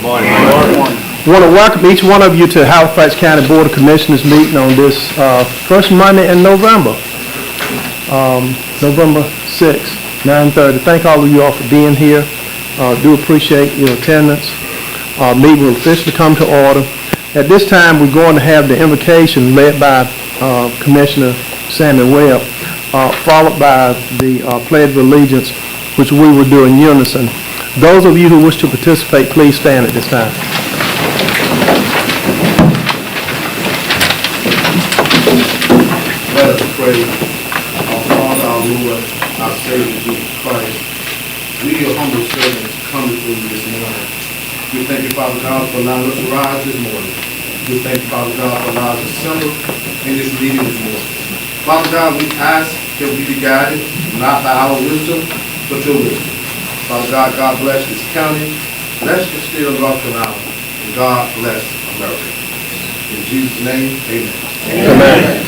Morning. I want to welcome each one of you to Halifax County Board of Commissioners meeting on this first Monday in November, November 6th, 9:30. Thank all of you all for being here. Do appreciate your attendance. Meeting will officially come to order. At this time, we're going to have the invocation led by Commissioner Sammy Webb, followed by the Pledge of Allegiance, which we will do in unison. Those of you who wish to participate, please stand at this time. Let us pray. Our Father, our Lord, our Savior, Jesus Christ, we, your humble servants, come before you this morning. We thank you, Father God, for allowing us to rise this morning. We thank you, Father God, for allowing us to assemble in this meeting this morning. Father God, we ask that we be guided, not by our wisdom, but your wisdom. Father God, God bless this county, bless the state of North Carolina, and God bless America. In Jesus' name, amen. Amen.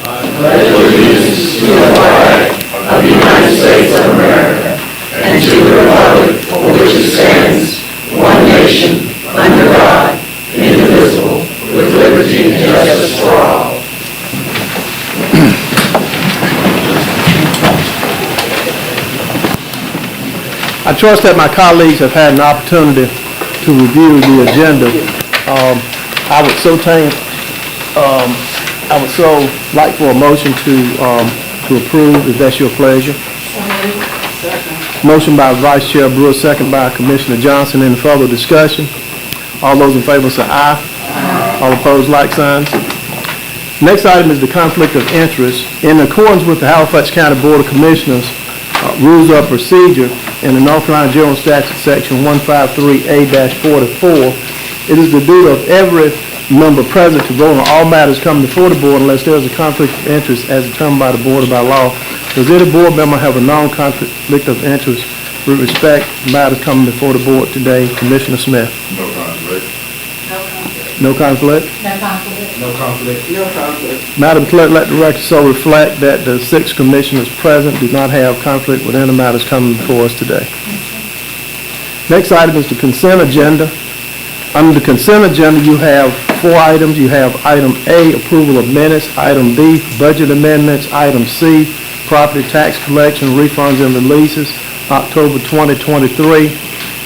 I pledge allegiance to the flag of the United States of America and to the republic for which it stands, one nation, under God, indivisible, with liberty and justice for all. I trust that my colleagues have had an opportunity to review the agenda. I would so like for a motion to approve, if that's your pleasure. Motion by Vice Chair Brewer, second by Commissioner Johnson. Any further discussion? All those in favor say aye. All opposed, like signs. Next item is the conflict of interest. In accordance with the Halifax County Board of Commissioners Rules of Procedure in the North Carolina General Statute, Section 153A-44, it is the duty of every member present to vote on all matters coming before the board unless there is a conflict of interest as determined by the board or by law. Does any board member have a non-conflict of interest with respect to matters coming before the board today? Commissioner Smith? No conflict. No conflict? No conflict. No conflict. No conflict. Madam Clerk, let the record so reflect that the 6 commissioners present do not have conflict with any matters coming before us today. Next item is the consent agenda. Under the consent agenda, you have 4 items. You have item A, approval of minutes, item B, budget amendments, item C, property tax collection, refunds and releases, October 2023,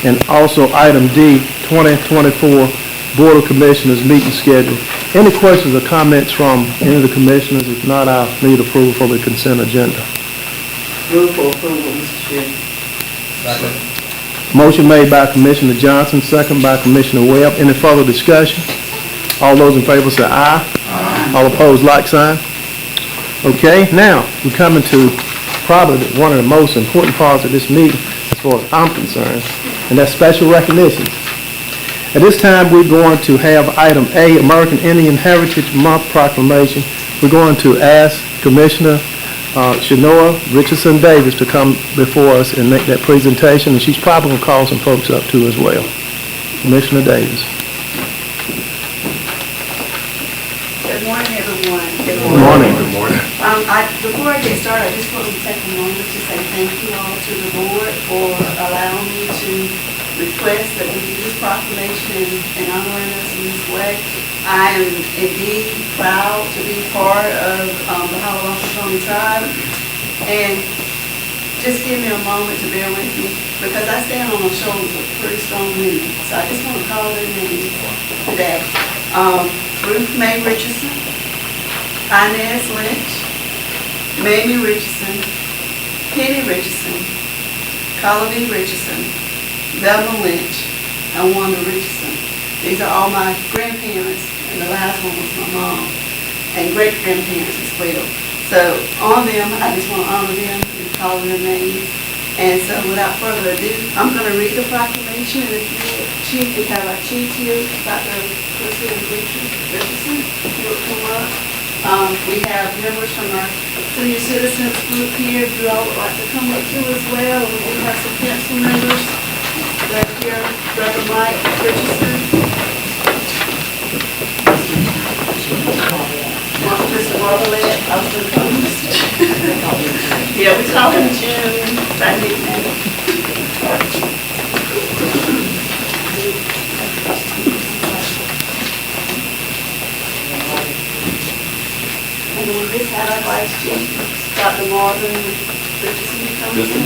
and also item D, 2024 Board of Commissioners meeting schedule. Any questions or comments from any of the commissioners? If not, I'll need approval for the consent agenda. Move for approval, Mr. Chair. Second. Motion made by Commissioner Johnson, second by Commissioner Webb. Any further discussion? All those in favor say aye. Aye. All opposed, like sign. Okay, now we're coming to probably one of the most important parts of this meeting as far as I'm concerned, and that's special recognition. At this time, we're going to have item A, American Indian Heritage Month proclamation. We're going to ask Commissioner Shanoa Richardson Davis to come before us and make that presentation, and she's probably going to call some folks up too as well. Commissioner Davis. Good morning, everyone. Good morning. Good morning. Before I get started, I just want to take a moment to say thank you all to the board for allowing me to request that we do this proclamation and honoring us in this way. I am indeed proud to be part of the Halifax tribe, and just give me a moment to bear with me because I stand on the shoulders of pretty strong men. So I just want to call their names today. Ruth Mae Richardson, Inez Lynch, Mamie Richardson, Penny Richardson, Carla B. Richardson, Velma Lynch, and Wanda Richardson. These are all my grandparents, and the last one was my mom, and great-grandparents as well. So on them, I just want to honor them and call their names. And so without further ado, I'm going to read the proclamation, and if you chief, we have our chief here, Dr. Chrissy Richardson, if you will come up. We have members from our senior citizens group here, if you all would like to come up too as well. We do have some council members. Right here, Reverend Mike Richardson. Mr. Marvelette, also comes. Yeah, we call him June. Right here. this hat I'd like Chief Dr. Marvin Richardson to come This in.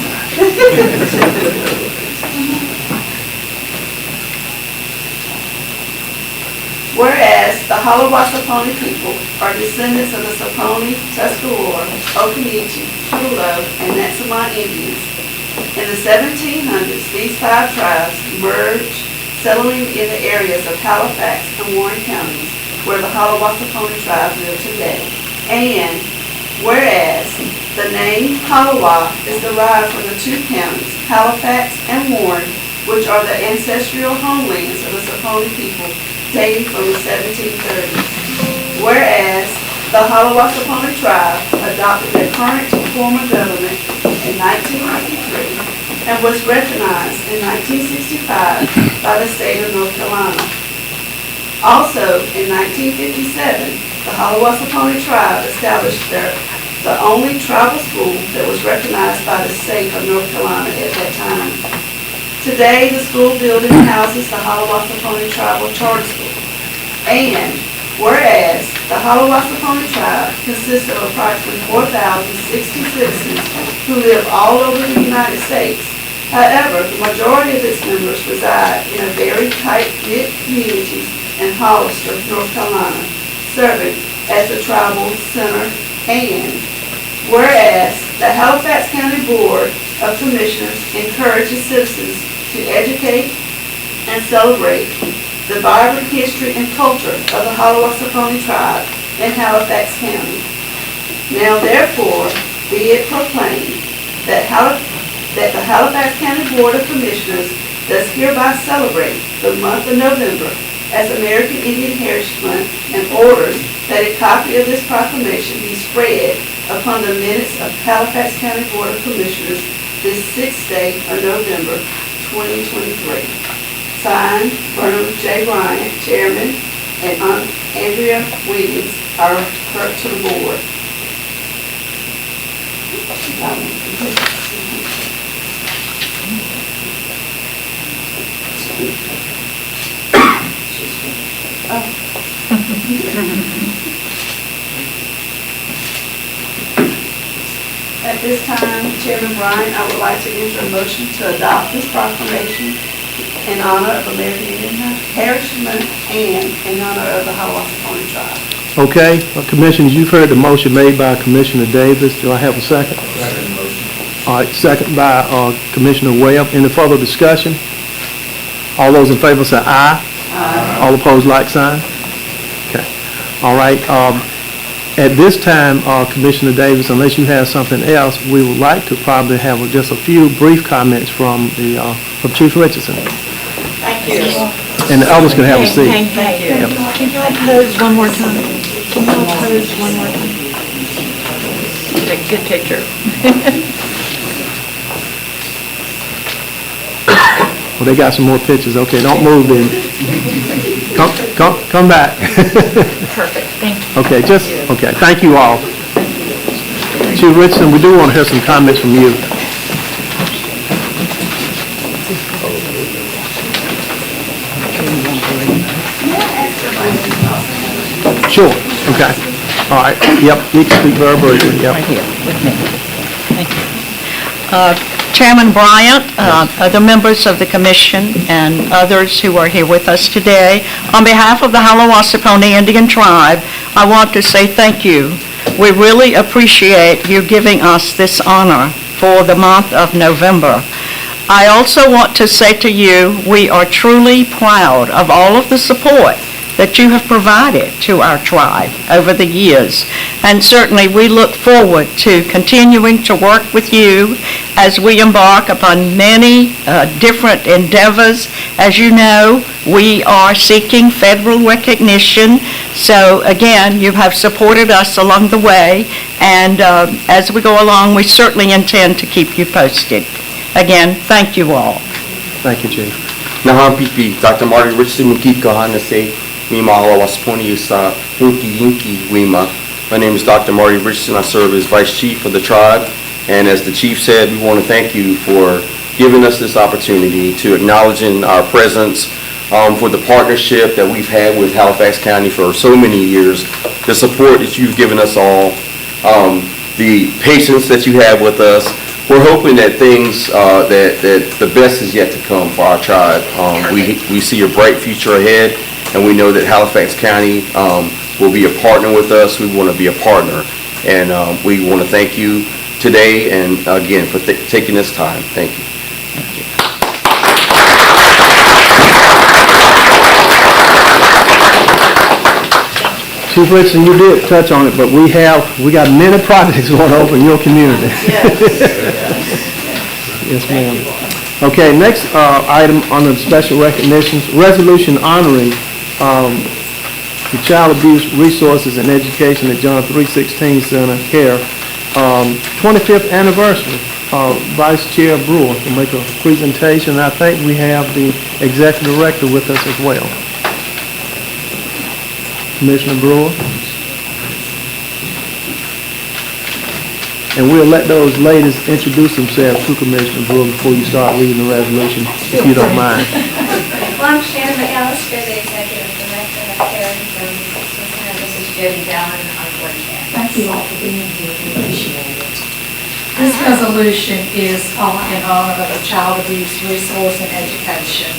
Whereas the Haliwassaponi people are descendants of the Saponi, Tuscarora, Occaneechi, Tulo, and Natsamon Indians. In the 1700s, these 5 tribes merged, settling in the areas of Halifax and Warren counties, where the Haliwassaponi tribe live today. And whereas the name Halawa is derived from the 2 counties, Halifax and Warren, which are the ancestral homelands of the Saponi people, dating from the 1730s. Whereas the Haliwassaponi tribe adopted their current form of government in 1953 and was recognized in 1965 by the state of North Carolina. Also, in 1957, the Haliwassaponi tribe established the only tribal school that was recognized by the state of North Carolina at that time. Today, the school building houses the Haliwassaponi Tribal Charter School. And whereas the Haliwassaponi tribe consists of approximately 4,060 citizens who live all over the United States, however, the majority of its members reside in a very tight-knit community in Hollister, North Carolina, serving as the tribal center. And whereas the Halifax County Board of Commissioners encourages citizens to educate and celebrate the vibrant history and culture of the Haliwassaponi tribe in Halifax County. Now therefore, be it proclaimed that the Halifax County Board of Commissioners does hereby celebrate the month of November as American Indian Heritage Month and orders that a copy of this proclamation be spread upon the minutes of Halifax County Board of Commissioners this 6th day of November 2023. Signed, Burnham J. Bryant, Chairman, and Andrea Wiggins, our clerk to the board. At this time, Chairman Bryant, I would like to enter a motion to adopt this proclamation in honor of American Indian Heritage Month and in honor of the Haliwassaponi tribe. Okay, Commissioners, you've heard the motion made by Commissioner Davis. Do I have a second? Second motion. All right, second by Commissioner Webb. Any further discussion? All those in favor say aye. Aye. All opposed, like sign. Okay. All right. At this time, Commissioner Davis, unless you have something else, we would like to probably have just a few brief comments from Chief Richardson. Thank you. And the others can have a seat. Thank you. Can you all pose one more time? Can you all pose one more time? Take a good picture. Well, they got some more pictures. Okay, don't move then. Come back. Perfect, thank you. Okay, okay, thank you all. Chief Richardson, we do want to hear some comments from you. Sure, okay. All right, yep, you can speak very briefly, yep. Right here with me. Thank you. Chairman Bryant, other members of the commission, and others who are here with us today, on behalf of the Haliwassaponi Indian Tribe, I want to say thank you. We really appreciate you giving us this honor for the month of November. I also want to say to you, we are truly proud of all of the support that you have provided to our tribe over the years. And certainly we look forward to continuing to work with you as we embark upon many different endeavors. As you know, we are seeking federal recognition. So again, you have supported us along the way. And as we go along, we certainly intend to keep you posted. Again, thank you all. Thank you, Chief. Nahan Pipi, Dr. Marty Richardson, Mukika Hanase, Mima Haliwassaponi Isa, Inki Yinki Wima. My name is Dr. Marty Richardson. I serve as Vice Chief of the tribe. And as the Chief said, we want to thank you for giving us this opportunity to acknowledging our presence, for the partnership that we've had with Halifax County for so many years, the support that you've given us all, the patience that you have with us. We're hoping that things, that the best is yet to come for our tribe. We see a bright future ahead, and we know that Halifax County will be a partner with us. We want to be a partner, and we want to thank you today and again for taking this time. Thank you. Chief Richardson, you did touch on it, but we got many projects going over in your community. Yes, ma'am. Okay, next item under special recognitions, resolution honoring the Child Abuse Resources and Education at John 316 Center, CARE, 25th anniversary. Vice Chair Brewer will make a presentation. I think we have the Executive Director with us as well. Commissioner Brewer. And we'll let those ladies introduce themselves to Commissioner Brewer before you start reading the resolution, if you don't mind. Well, I'm Shannon McAllister, the Executive Director of Caring Services. This is Jody Dallin, our board chair. Thank you all for being here. We appreciate it. This resolution is in honor of the Child Abuse Resource and Education,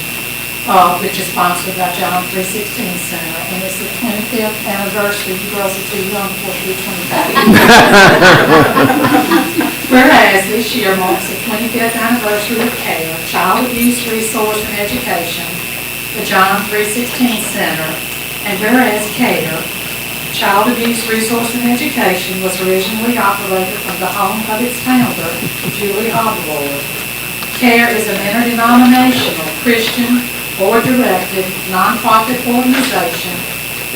which is sponsored by John 316 Center, and it's the 25th anniversary. You girls are too young for it to be 25. Whereas this year marks the 25th anniversary of CARE, Child Abuse Resource and Education, the John 316 Center, and whereas CARE, Child Abuse Resource and Education, was originally operated from the home of its founder, Julie Hobbleward. CARE is an interdenominational Christian board-directed nonprofit organization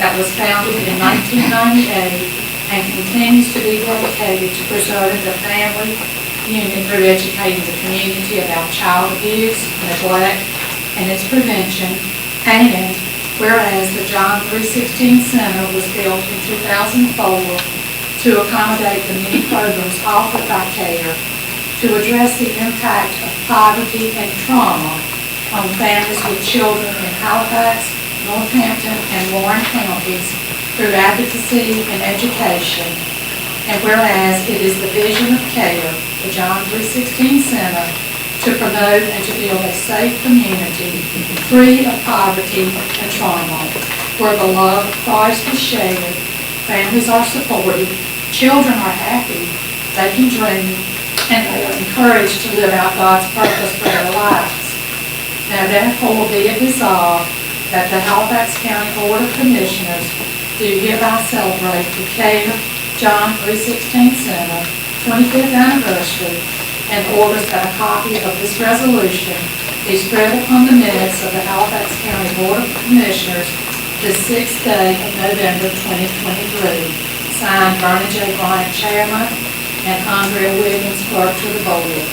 that was founded in 1998 and continues to be dedicated to preserving the family unit through educating the community about child abuse, neglect, and its prevention. And whereas the John 316 Center was built in 2004 to accommodate the many programs offered by CARE to address the impact of poverty and trauma on families with children in Halifax, Northampton, and Warren counties through advocacy and education. And whereas it is the vision of CARE, the John 316 Center, to promote and to build a safe community free of poverty and trauma, where the love of Christ is shared, families are supported, children are happy, they can dream, and they are encouraged to live out God's purpose for their lives. Now therefore be it resolved that the Halifax County Board of Commissioners do hereby celebrate the CARE John 316 Center 25th anniversary and orders that a copy of this resolution be spread upon the minutes of the Halifax County Board of Commissioners the 6th day of November 2023. Signed, Bernie J. Bryant, Chairman, and Andrea Williams, Clerk to the Board.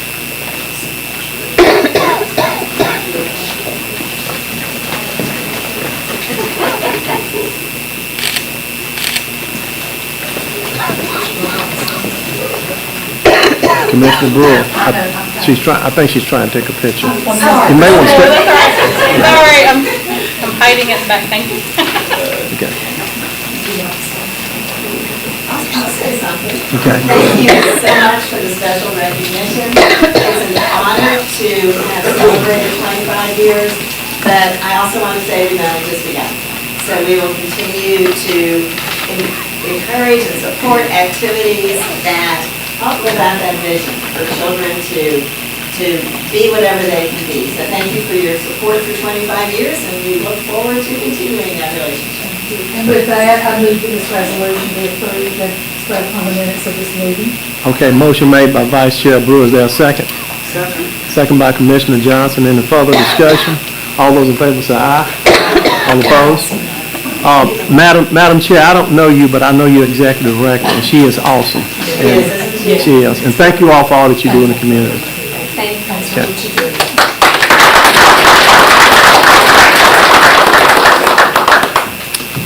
Commissioner Brewer, I think she's trying to take a picture. Sorry. You may want to step. Sorry, I'm hiding it back. Thank you. Okay. I'll say something. Okay. Thank you so much for the special recognition. It's an honor to have celebrated 25 years, but I also want to say we've only just begun. So we will continue to encourage and support activities that help live out that vision for children to be whatever they can be. So thank you for your support for 25 years, and we look forward to continuing that relationship. And with that, I move that this resolution be approved and spread upon the minutes of this meeting. Okay, motion made by Vice Chair Brewer. Is there a second? Second. Second by Commissioner Johnson. Any further discussion? All those in favor say aye. All opposed? Madam Chair, I don't know you, but I know your Executive Director, and she is awesome. She is, isn't she? She is. And thank you all for all that you do in the community. Thank you. That's what you do.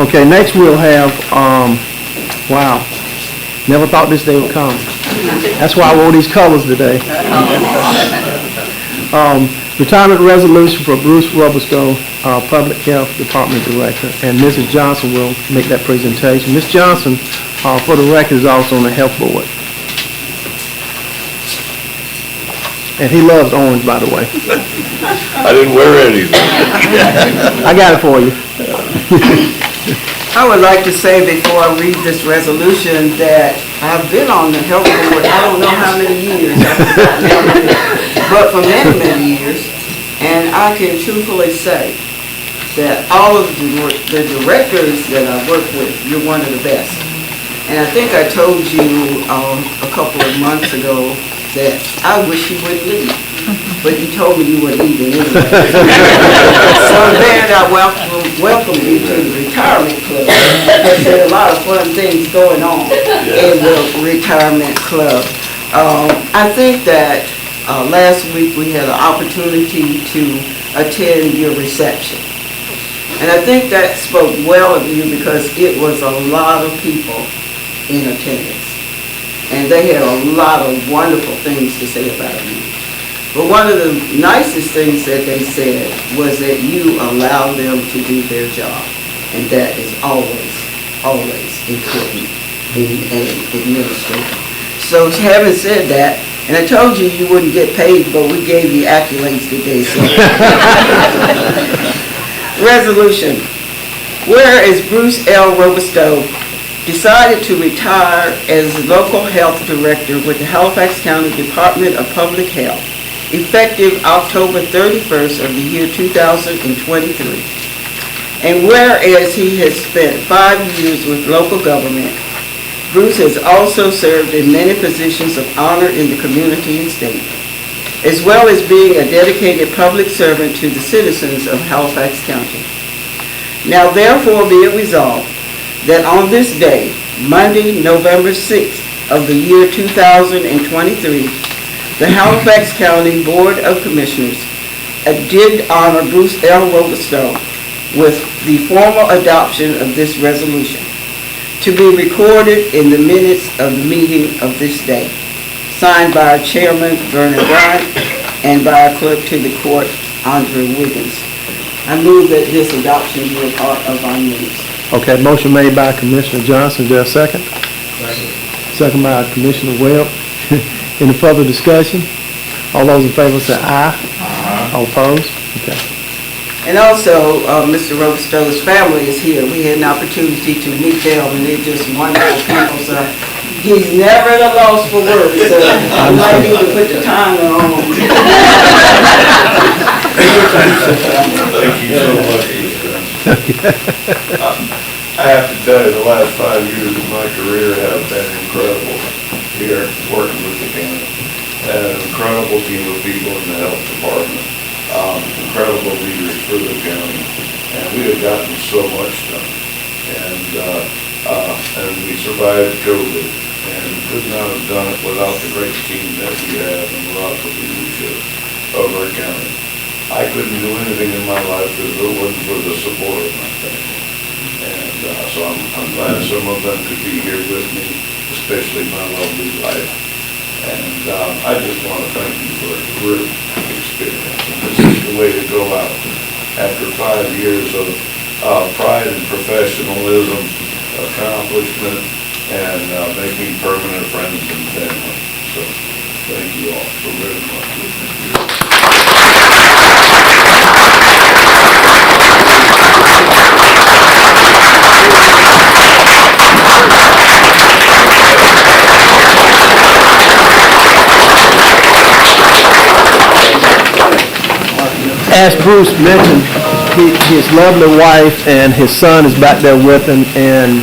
Okay, next we'll have, wow, never thought this day would come. That's why I wore these colors today. Retirement resolution for Bruce Robusto, Public Health Department Director, and Mrs. Johnson will make that presentation. Ms. Johnson for the record, is also on the health board. And he loves orange, by the way. I didn't wear anything. I got it for you. I would like to say before I read this resolution that I've been on the health board, I don't know how many years, but for many, many years. And I can truthfully say that all of the directors that I work with, you're one of the best. And I think I told you a couple of months ago that I wish you wouldn't leave, but you told me you were leaving anyway. So then I welcome you to the retirement club, because there are a lot of fun things going on in the retirement club. I think that last week we had an opportunity to attend your reception. And I think that spoke well of you because it was a lot of people in attendance. And they had a lot of wonderful things to say about you. But one of the nicest things that they said was that you allow them to do their job. And that is always, always important in an administrator. So having said that, and I told you you wouldn't get paid, but we gave you accolades today. So. Resolution. Whereas Bruce L. Robusto decided to retire as local health director with the Halifax County Department of Public Health, effective October 31st of the year 2023. And whereas he has spent 5 years with local government, Bruce has also served in many positions of honor in the community and state, as well as being a dedicated public servant to the citizens of Halifax County. Now therefore be it resolved that on this day, Monday, November 6th of the year 2023, the Halifax County Board of Commissioners did honor Bruce L. Robusto with the formal adoption of this resolution, to be recorded in the minutes of the meeting of this day, signed by our chairman, Vernon Bryant, and by our clerk to the court, Andrea Wiggins. I move that this adoption be a part of our minutes. Okay, motion made by Commissioner Johnson. Is there a second? Second by Commissioner Webb. Any further discussion? All those in favor say aye. Aye. All opposed? Okay. And also, Mr. Robusto's family is here. We had an opportunity to meet them, and they're just wonderful people. So he's never at a loss for words. So I might need to put the timer on. Thank you so much. I have to tell you, the last 5 years of my career have been incredible here, working with the county. An incredible team of people in the health department, incredible leaders for the county, and we have gotten so much done. And we survived COVID, and could not have done it without the great team that we have and without the leadership of our county. I couldn't do anything in my life if it wasn't for the support of my family. And so I'm glad some of them could be here with me, especially my lovely wife. And I just want to thank you for a great experience. And this is the way to go out after 5 years of pride and professionalism, accomplishment, and making permanent friends and family. So thank you all so very much. As Bruce mentioned, his lovely wife and his son is back there with him, and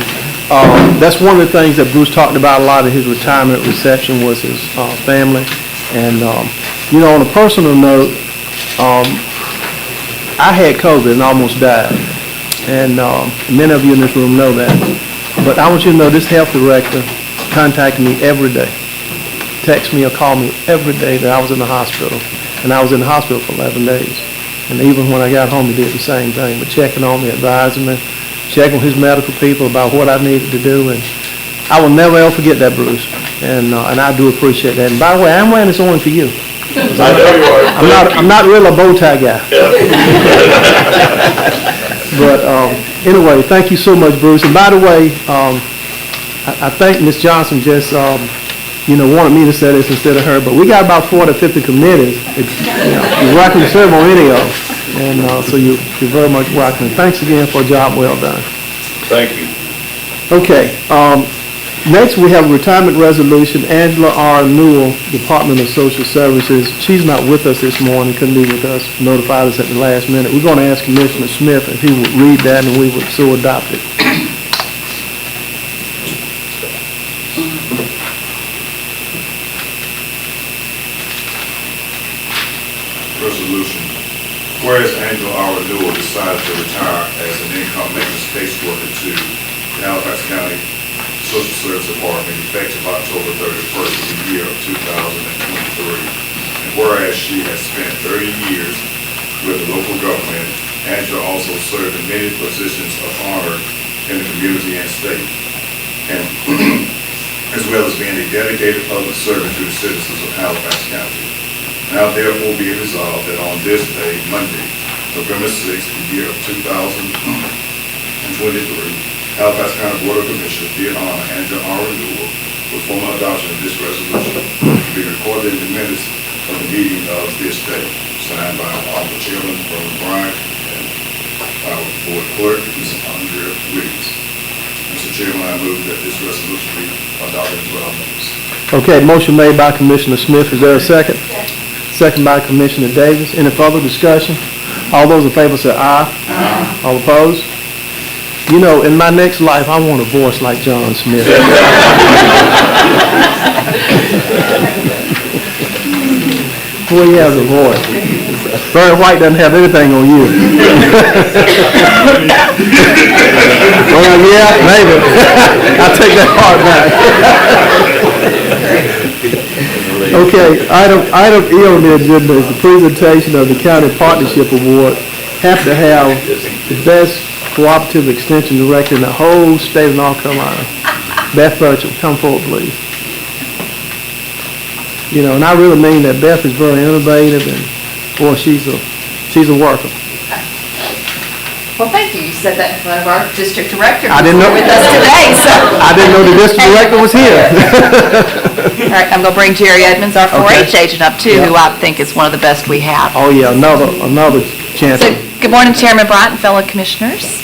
that's one of the things that Bruce talked about a lot of his retirement reception was his family. And, you know, on a personal note, I had COVID and almost died, and many of you in this room know that. But I want you to know this health director contacted me every day, text me or call me every day that I was in the hospital, and I was in the hospital for 11 days. And even when I got home, he did the same thing, but checking on me, advising me, checking with his medical people about what I needed to do, and I will never ever forget that, Bruce. And I do appreciate that. And by the way, I'm wearing this orange for you. I know you are. I'm not really a bow tie guy. But anyway, thank you so much, Bruce. And by the way, I think Ms. Johnson just, wanted me to say this instead of her, but we got about 40 or 50 committees. You're welcome to serve on any of them, and so you're very much welcome. Thanks again for a job well done. Thank you. Okay, next we have a retirement resolution. Angela R. Newell, Department of Social Services. She's not with us this morning, couldn't be with us, notified us at the last minute. We're going to ask Commissioner Smith if he would read that and we would so adopt it. Resolution. Whereas Angela R. Newell decided to retire as an income maintenance caseworker to Halifax County Social Service Department effective October 31st of the year of 2023. And whereas she has spent 30 years with the local government, Angela also served in many positions of honor in the community and state, and as well as being a dedicated public servant to the citizens of Halifax County. Now therefore be it resolved that on this day, Monday, November 6th, the year of 2023, Halifax County Board of Commissioners did honor Angela R. Newell with formal adoption of this resolution to be recorded in the minutes of the meeting of this day, signed by our Chairman, Brother Bryant, and our Board Clerk, Ms. Andrea Williams. Mr. Chairman, I move that this resolution be adopted into our minutes. Okay, motion made by Commissioner Smith. Is there a second? Second by Commissioner Davis. Any further discussion? All those in favor say aye. Aye. All opposed? You know, in my next life, I want a voice like John Smith. Boy, he has a voice. Barry White doesn't have anything on you. Well, yeah, maybe. I'll take that part back. Okay, item E on the agenda is the presentation of the County Partnership Award. Have to have the best cooperative extension director in the whole state of North Carolina. Beth Burchell, come forward, please. You know, and I really mean that Beth is very innovative, and boy, she's a worker. Well, thank you. You said that in front of our district director I didn't know with us today, so. I didn't know the district director was here. All right, I'm going to bring Jerry Edmonds, our 4-H Okay. agent, up too, who I think is one of the best we have. Oh yeah, another chance. So, good morning, Chairman Bryant and fellow commissioners.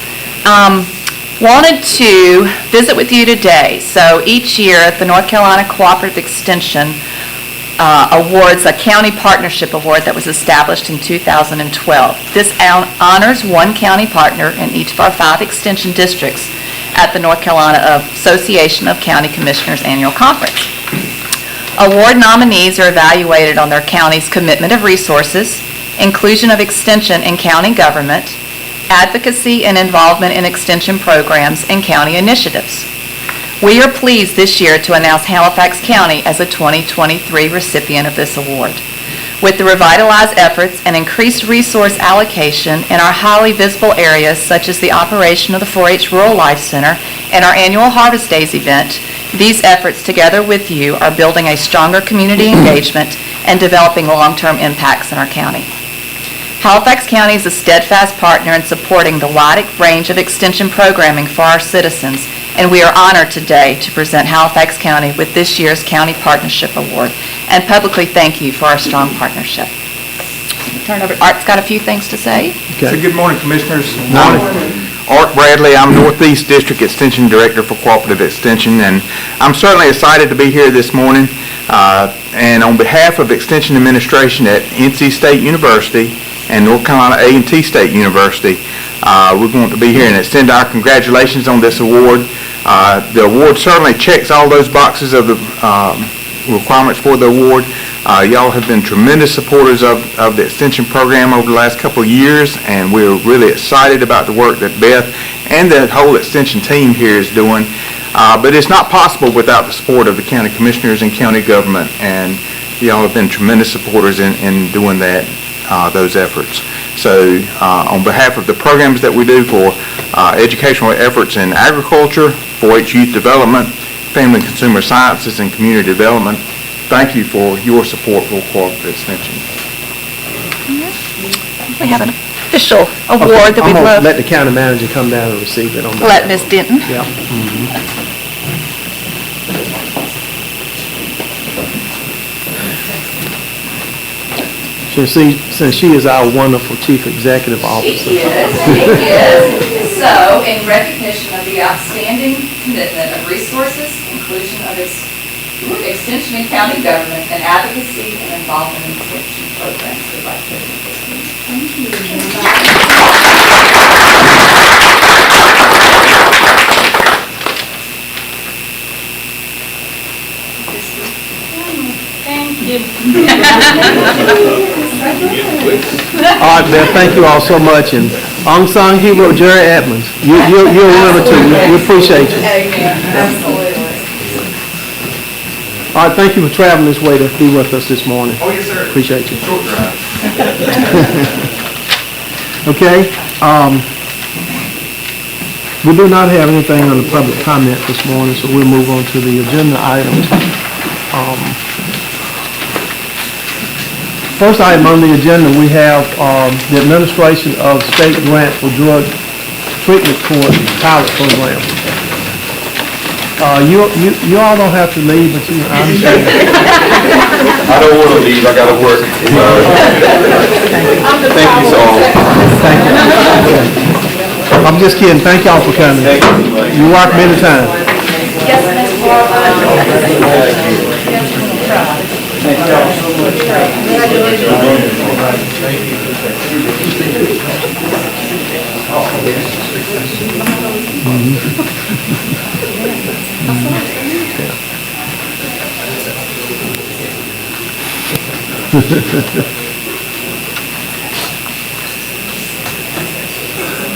Wanted to visit with you today. So each year, the North Carolina Cooperative Extension awards a county partnership award that was established in 2012. This honors one county partner in each of our 5 extension districts at the North Carolina Association of County Commissioners Annual Conference. Award nominees are evaluated on their county's commitment of resources, inclusion of extension in county government, advocacy and involvement in extension programs and county initiatives. We are pleased this year to announce Halifax County as a 2023 recipient of this award. With the revitalized efforts and increased resource allocation in our highly visible areas such as the operation of the 4-H Rural Life Center and our annual Harvest Days event, these efforts together with you are building a stronger community engagement and developing long-term impacts in our county. Halifax County is a steadfast partner in supporting the wide range of extension programming for our citizens, and we are honored today to present Halifax County with this year's County Partnership Award and publicly thank you for our strong partnership. Turn over. Art's got a few things to say. Okay. So good morning, Commissioners. Morning. Art Bradley, I'm Northeast District Extension Director for Cooperative Extension, and I'm certainly excited to be here this morning. And on behalf of Extension Administration at NC State University and North Carolina A&T State University, we want to be here and extend our congratulations on this award. The award certainly checks all those boxes of the requirements for the award. Y'all have been tremendous supporters of the extension program over the last couple of years, and we're really excited about the work that Beth and the whole extension team here is doing. But it's not possible without the support of the county commissioners and county government, and y'all have been tremendous supporters in doing that, those efforts. So on behalf of the programs that we do for educational efforts in agriculture, 4-H youth development, family and consumer sciences, and community development, thank you for your support for Cooperative Extension. We have an official award that we'd I'm love. gonna let the county manager come down and receive it on. Let Ms. Denton. Yeah. since she is our wonderful Chief Executive Officer. She is. So, in recognition of the outstanding commitment of resources, inclusion of extension in county government, and advocacy and involvement in extension programs, we'd like to thank you. Thank you. All right, Beth, thank you all so much, and Aung San Suu Kyi, Jerry Edmonds, you're a winner too. We appreciate you. Amen. Absolutely. All right, thank you for traveling this way to be with us this morning. Oh, yes, sir. Appreciate you. Short drive. Okay, we do not have anything on the public comment this morning, so we'll move on to the agenda items. First item on the agenda, we have the administration of state grant for drug treatment court pilot program. You all don't have to leave, but you, I understand. I don't want to leave, I got to work. Thank you so much. Thank you. I'm just kidding. Thank y'all for coming. You're welcome anytime. Yes, Ms. Barber.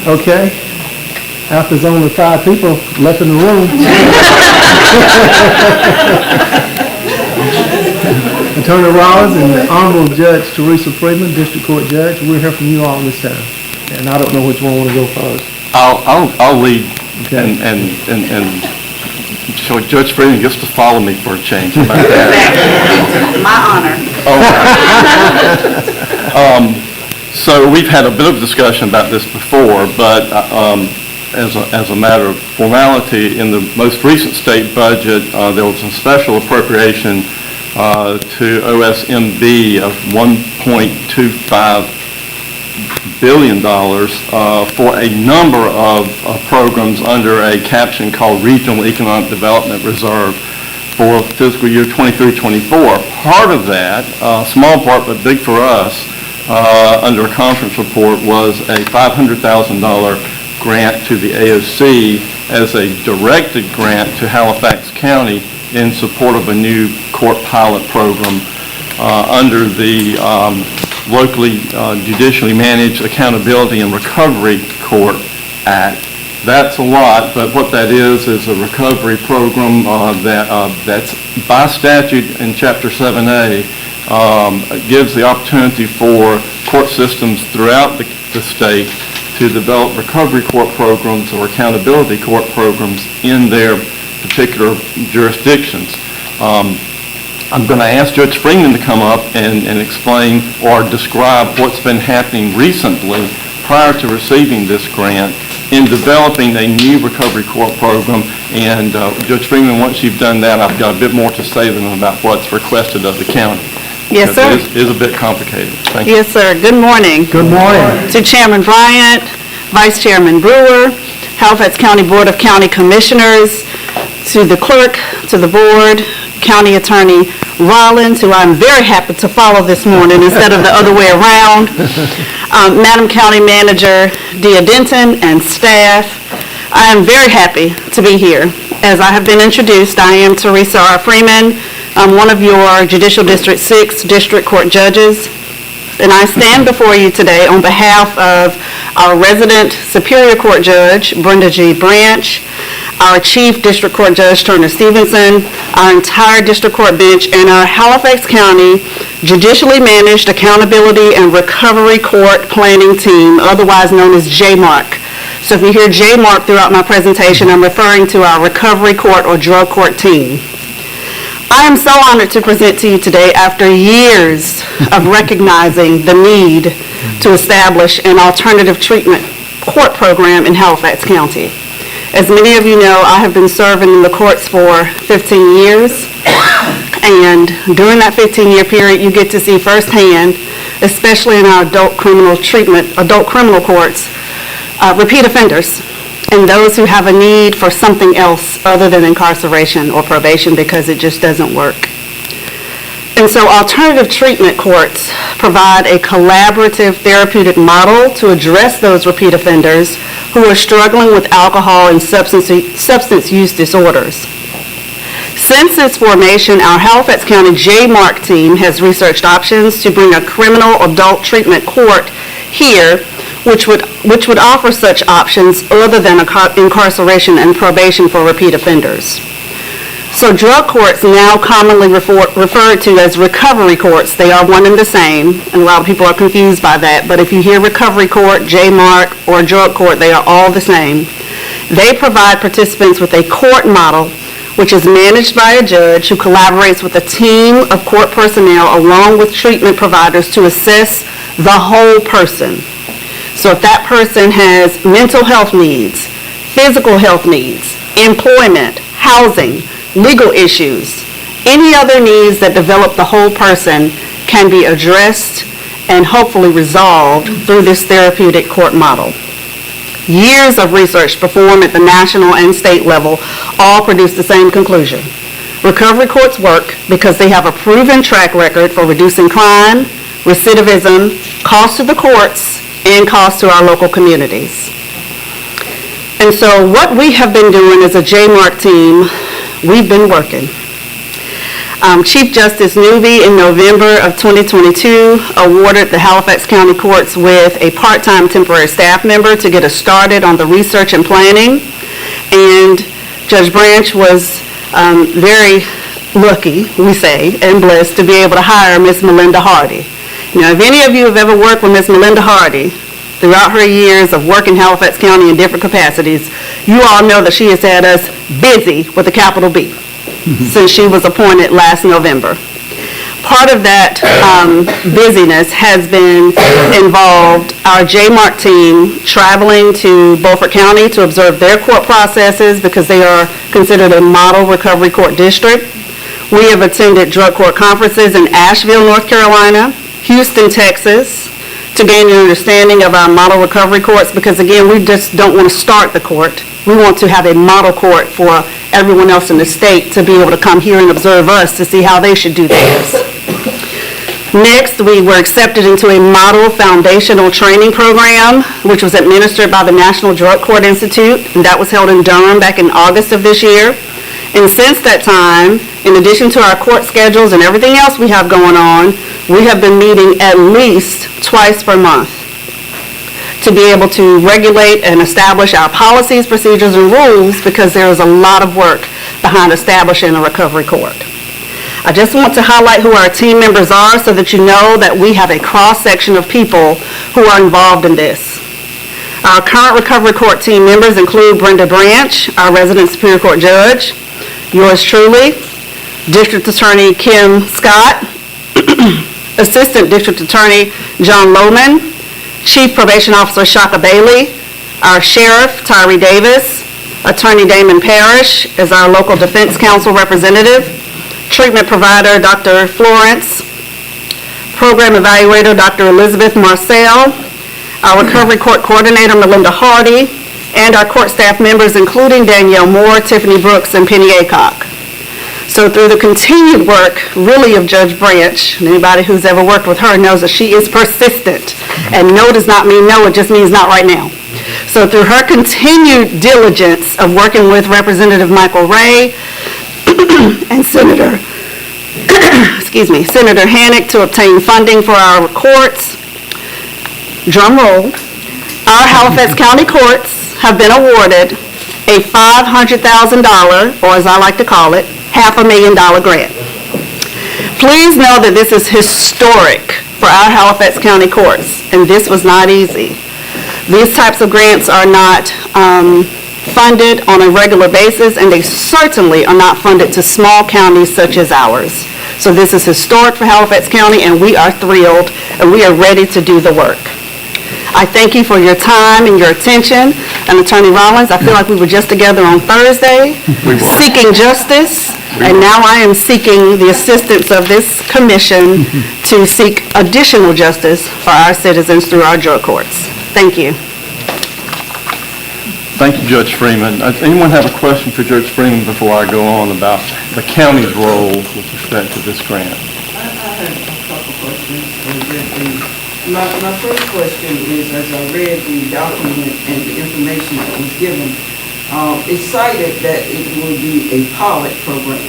Okay. After there's only 5 people left in the room. Attorney Rollins and the Honorable Judge Teresa Freeman, District Court Judge, we'll hear from you all this time. And I don't know which one want to go first. I'll lead, Okay. and so Judge Freeman gets to follow me for a change. How about that? My honor. So we've had a bit of discussion about this before, but as a matter of formality, in the most recent state budget, there was a special appropriation to OSMB of $1.25 billion for a number of programs under a caption called Regional Economic Development Reserve for fiscal year 23-24. Part of that, small part but big for us, under a conference report, was a $500,000 grant to the AOC as a directed grant to Halifax County in support of a new court pilot program under the locally judicially managed Accountability and Recovery Court Act. That's a lot, but what that is a recovery program that's by statute in Chapter 7A gives the opportunity for court systems throughout the state to develop recovery court programs or accountability court programs in their particular jurisdictions. I'm going to ask Judge Freeman to come up and explain or describe what's been happening recently prior to receiving this grant in developing a new recovery court program. And Judge Freeman, once you've done that, I've got a bit more to say to them about what's requested of the county. Yes, sir. It is a bit complicated. Thank you. Yes, sir. Good morning. Good morning. To Chairman Bryant, Vice Chairman Brewer, Halifax County Board of County Commissioners, to the clerk, to the board, County Attorney Rollins, who I'm very happy to follow this morning instead of the other way around, Madam County Manager Dia Denton, and staff. I am very happy to be here. As I have been introduced, I am Teresa R. Freeman. I'm one of your Judicial District 6 District Court Judges, and I stand before you today on behalf of our resident Superior Court Judge, Brenda G. Branch, our Chief District Court Judge, Turner Stevenson, our entire District Court bench, and our Halifax County Judicially Managed Accountability and Recovery Court Planning Team, otherwise known as JMARC. So if you hear JMARC throughout my presentation, I'm referring to our Recovery Court or Drug Court team. I am so honored to present to you today after years of recognizing the need to establish an alternative treatment court program in Halifax County. As many of you know, I have been serving in the courts for 15 years, and during that 15-year period, you get to see firsthand especially in our adult criminal courts, repeat offenders, and those who have a need for something else other than incarceration or probation because it just doesn't work. And so alternative treatment courts provide a collaborative therapeutic model to address those repeat offenders who are struggling with alcohol and substance use disorders. Since its formation, our Halifax County J-Mark team has researched options to bring a criminal adult treatment court here, which would offer such options other than incarceration and probation for repeat offenders. So drug courts, now commonly referred to as recovery courts, they are one and the same, and a lot of people are confused by that, but if you hear recovery court, J-Mark, or drug court, they are all the same. They provide participants with a court model which is managed by a judge who collaborates with a team of court personnel along with treatment providers to assess the whole person. So if that person has mental health needs, physical health needs, employment, housing, legal issues, any other needs that develop the whole person can be addressed and hopefully resolved through this therapeutic court model. Years of research performed at the national and state level all produce the same conclusion. Recovery courts work because they have a proven track record for reducing crime, recidivism, costs to the courts, and costs to our local communities. And so what we have been doing as a J-Mark team, we've been working. Chief Justice Newby in November of 2022 awarded the Halifax County Courts with a part-time temporary staff member to get us started on the research and planning. And Judge Branch was very lucky, we say, and blessed to be able to hire Ms. Melinda Hardy. Now, if any of you have ever worked with Ms. Melinda Hardy throughout her years of working Halifax County in different capacities, you all know that she has had us busy with a capital B since she was appointed last November. Part of that busyness has been involved our J-Mark team traveling to Beaufort County to observe their court processes because they are considered a model recovery court district. We have attended drug court conferences in Asheville, North Carolina, Houston, Texas, to gain an understanding of our model recovery courts because, again, we just don't want to start the court. We want to have a model court for everyone else in the state to be able to come here and observe us to see how they should do things. Next, we were accepted into a model foundational training program, which was administered by the National Drug Court Institute, and that was held in Durham back in August of this year. And since that time, in addition to our court schedules and everything else we have going on, we have been meeting at least twice per month to be able to regulate and establish our policies, procedures, and rules because there is a lot of work behind establishing a recovery court. I just want to highlight who our team members are so that you know that we have a cross-section of people who are involved in this. Our current recovery court team members include Brenda Branch, our resident Superior Court judge, yours truly, District Attorney Kim Scott, Assistant District Attorney John Lohman, Chief Probation Officer Shaka Bailey, our Sheriff Tyree Davis, Attorney Damon Parrish is our local Defense Council representative, Treatment Provider Dr. Florence, Program Evaluator Dr. Elizabeth Marcel, our Recovery Court Coordinator Melinda Hardy, and our court staff members including Danielle Moore, Tiffany Brooks, and Penny Aycock. So through the continued work, really, of Judge Branch, and anybody who's ever worked with her knows that she is persistent. And no does not mean no, it just means not right now. So through her continued diligence of working with Representative Michael Ray and Senator Hannick to obtain funding for our courts, drum roll, our Halifax County courts have been awarded a $500,000, or as I like to call it, $500,000 grant. Please know that this is historic for our Halifax County courts, and this was not easy. These types of grants are not funded on a regular basis, and they certainly are not funded to small counties such as ours. So this is historic for Halifax County, and we are thrilled, and we are ready to do the work. I thank you for your time and your attention. And Attorney Rollins, I feel like we were just together on Thursday, seeking justice And now I am seeking the assistance of this commission to seek additional justice for our citizens through our drug courts. Thank you. Thank you, Judge Freeman. Does anyone have a question for Judge Freeman before I go on about the county's role with respect to this grant? I have a couple questions. My first question is, as I read the document and the information that was given, it cited that it will be a pilot program.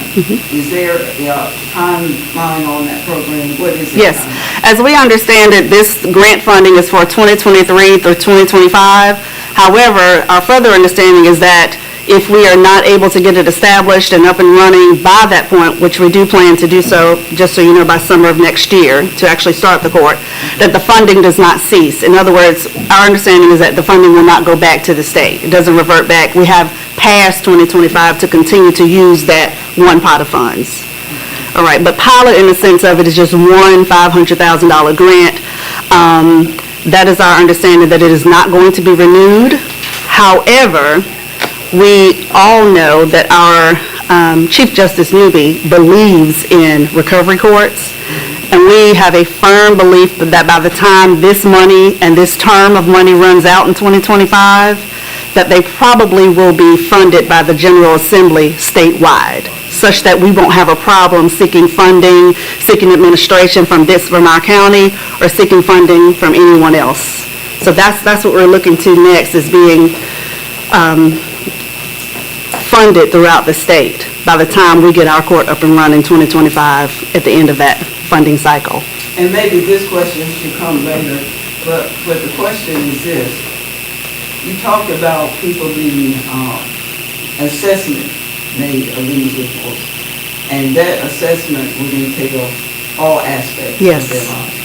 Is there a timeline on that program? What is it? Yes. As we understand it, this grant funding is for 2023 through 2025. However, our further understanding is that if we are not able to get it established and up and running by that point, which we do plan to do so, just so you know, by summer of next year, to actually start the court, that the funding does not cease. In other words, our understanding is that the funding will not go back to the state. It doesn't revert back. We have past 2025 to continue to use that one pot of funds. All right, but pilot in the sense of it is just one $500,000 grant. That is our understanding, that it is not going to be renewed. However, we all know that our Chief Justice Newby believes in recovery courts, and we have a firm belief that by the time this money and this term of money runs out in 2025, that they probably will be funded by the General Assembly statewide, such that we won't have a problem seeking funding, seeking administration from our county, or seeking funding from anyone else. So that's what we're looking to next, is being funded throughout the state by the time we get our court up and running 2025 at the end of that funding cycle. And maybe this question should come later, but the question is this. You talked about people being assessment made of individuals, and that assessment would entail all aspects of their lives.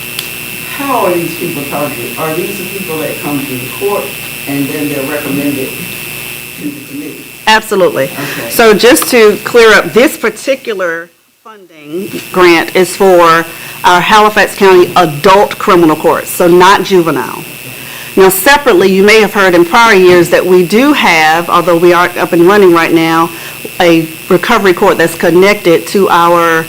How are these people targeted? Are these the people that come to the court and then they're recommended to the committee? Absolutely. Okay. So just to clear up, this particular funding grant is for our Halifax County adult criminal courts, so not juvenile. Now, separately, you may have heard in prior years that we do have, although we aren't up and running right now, a recovery court that's connected to our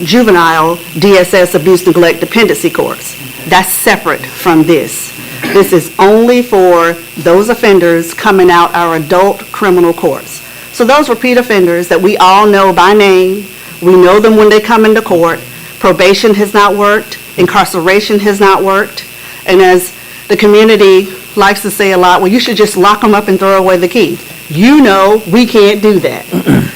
juvenile DSS abuse, neglect, dependency courts. That's separate from this. This is only for those offenders coming out our adult criminal courts. So those repeat offenders that we all know by name, we know them when they come into court. Probation has not worked, incarceration has not worked, and as the community likes to say a lot, well, you should just lock them up and throw away the key. You know we can't do that.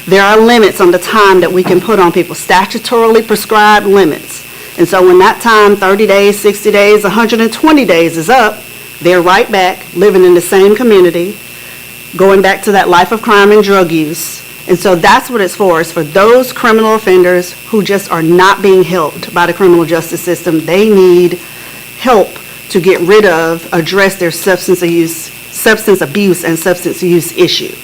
There are limits on the time that we can put on people, statutorily prescribed limits. And so when that time, 30 days, 60 days, 120 days is up, they're right back living in the same community, going back to that life of crime and drug use. And so that's what it's for. It's for those criminal offenders who just are not being helped by the criminal justice system. They need help to get rid of, address their substance abuse and substance use issue.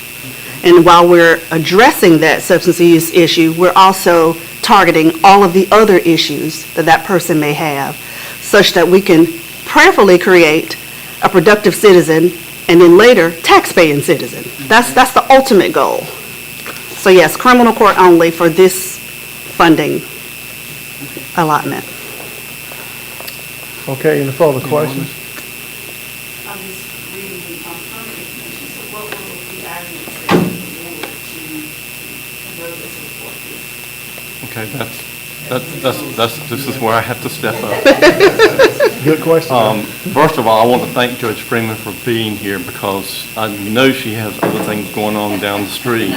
And while we're addressing that substance use issue, we're also targeting all of the other issues that that person may have, such that we can prayerfully create a productive citizen and then later tax-paying citizen. That's the ultimate goal. So yes, criminal court only for this funding allotment. Okay, any further questions? I'm just reading the permit information, so what will be our next step in order to go this report? Okay, this is where I have to step up. Good question. First of all, I want to thank Judge Freeman for being here, because I know she has other things going on down the street.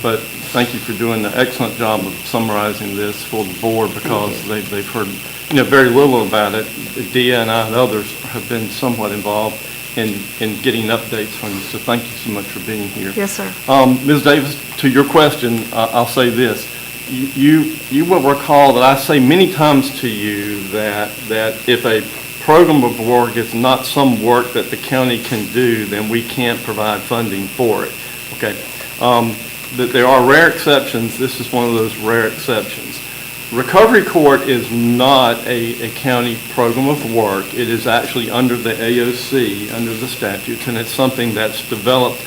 But thank you for doing an excellent job of summarizing this for the board, because they've heard very little about it. Dia and I and others have been somewhat involved in getting updates from you, so thank you so much for being here. Yes, sir. Ms. Davis, to your question, I'll say this. You will recall that I say many times to you that if a program of work is not some work that the county can do, then we can't provide funding for it. Okay. That there are rare exceptions. This is one of those rare exceptions. Recovery Court is not a county program of work. It is actually under the AOC, under the statutes, and it's something that's developed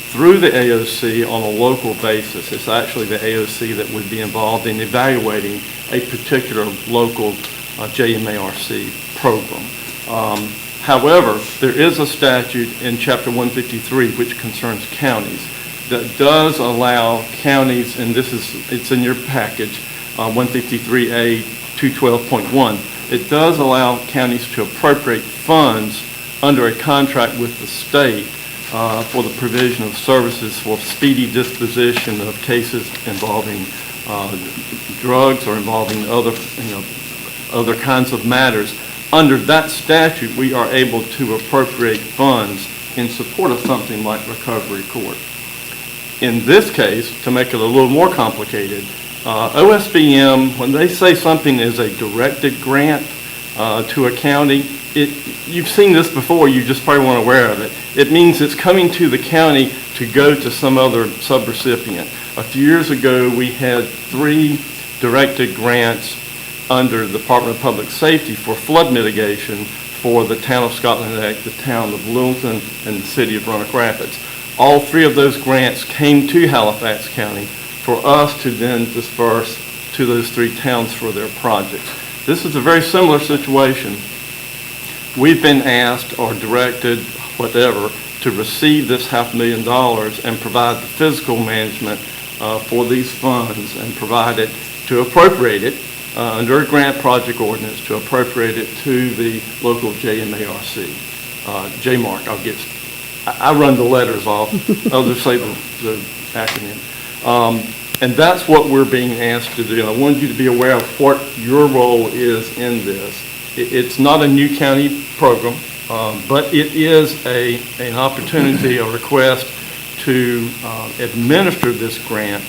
through the AOC on a local basis. It's actually the AOC that would be involved in evaluating a particular local JMARC program. However, there is a statute in Chapter 153 which concerns counties that does allow counties, and it's in your package, 153A 212.1. It does allow counties to appropriate funds under a contract with the state for the provision of services for speedy disposition of cases involving drugs or involving other kinds of matters. Under that statute, we are able to appropriate funds in support of something like recovery court. In this case, to make it a little more complicated, OSBM, when they say something is a directed grant to a county, you've seen this before, you just probably weren't aware of it. It means it's coming to the county to go to some other subrecipient. A few years ago, we had 3 directed grants under the Department of Public Safety for flood mitigation for the town of Scotland Neck, the town of Littleton, and the city of Roanoke Rapids. All 3 of those grants came to Halifax County for us to then disperse to those 3 towns for their projects. This is a very similar situation. We've been asked or directed, whatever, to receive this $500,000 and provide the physical management for these funds and provide it to appropriate it under a grant project ordinance to appropriate it to the local JMARC. JMARC, I run the letters off, I'll just say the acronym. And that's what we're being asked to do. I wanted you to be aware of what your role is in this. It's not a new county program, but it is an opportunity, a request to administer this grant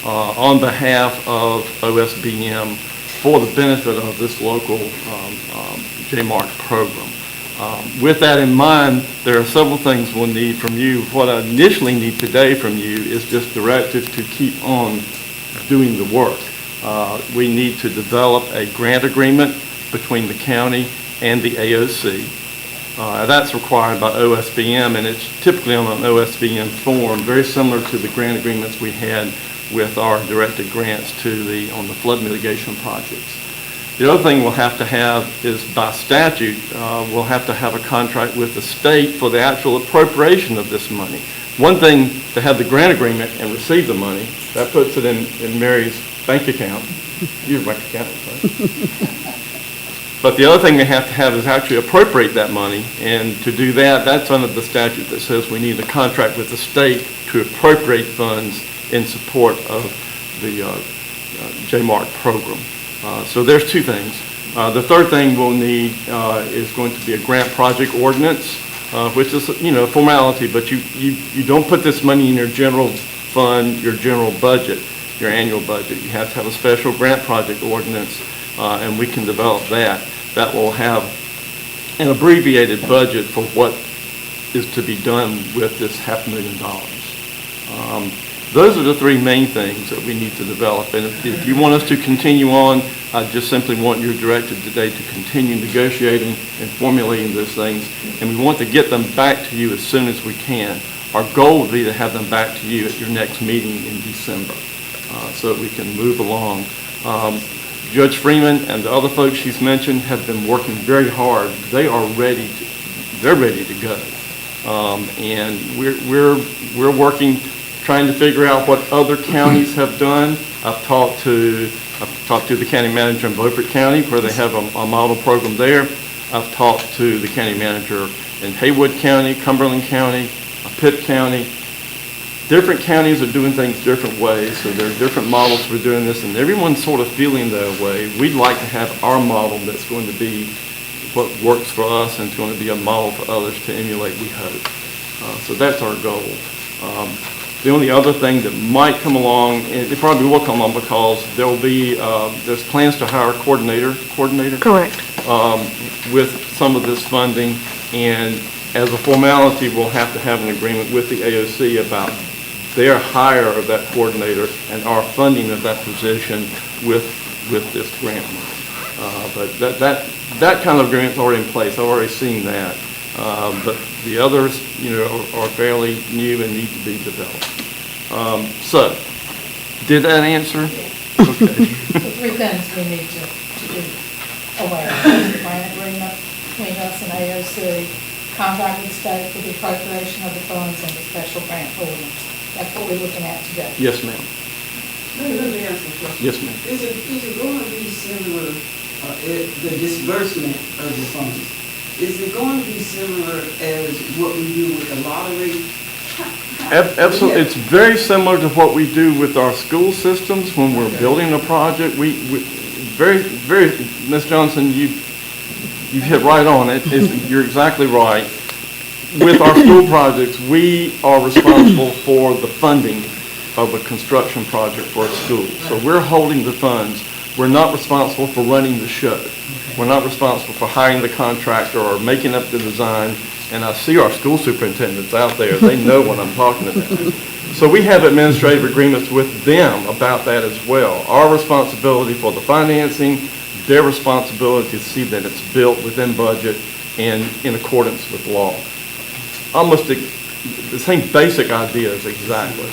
on behalf of OSBM for the benefit of this local JMARC program. With that in mind, there are several things we'll need from you. What I initially need today from you is just directive to keep on doing the work. We need to develop a grant agreement between the county and the AOC. That's required by OSBM, and it's typically on an OSBM form, very similar to the grant agreements we had with our directed grants on the flood mitigation projects. The other thing we'll have to have is, by statute, we'll have to have a contract with the state for the actual appropriation of this money. One thing to have the grant agreement and receive the money, that puts it in Mary's bank account, your bank account, right? But the other thing we have to have is actually appropriate that money, and to do that, that's under the statute that says we need a contract with the state to appropriate funds in support of the JMARC program. So there's 2 things. The third thing we'll need is going to be a grant project ordinance, which is, a formality, but you don't put this money in your general fund, your general budget, your annual budget. You have to have a special grant project ordinance, and we can develop that. That will have an abbreviated budget for what is to be done with this $500,000. Those are the 3 main things that we need to develop. And if you want us to continue on, I just simply want your directive today to continue negotiating and formulating those things. And we want to get them back to you as soon as we can. Our goal would be to have them back to you at your next meeting in December so that we can move along. Judge Freeman and the other folks she's mentioned have been working very hard. They are ready to go. And we're working, trying to figure out what other counties have done. I've talked to the county manager in Beaufort County, where they have a model program there. I've talked to the county manager in Haywood County, Cumberland County, Pitt County. Different counties are doing things different ways, so there are different models for doing this, and everyone's sort of feeling their way. We'd like to have our model that's going to be what works for us and it's going to be a model for others to emulate, we hope. So that's our goal. The only other thing that might come along, and it probably will come along because there's plans to hire a coordinator? Correct. With some of this funding, and as a formality, we'll have to have an agreement with the AOC about their hire of that coordinator and our funding of that position with this grant money. But that kind of agreement's already in place. I've already seen that. But the others, are fairly new and need to be developed. So, did that answer? Okay. The three things we need to be aware of, is the grant agreement between us and AOC, contract with the state for the appropriation of the funds and the special grant ordinance. That's what we're looking at today. Yes, ma'am. Let me ask a question. Yes, ma'am. Is it going to be similar, the disbursement of the funds? Is it going to be similar as what we do with the lottery? Absolutely. It's very similar to what we do with our school systems when we're building a project. We Ms. Johnson, you've hit right on it. You're exactly right. With our school projects, we are responsible for the funding of a construction project for a school. So we're holding the funds. We're not responsible for running the show. We're not responsible for hiring the contractor or making up the design. And I see our school superintendents out there. They know what I'm talking about. So we have administrative agreements with them about that as well. Our responsibility for the financing, their responsibility to see that it's built within budget and in accordance with law. Almost the same basic ideas exactly.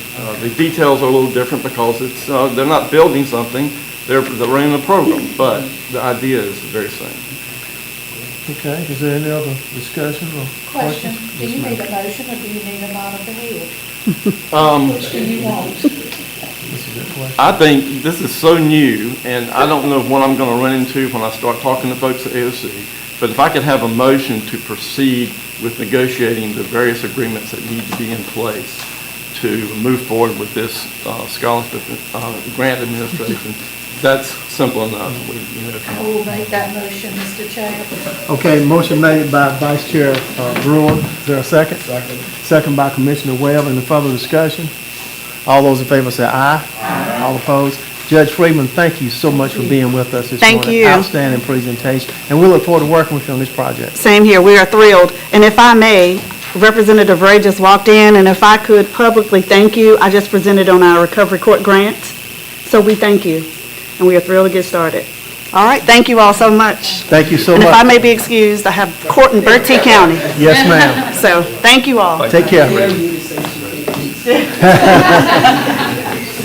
The details are a little different because it's they're not building something, they're running a program, but the idea is the very same. Okay, is there any other discussion or Question, questions? do Yes, you ma'am. need a motion or do you need a nod of the head? Which do you want? That's a good question. I think this is so new, and I don't know what I'm going to run into when I start talking to folks at AOC, but if I could have a motion to proceed with negotiating the various agreements that need to be in place to move forward with this scholarship grant administration, that's simple enough. I will make that motion, Mr. Chair. Okay, motion made by Vice Chair Brewer. Is there a second? Second. Second by Commissioner Webb. Any further discussion? All those in favor say aye. Aye. All opposed? Judge Freeman, thank you so much for being with us this morning. Thank you. Outstanding presentation. And we look forward to working with you on this project. Same here, we are thrilled. And if I may, Representative Ray just walked in, and if I could publicly thank you, I just presented on our recovery court grant. So we thank you, and we are thrilled to get started. All right, thank you all so much. Thank you so And if I much. may be excused, I have court in Bertie County. Yes, ma'am. So, thank you all. Take care.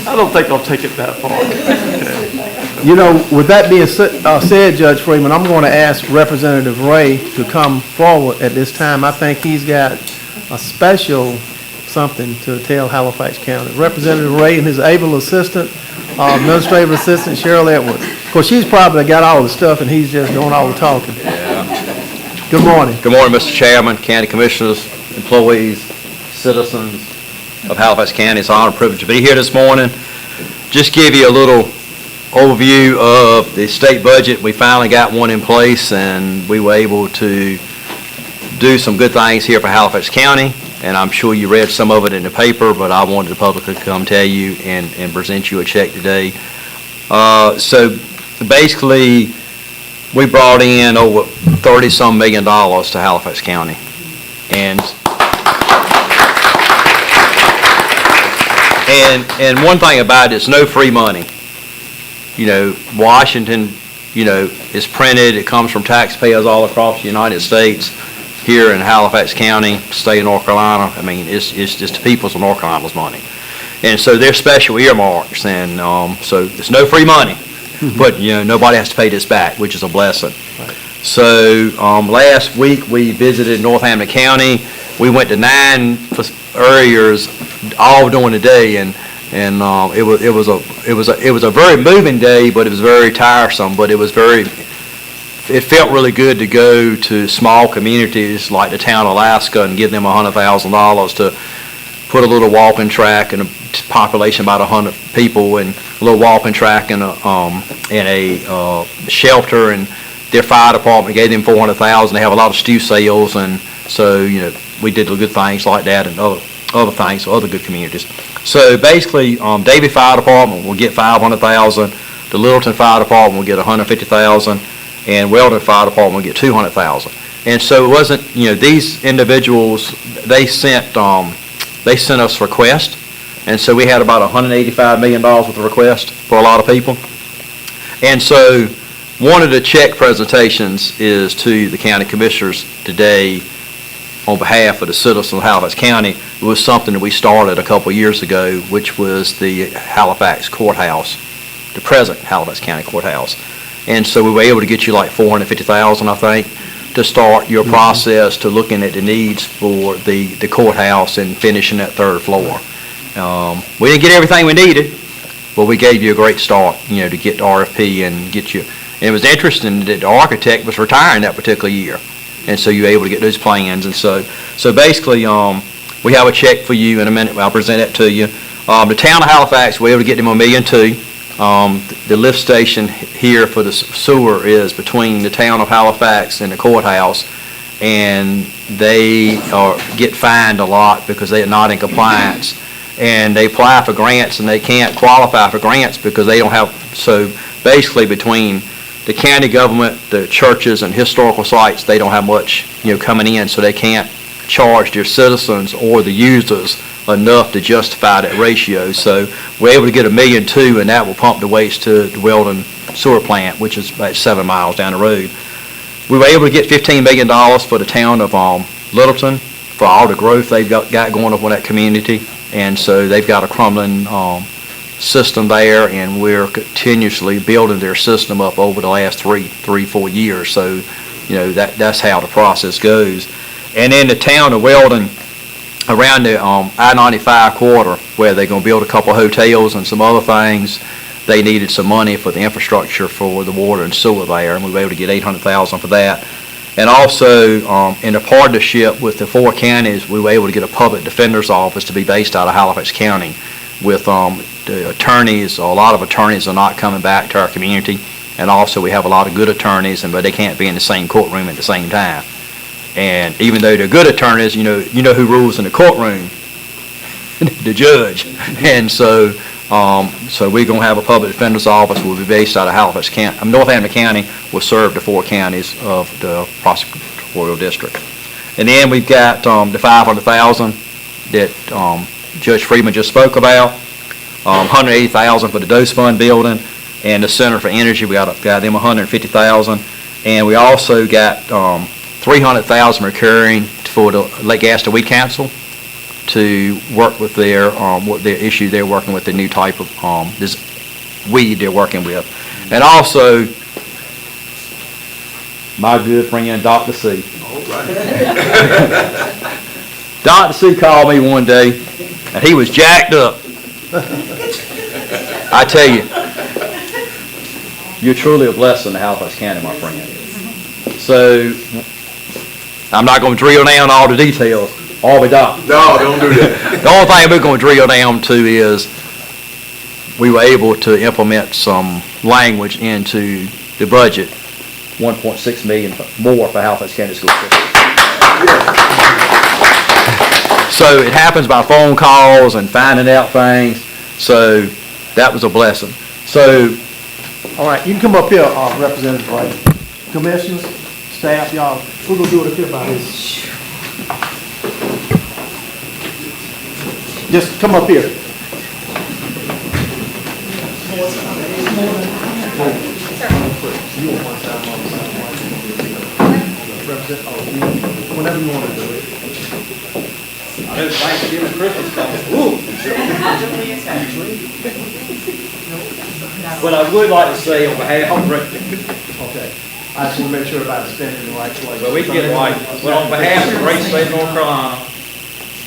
I don't think I'll take it that far. You know, with that being said, Judge Freeman, I'm going to ask Representative Ray to come forward at this time. I think he's got a special something to tell Halifax County. Representative Ray and his able assistant, administrative assistant Cheryl Edwards. Of course, she's probably got all the stuff and he's just doing all the talking. Yeah. Good morning. Good morning, Mr. Chairman, county commissioners, employees, citizens of Halifax County. It's an honor and privilege to be here this morning. Just give you a little overview of the state budget. We finally got one in place and we were able to do some good things here for Halifax County. And I'm sure you read some of it in the paper, but I wanted to publicly come tell you and present you a check today. So basically, we brought in over $30-some million to Halifax County. And one thing about it, it's no free money. You know, Washington, is printed. It comes from taxpayers all across the United States. Here in Halifax County, state of North Carolina, I mean, it's just the people's of North Carolina's money. And so they're special earmarks, and so it's no free money. But, nobody has to pay this back, which is a blessing. Right. So last week, we visited Northampton County. We went to 9 areas all during the day, and it was a very moving day, but it was very tiresome. But it felt really good to go to small communities like the town of Alaska and give them $100,000 to put a little walking track and a population about 100 people and a little walking track and a shelter, and their fire department gave them $400,000. They have a lot of stew sales, and so we did good things like that and other things, so other good communities. So basically, Davie Fire Department will get $500,000. The Littleton Fire Department will get $150,000. And Weldon Fire Department will get $200,000. And so it wasn't, these individuals, they sent us requests. And so we had about $185 million worth of requests for a lot of people. And so one of the check presentations is to the county commissioners today on behalf of the citizens of Halifax County was something that we started a couple of years ago, which was the Halifax Courthouse, the present Halifax County Courthouse. And so we were able to get you like $450,000, I think, to start your process to looking at the needs for the courthouse and finishing that third floor. We didn't get everything we needed, but we gave you a great start, to get the RFP and get you. And it was interesting that the architect was retiring that particular year. And so you were able to get those plans. And so basically, we have a check for you in a minute. I'll present it to you. The town of Halifax, we were able to get them $1.2 million. The lift station here for the sewer is between the town of Halifax and the courthouse, and they get fined a lot because they are not in compliance. And they apply for grants, and they can't qualify for grants because they don't have, so basically between the county government, the churches, and historical sites, they don't have much, coming in, so they can't charge their citizens or the users enough to justify that ratio. So we're able to get $1.2 million, and that will pump the waste to the Weldon sewer plant, which is about 7 miles down the road. We were able to get $15 million for the town of Littleton for all the growth they've got going up in that community, and so they've got a crumbling system there, and we're continuously building their system up over the last 4 years. So, that's how the process goes. And in the town of Weldon, around the I-95 corridor, where they're going to build a couple of hotels and some other things, they needed some money for the infrastructure for the water and sewer there, and we were able to get $800,000 for that. And also, in a partnership with the 4 counties, we were able to get a public defender's office to be based out of Halifax County with the attorneys. A lot of attorneys are not coming back to our community, and also we have a lot of good attorneys, but they can't be in the same courtroom at the same time. And even though they're good attorneys, you know who rules in the courtroom? The judge. And so we're going to have a public defender's office. We'll be based out of Halifax County. Northampton County will serve the 4 counties of the prosecutorial district. And then we've got the $500,000 that Judge Freeman just spoke about, $180,000 for the Dose Fund building, and the Center for Energy, we got them $150,000. And we also got $300,000 recurring for the Lake Gaston Weed Council to work with their issue they're working with, the new type of this weed they're working with. And also, my good friend, Dr. C. Dr. C called me one day, and he was jacked up. I tell you, you're truly a blessing to Halifax County, my friend. So, I'm not going to drill down all the details. All we done. No, don't do that. The only thing we're going to drill down to is we were able to implement some language into the budget, $1.6 million more for Halifax County School District. So it happens by phone calls and finding out things. So that was a blessing. So, All right, you can come up here, Representative Wright. Commissioners, staff, y'all, we're going to do it up here by this. Just come up here. Whenever you want to do it. I know Thanksgiving, Christmas coming. But I would like to say on behalf of Okay. I just want to make sure everybody's standing in the right place. Well, we can get it right. Well, on behalf of the great state of North Carolina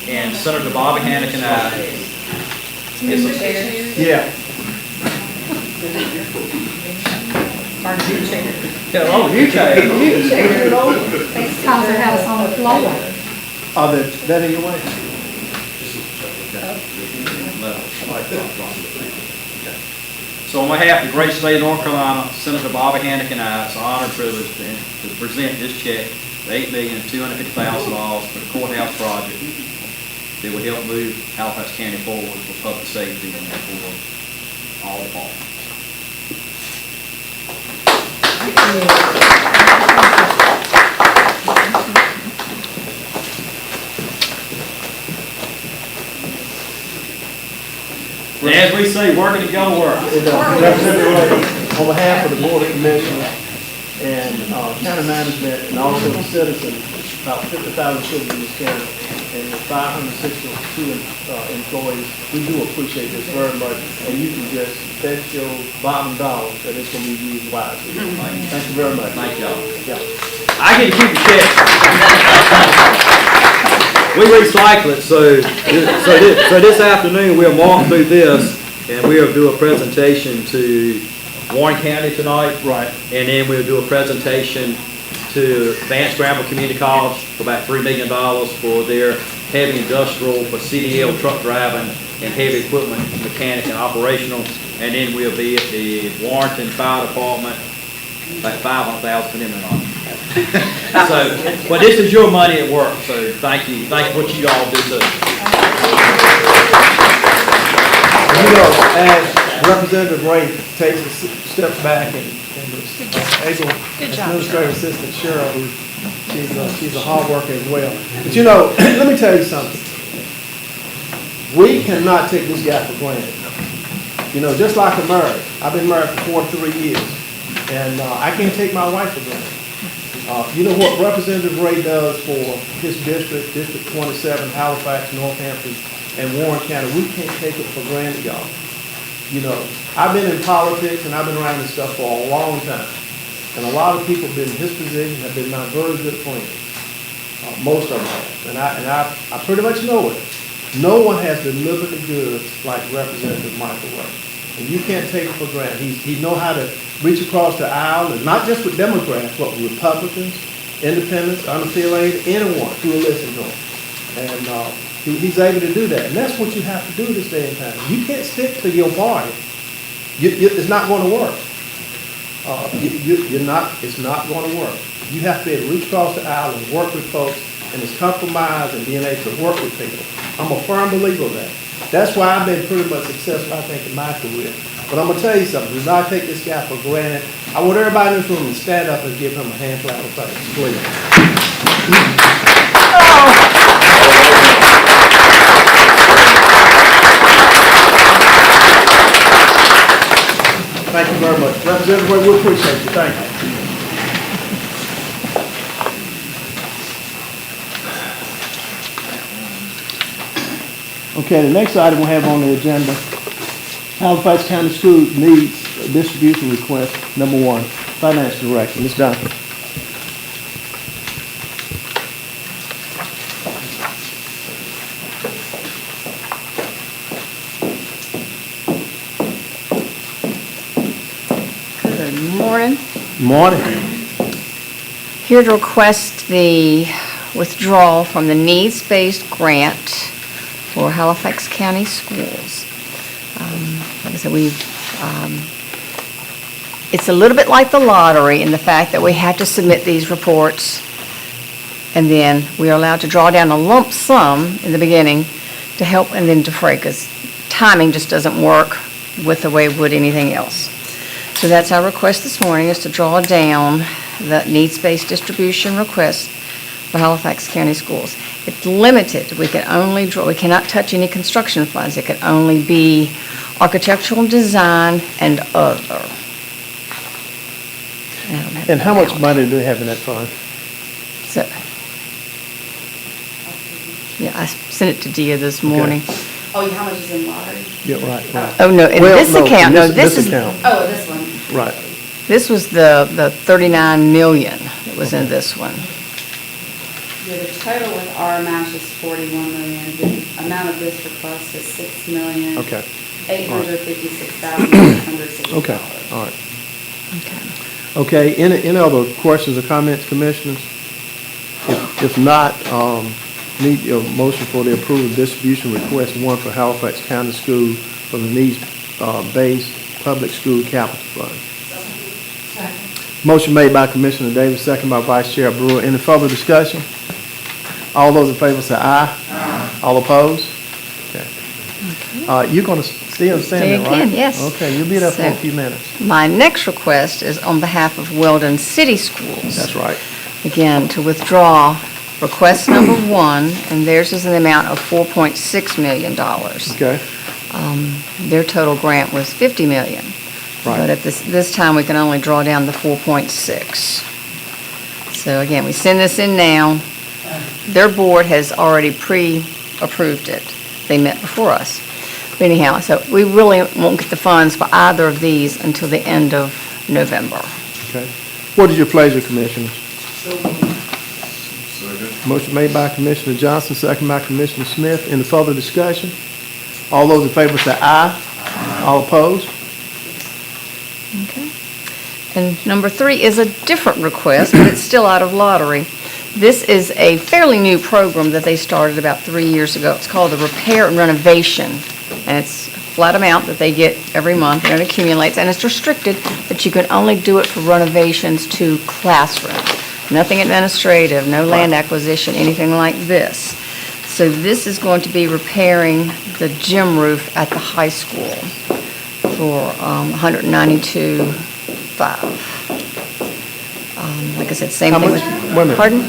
and Senator Bobby Hannick and I, Yeah. Oh, you take it. Because they have us on the floor. That in your way? So on behalf of the great state of North Carolina, Senator Bobby Hannick and I, it's an honor and privilege to present this check, $8,250,000 for the courthouse project that will help move Halifax County forward for public safety and for all departments. And as we say, working to go work. Representative Wright, on behalf of the Board of Commissioners and county management and also the citizens, about 50,000 children in this county, and with 562 employees, we do appreciate this very much, and you can just bet your bottom dollar that it's going to be used wisely. Thank you very much. Thank y'all. Yeah. I get to keep the check. We recycle it, so this afternoon, we'll walk through this, and we'll do a presentation to Warren County tonight. Right. And then we'll do a presentation to Vance Granville Community College for about $3 million for their heavy industrial, for CDL truck driving and heavy equipment mechanic and operational. And then we'll be at the Warrenton Fire Department, about $500,000 for them tonight. So, but this is your money at work, so thank you for what you all do. You know, as Representative Ray takes a step back and Able Administrative Assistant Cheryl, who she's a hard worker as well. But you know, let me tell you something. We cannot take this guy for granted. You know, just like a marriage. I've been married for 43 years, and I can't take my wife for granted. You know what Representative Ray does for his district, District 27, Halifax, Northampton, and Warren County, we can't take it for granted, y'all. You know, I've been in politics and I've been around this stuff for a long time. And a lot of people have been in his position, have been my very good friends. Most of them have. And I pretty much know it. No one has delivered the goods like Representative Michael Ray. And you can't take it for granted. He knows how to reach across the aisle, and not just with Democrats, but with Republicans, independents, unaffiliated, anyone who will listen to him. And he's able to do that. And that's what you have to do this day and time. You can't stick to your party. It's not going to work. It's not going to work. You have to be able to reach across the aisle and work with folks, and it's compromise and being able to work with people. I'm a firm believer of that. That's why I've been pretty much successful, I think, in my career. But I'm going to tell you something. Do not take this guy for granted. I want everybody in this room to stand up and give him a hand clap of thanks, please. Thank you very much. Representative Ray, we appreciate you. Thank you. Okay, the next item we have on the agenda, Halifax County School needs distribution request, number 1, Finance Director, Ms. Duncan. Good morning. Morning. Here to request the withdrawal from the needs-based grant for Halifax County Schools. Like I said, it's a little bit like the lottery in the fact that we have to submit these reports, and then we are allowed to draw down a lump sum in the beginning to help and then defray, because timing just doesn't work with the way it would anything else. So that's our request this morning, is to draw down the needs-based distribution request for Halifax County Schools. It's limited. We can only draw, we cannot touch any construction funds. It can only be architectural design and other. And how much money do we have in that fund? So, yeah, I sent it to Dia this morning. Oh, how much is in lottery? Yeah, right. Oh, no, in this account, no, this is, account. Oh, this one. Right. this was the 39 million that was in this one. Yeah, the total with our match is 41 million. The amount of this request is 6 million. Okay. $856,660. Okay, all right. Okay, any other questions or comments, commissioners? If not, need a motion for the approval of distribution request 1 for Halifax County School for the needs-based public school capital fund. Motion made by Commissioner Davis, second by Vice Chair Brewer. Any further discussion? All those in favor say aye. Aye. All opposed? Okay. You're going to stay standing, right? Again, yes. Okay, you'll be there for a few minutes. My next request is on behalf of Weldon City Schools. That's right. Again, to withdraw request number 1, and theirs is in the amount of $4.6 million. Okay. Their total grant was $50 million. Right. But at this time, we can only draw down the 4.6. So again, we send this in now their board has already pre-approved it. They met before us. But anyhow, so we really won't get the funds for either of these until the end of November. Okay. What is your pleasure, Commissioners? Motion made by Commissioner Johnson, second by Commissioner Smith. Any further discussion? All those in favor say aye. All opposed? Okay. And number 3 is a different request, but it's still out of lottery. This is a fairly new program that they started about 3 years ago. It's called the Repair and Renovation, and it's a flat amount that they get every month, and it accumulates, and it's restricted that you can only do it for renovations to classrooms. Nothing administrative, no land acquisition, anything like this. So this is going to be repairing the gym roof at the high school for $192,500. Like I said, same How thing much? with... Wait a minute. Pardon?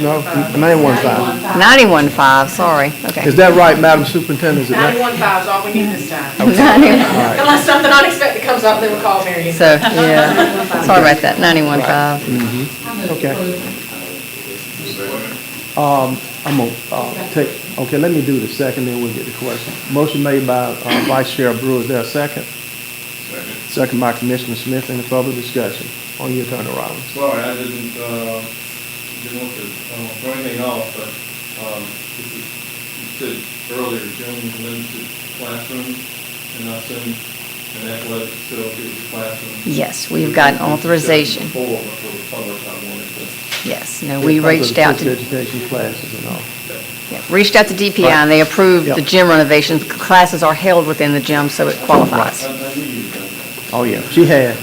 No, 915. $91,500, sorry, okay. Is that right, Madam Superintendent? Is it right? 91.5 is all we need this time. All right. Unless something unexpected comes up, then we'll call Mary. So, yeah, sorry about that, 91.5. Okay. I'm gonna take, okay, let me do the second, then we'll get the question. Motion made by Vice Chair Brewer. Is there a second? Second by Commissioner Smith. Any further discussion? On your turn, Rollins. Sorry, I didn't want to throw anything off, but you said earlier, gym limited classrooms, and I assume an athletic facility is a classroom. Yes, we've gotten authorization. Before, but for the public, I wanted to. Yes, no, we reached out to... Education classes and all. Yeah, reached out to DPI, and they approved the gym renovations. Classes are held within the gym, so it qualifies. Oh, yeah, she had.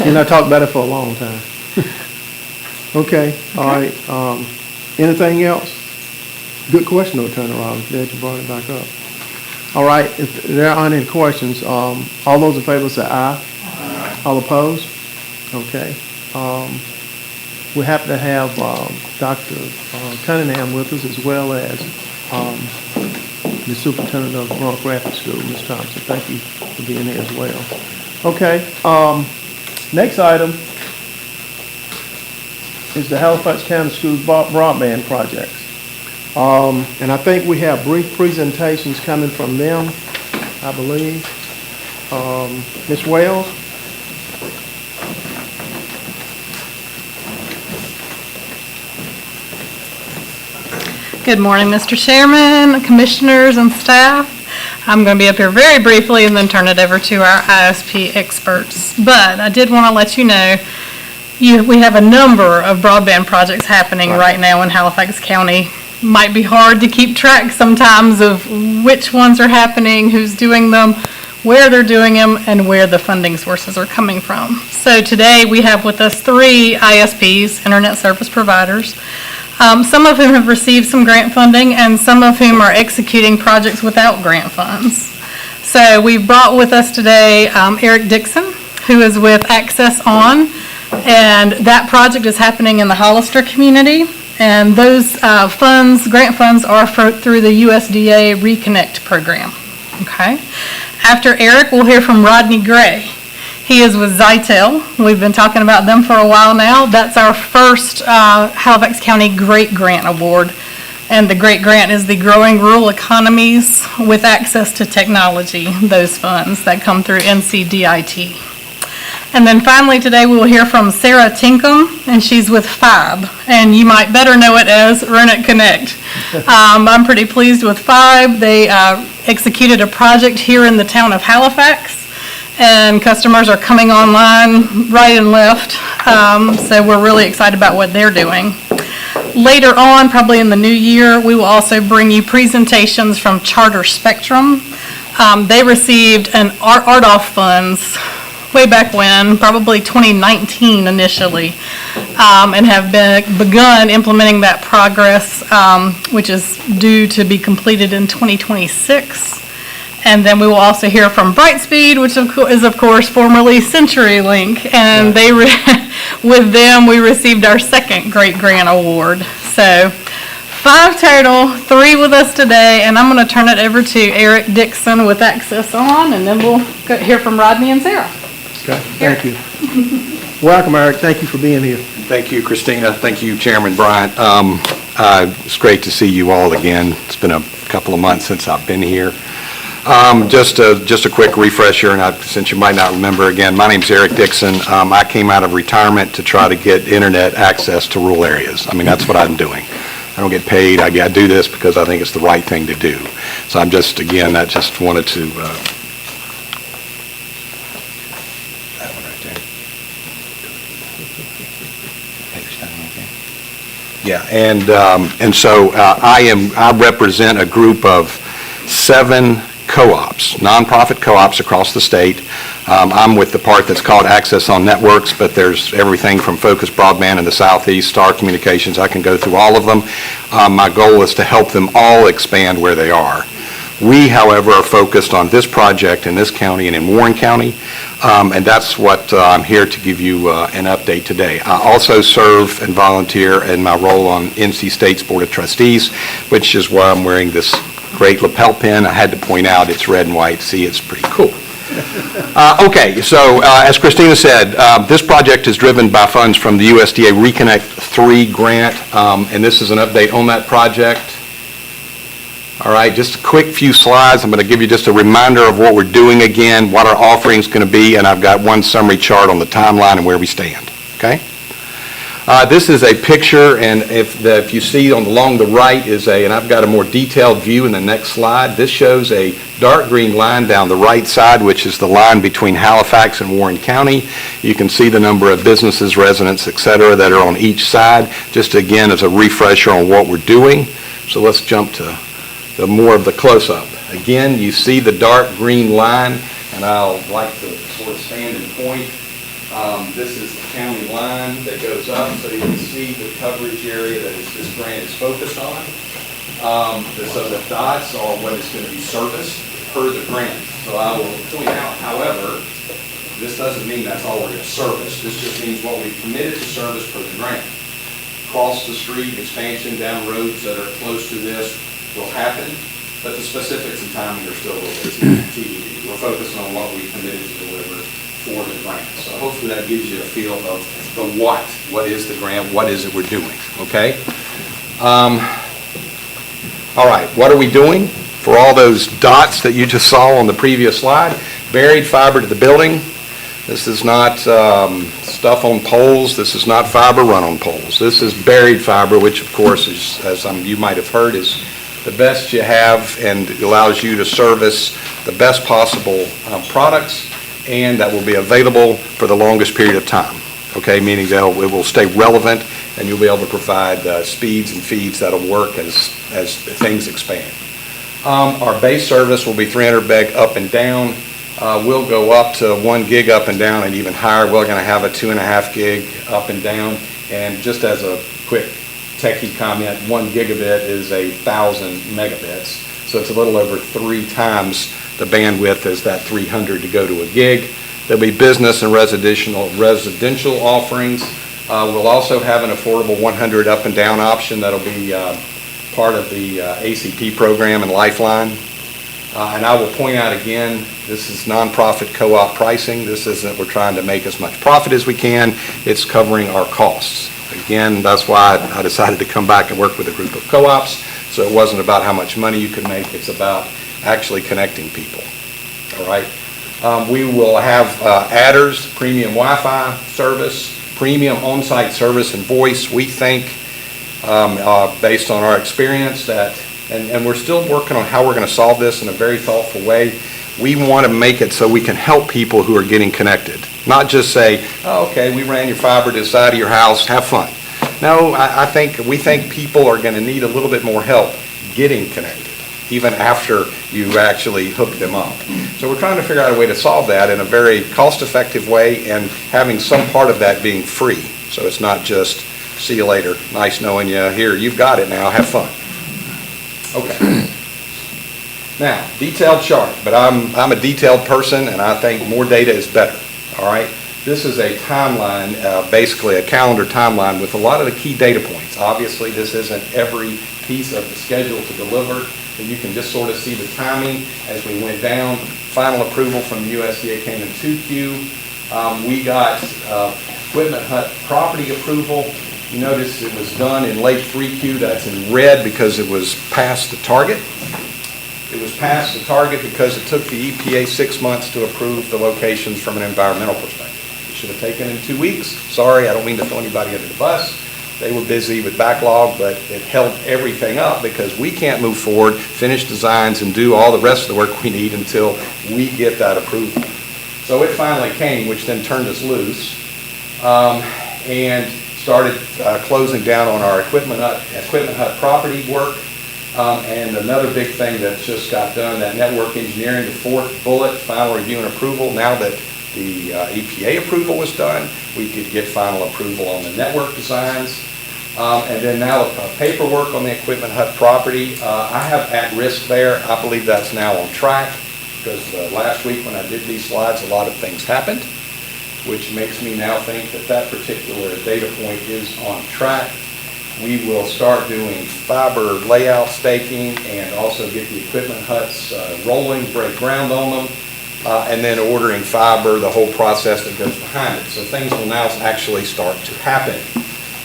And I talked about it for a long time. Okay, all right. Anything else? Good question, though, Attorney Rollins. Glad you brought it back up. All right, if there aren't any questions, all those in favor say aye. Aye. All opposed? Okay. We're happy to have Dr. Cunningham with us, as well as the superintendent of Roanoke Rapids School, Ms. Thompson. Thank you for being here as well. Okay, next item is the Halifax County Schools broadband projects. And I think we have brief presentations coming from them, I believe. Ms. Wells? Good morning, Mr. Chairman, commissioners, and staff. I'm going to be up here very briefly and then turn it over to our ISP experts. But I did want to let you know, we have a number of broadband projects happening right now in Halifax County. Might be hard to keep track sometimes of which ones are happening, who's doing them, where they're doing them, and where the funding sources are coming from. So today we have with us 3 ISPs, Internet Service Providers, some of whom have received some grant funding and some of whom are executing projects without grant funds. So we've brought with us today Eric Dixon, who is with Access On, and that project is happening in the Hollister community. And those grant funds are through the USDA Reconnect program. Okay. After Eric, we'll hear from Rodney Gray. He is with Zytel. We've been talking about them for a while now. That's our first Halifax County Great Grant Award. And the Great Grant is the Growing Rural Economies with Access to Technology, those funds that come through NCDIT. And then finally today we will hear from Sarah Tinkham, and she's with FIBE, and you might better know it as Roanoke Connect. I'm pretty pleased with FIBE. They executed a project here in the town of Halifax, and customers are coming online right and left, so we're really excited about what they're doing. Later on, probably in the new year, we will also bring you presentations from Charter Spectrum. They received an RDOF funds way back when, probably 2019 initially, and have begun implementing that progress, which is due to be completed in 2026. And then we will also hear from Brightspeed, which is of course formerly CenturyLink, and with them we received our second Great Grant Award. So 5 total, 3 with us today, and I'm going to turn it over to Eric Dixon with Access On, and then we'll hear from Rodney and Sarah. Okay, thank you. Welcome, Eric. Thank you for being here. Thank you, Christina. Thank you, Chairman Bryant. It's great to see you all again. It's been a couple of months since I've been here. Just a quick refresher, and since you might not remember, again, my name's Eric Dixon. I came out of retirement to try to get internet access to rural areas. I mean, that's what I'm doing. I don't get paid. I do this because I think it's the right thing to do. So I'm just, again, I just wanted to, that one right there. Yeah, and so I represent a group of 7 co-ops, nonprofit co-ops across the state. I'm with the part that's called Access on Networks, but there's everything from Focus Broadband in the Southeast, Star Communications. I can go through all of them. My goal is to help them all expand where they are. We, however, are focused on this project in this county and in Warren County, and that's what I'm here to give you an update today. I also serve and volunteer in my role on NC State's Board of Trustees, which is why I'm wearing this great lapel pin. I had to point out it's red and white. See, it's pretty cool. Okay, so as Christina said, this project is driven by funds from the USDA Reconnect 3 grant, and this is an update on that project. All right, just a quick few slides. I'm going to give you just a reminder of what we're doing again, what our offering is going to be, and I've got one summary chart on the timeline and where we stand, okay? This is a picture, and if you see along the right is and I've got a more detailed view in the next slide. This shows a dark green line down the right side, which is the line between Halifax and Warren County. You can see the number of businesses, residents, et cetera, that are on each side, just again as a refresher on what we're doing. So let's jump to more of the close-up. Again, you see the dark green line, and I'll like to sort of stand and point. This is the county line that goes up, so you can see the coverage area that this grant is focused on. So the dots are what is going to be serviced per the grant. So I will point out, however, this doesn't mean that's all we're going to service. This just means what we've committed to service per the grant. Cross the street, expansion down roads that are close to this will happen, but the specifics and timing are still a little bit TBD. We're focused on what we've committed to deliver for the grant. So hopefully that gives you a feel of the what. What is the grant? What is it we're doing? Okay? All right, what are we doing? For all those dots that you just saw on the previous slide, buried fiber to the building. This is not stuff on poles. This is not fiber run on poles. This is buried fiber, which of course is, as you might have heard, is the best you have and allows you to service the best possible products, and that will be available for the longest period of time, okay, meaning that it will stay relevant and you'll be able to provide speeds and feeds that'll work as things expand. Our base service will be 300 meg up and down. We'll go up to 1 gig up and down and even higher. We're going to have a 2.5 gig up and down, and just as a quick techie comment, 1 gigabit is 1,000 megabits, so it's a little over 3 times the bandwidth as that 300 to go to a gig. There'll be business and residential offerings. We'll also have an affordable 100 up and down option that'll be part of the ACP program and Lifeline. And I will point out again, this is nonprofit co-op pricing. This isn't we're trying to make as much profit as we can. It's covering our costs. Again, that's why I decided to come back and work with a group of co-ops. So it wasn't about how much money you could make. It's about actually connecting people. All right. We will have adders, premium Wi-Fi service, premium on-site service and voice. We think, based on our experience, that, and we're still working on how we're going to solve this in a very thoughtful way. We want to make it so we can help people who are getting connected. Not just say, oh, okay, we ran your fiber to the side of your house, have fun. No, we think people are going to need a little bit more help getting connected, even after you actually hook them up. So we're trying to figure out a way to solve that in a very cost-effective way and having some part of that being free. So it's not just, see you later, nice knowing you, here, you've got it now, have fun. Okay. Now, detailed chart, but I'm a detailed person and I think more data is better, all right? This is a timeline, basically a calendar timeline with a lot of the key data points. Obviously, this isn't every piece of the schedule to deliver, but you can just sort of see the timing as we went down. Final approval from the USDA came in 2Q. We got Equipment Hut property approval. You notice it was done in late 3Q. That's in red because it was past the target. It was past the target because it took the EPA 6 months to approve the locations from an environmental perspective. It should have taken them 2 weeks. Sorry, I don't mean to throw anybody under the bus. They were busy with backlog, but it held everything up because we can't move forward, finish designs, and do all the rest of the work we need until we get that approval. So it finally came, which then turned us loose, and started closing down on our Equipment Hut property work. And another big thing that just got done, that network engineering, the fourth bullet, final review and approval. Now that the EPA approval was done, we could get final approval on the network designs. And then now the paperwork on the Equipment Hut property, I have at risk there. I believe that's now on track because last week when I did these slides, a lot of things happened, which makes me now think that that particular data point is on track. We will start doing fiber layout staking and also get the Equipment Huts rolling, break ground on them, and then ordering fiber, the whole process that goes behind it. So things will now actually start to happen.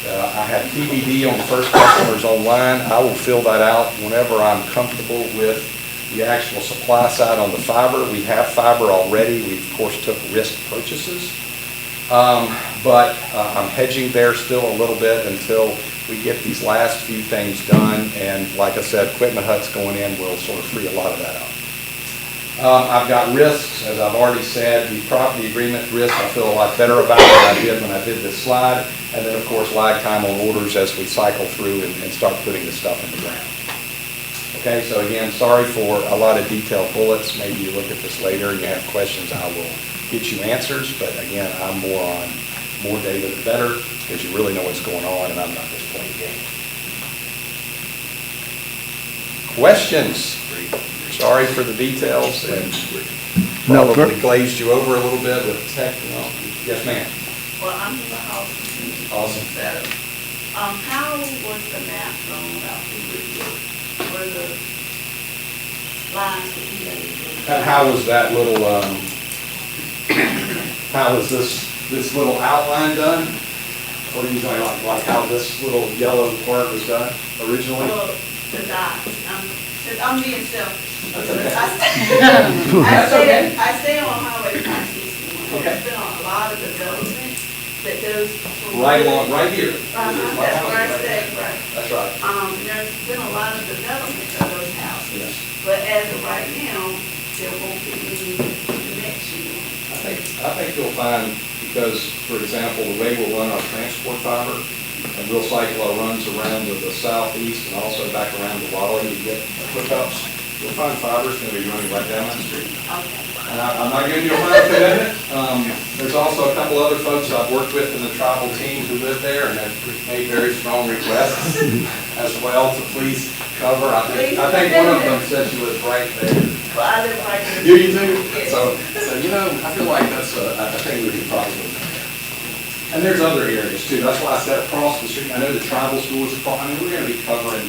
I have TBD on the first customers online. I will fill that out whenever I'm comfortable with the actual supply side on the fiber. We have fiber already. We, of course, took risk purchases. But I'm hedging there still a little bit until we get these last few things done. And like I said, Equipment Huts going in will sort of free a lot of that up. I've got risks, as I've already said. The property agreement risk I feel a lot better about than I did when I did this slide. And then, of course, lag time on orders as we cycle through and start putting the stuff in the ground. Okay, so again, sorry for a lot of detailed bullets. Maybe you look at this later and you have questions, I will get you answers. But again, I'm more on more data the better because you really know what's going on and I'm not just playing games. Questions? Sorry for the details and probably glazed you over a little bit with tech. Yes, ma'am. Well, I'm from the house. Awesome. So, how was the map drawn out where the lines would be laid? How was that little, how was this little outline done? What are you talking about, like how this little yellow part was done originally? Well, the dots. I'm being selfish. That's okay. I stay on Highway 561. Okay. There's been a lot of development that goes from Right along, right here. That's where I stay, right. That's right. There's been a lot of development of those houses, Yes. but as of right now, there won't be any connection. I think you'll find, because, for example, the way we'll run our transport fiber, and we'll cycle our runs around to the southeast and also back around to Raleigh to get hookups, you'll find fiber's going to be running right down that street. Okay. And I'm not giving you a final commitment. There's also a couple other folks I've worked with in the tribal team who live there and have made very strong requests as well to please cover. I think one of them said she lives right there. Well, I live right there. You do? Yes. So, I feel like that's a thing we could probably do. And there's other areas too. That's why I said across the street. I know the tribal schools are, we're going to be covering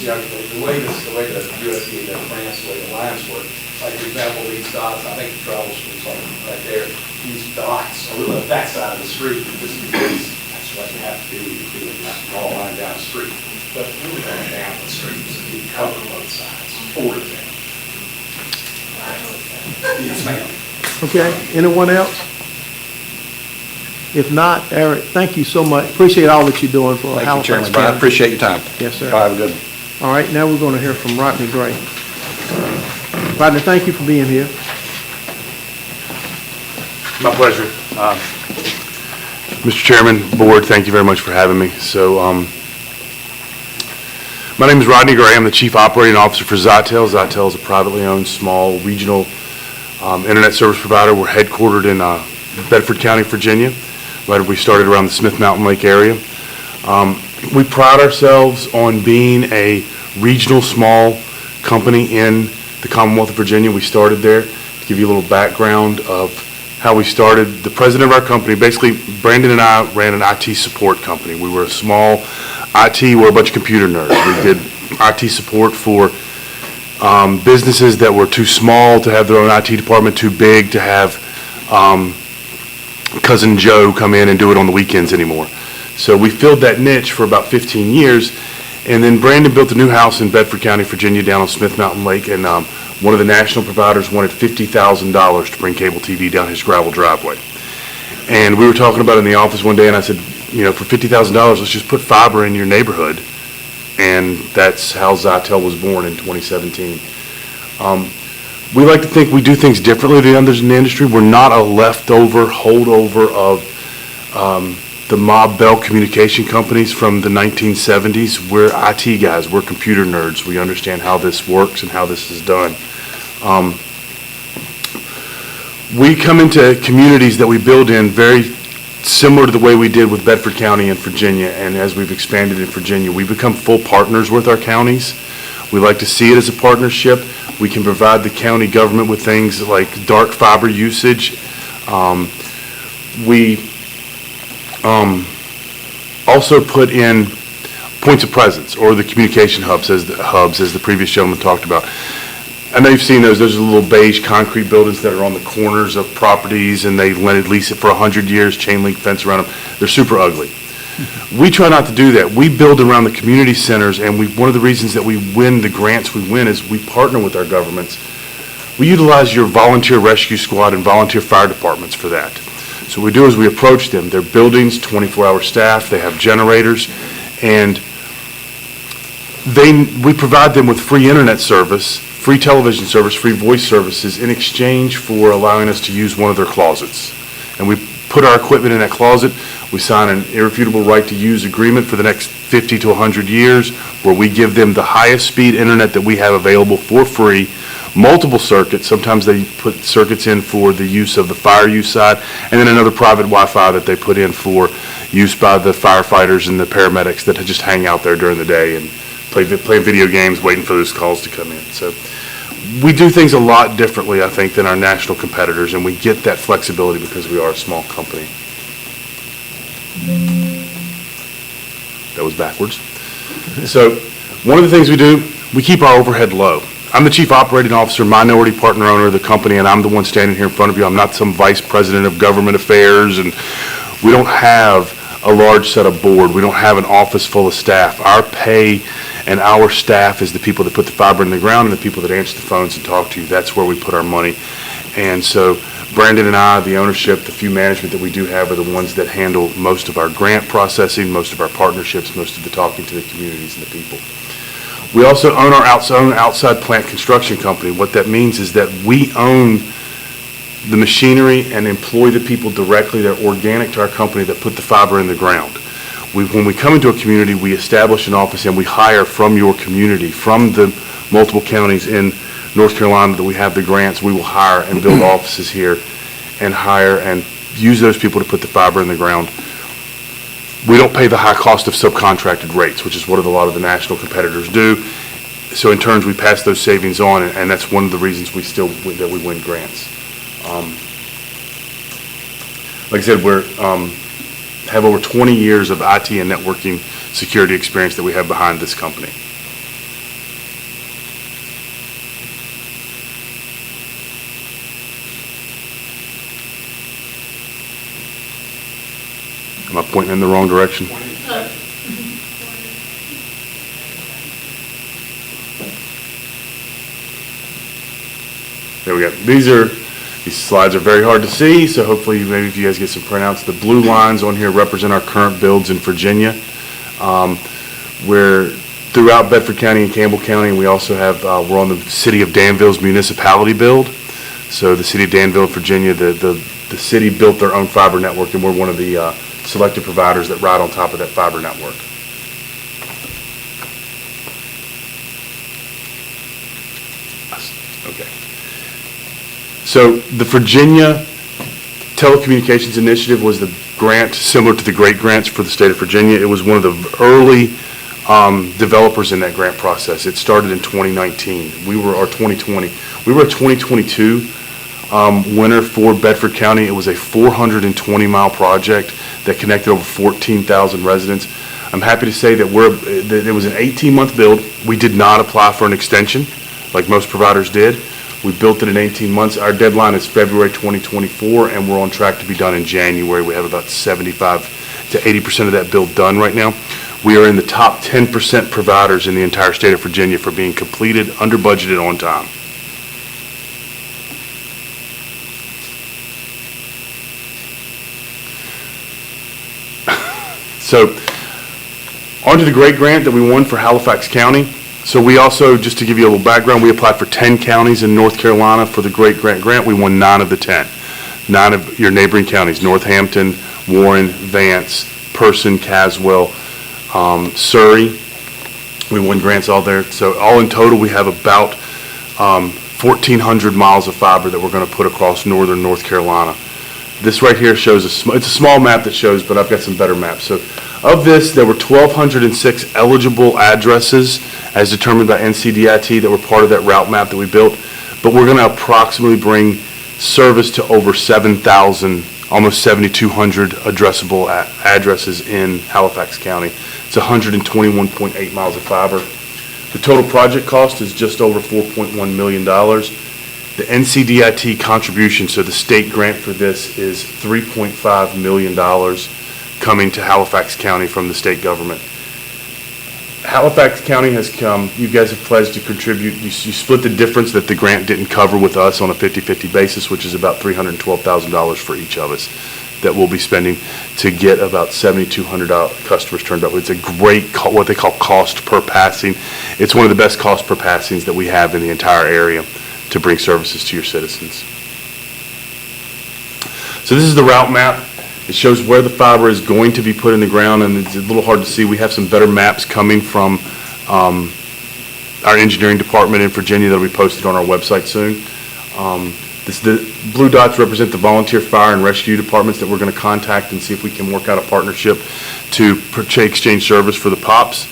the way the USDA does grants, the way the lines work. Like, for example, these dots, I think the tribal schools are right there. These dots are really on that side of the street just because that's what you have to do. You do it, not draw a line down the street. But we're going down the street so you cover both sides, for example. Yes, ma'am. Okay, anyone else? If not, Eric, thank you so much. Appreciate all that you're doing for Halifax Thank you, Chairman County. Brown. I appreciate your time. Yes, sir. Have a good one. All right, now we're going to hear from Rodney Gray. Rodney, thank you for being here. My pleasure. Mr. Chairman, Board, thank you very much for having me. So, my name is Rodney Gray. I'm the Chief Operating Officer for Zytel. Zytel is a privately owned, small, regional internet service provider. We're headquartered in Bedford County, Virginia. We started around the Smith Mountain Lake area. We pride ourselves on being a regional, small company in the Commonwealth of Virginia. We started there. To give you a little background of how we started, the president of our company, basically, Brandon and I ran an IT support company. We were a small IT, we're a bunch of computer nerds. We did IT support for businesses that were too small to have their own IT department, too big to have Cousin Joe come in and do it on the weekends anymore. So we filled that niche for about 15 years, and then Brandon built a new house in Bedford County, Virginia, down on Smith Mountain Lake, and one of the national providers wanted $50,000 to bring cable TV down his gravel driveway. And we were talking about it in the office one day, and I said, for $50,000, let's just put fiber in your neighborhood. And that's how Zytel was born in 2017. We like to think we do things differently than others in the industry. We're not a leftover, holdover of the Mob Bell communication companies from the 1970s. We're IT guys. We're computer nerds. We understand how this works and how this is done. We come into communities that we build in very similar to the way we did with Bedford County in Virginia, and as we've expanded in Virginia, we become full partners with our counties. We like to see it as a partnership. We can provide the county government with things like dark fiber usage. We also put in points of presence, or the communication hubs, as the previous gentleman talked about. I know you've seen those. Those are little beige concrete buildings that are on the corners of properties, and they lease it for 100 years, chain link fence around them. They're super ugly. We try not to do that. We build around the community centers, and one of the reasons that we win the grants we win is we partner with our governments. We utilize your volunteer rescue squad and volunteer fire departments for that. So what we do is we approach them. They're buildings, 24-hour staff, they have generators, and we provide them with free internet service, free television service, free voice services in exchange for allowing us to use one of their closets. And we put our equipment in that closet. We sign an irrefutable right to use agreement for the next 50 to 100 years, where we give them the highest speed internet that we have available for free, multiple circuits. Sometimes they put circuits in for the use of the fire use side, and then another private Wi-Fi that they put in for use by the firefighters and the paramedics that just hang out there during the day and play video games waiting for those calls to come in. So we do things a lot differently, I think, than our national competitors, and we get that flexibility because we are a small company. That was backwards. So one of the things we do, we keep our overhead low. I'm the chief operating officer, minority partner owner of the company, and I'm the one standing here in front of you. I'm not some vice president of government affairs, and we don't have a large set of board. We don't have an office full of staff. Our pay and our staff is the people that put the fiber in the ground and the people that answer the phones and talk to you. That's where we put our money. And so Brandon and I, the ownership, the few management that we do have are the ones that handle most of our grant processing, most of our partnerships, most of the talking to the communities and the people. We also own our own outside plant construction company. What that means is that we own the machinery and employ the people directly that are organic to our company that put the fiber in the ground. When we come into a community, we establish an office and we hire from your community, from the multiple counties in North Carolina that we have the grants. We will hire and build offices here and hire and use those people to put the fiber in the ground. We don't pay the high cost of subcontracted rates, which is what a lot of the national competitors do. So in turn, we pass those savings on, and that's one of the reasons that we win grants. Like I said, we have over 20 years of IT and networking security experience that we have behind this company. Am I pointing in the wrong direction? There we go. These slides are very hard to see, so hopefully maybe if you guys get some printouts. The blue lines on here represent our current builds in Virginia. We're throughout Bedford County and Campbell County, and we also have, we're on the City of Danville's municipality build. So the City of Danville, Virginia, the city built their own fiber network, and we're one of the selected providers that ride on top of that fiber network. Okay. So the Virginia Telecommunications Initiative was the grant similar to the GREAT grants for the state of Virginia. It was one of the early developers in that grant process. It started in 2019. Or 2020. We were a 2022 winner for Bedford County. It was a 420-mile project that connected over 14,000 residents. I'm happy to say that it was an 18-month build. We did not apply for an extension like most providers did. We built it in 18 months. Our deadline is February 2024, and we're on track to be done in January. We have about 75 to 80% of that build done right now. We are in the top 10% providers in the entire state of Virginia for being completed, under budgeted, on time. So, onto the great grant that we won for Halifax County. So we also, just to give you a little background, we applied for 10 counties in North Carolina for the Great Grant. We won 9 of the 10. 9 of your neighboring counties: Northampton, Warren, Vance, Person, Caswell, Surrey. We won grants all there. So all in total, we have about 1,400 miles of fiber that we're going to put across northern North Carolina. This right here shows it's a small map that shows, but I've got some better maps. So of this, there were 1,206 eligible addresses as determined by NCDIT that were part of that route map that we built. But we're going to approximately bring service to over 7,000, almost 7,200 addressable addresses in Halifax County. It's 121.8 miles of fiber. The total project cost is just over $4.1 million. The NCDIT contribution, so the state grant for this, is $3.5 million coming to Halifax County from the state government. Halifax County has come, you guys have pledged to contribute, you split the difference that the grant didn't cover with us on a 50-50 basis, which is about $312,000 for each of us that we'll be spending to get about 7,200 customers turned up. It's a great, what they call cost per passing. It's one of the best cost per passings that we have in the entire area to bring services to your citizens. So this is the route map. It shows where the fiber is going to be put in the ground, and it's a little hard to see. We have some better maps coming from our engineering department in Virginia that will be posted on our website soon. The blue dots represent the volunteer fire and rescue departments that we're going to contact and see if we can work out a partnership to exchange service for the POPs.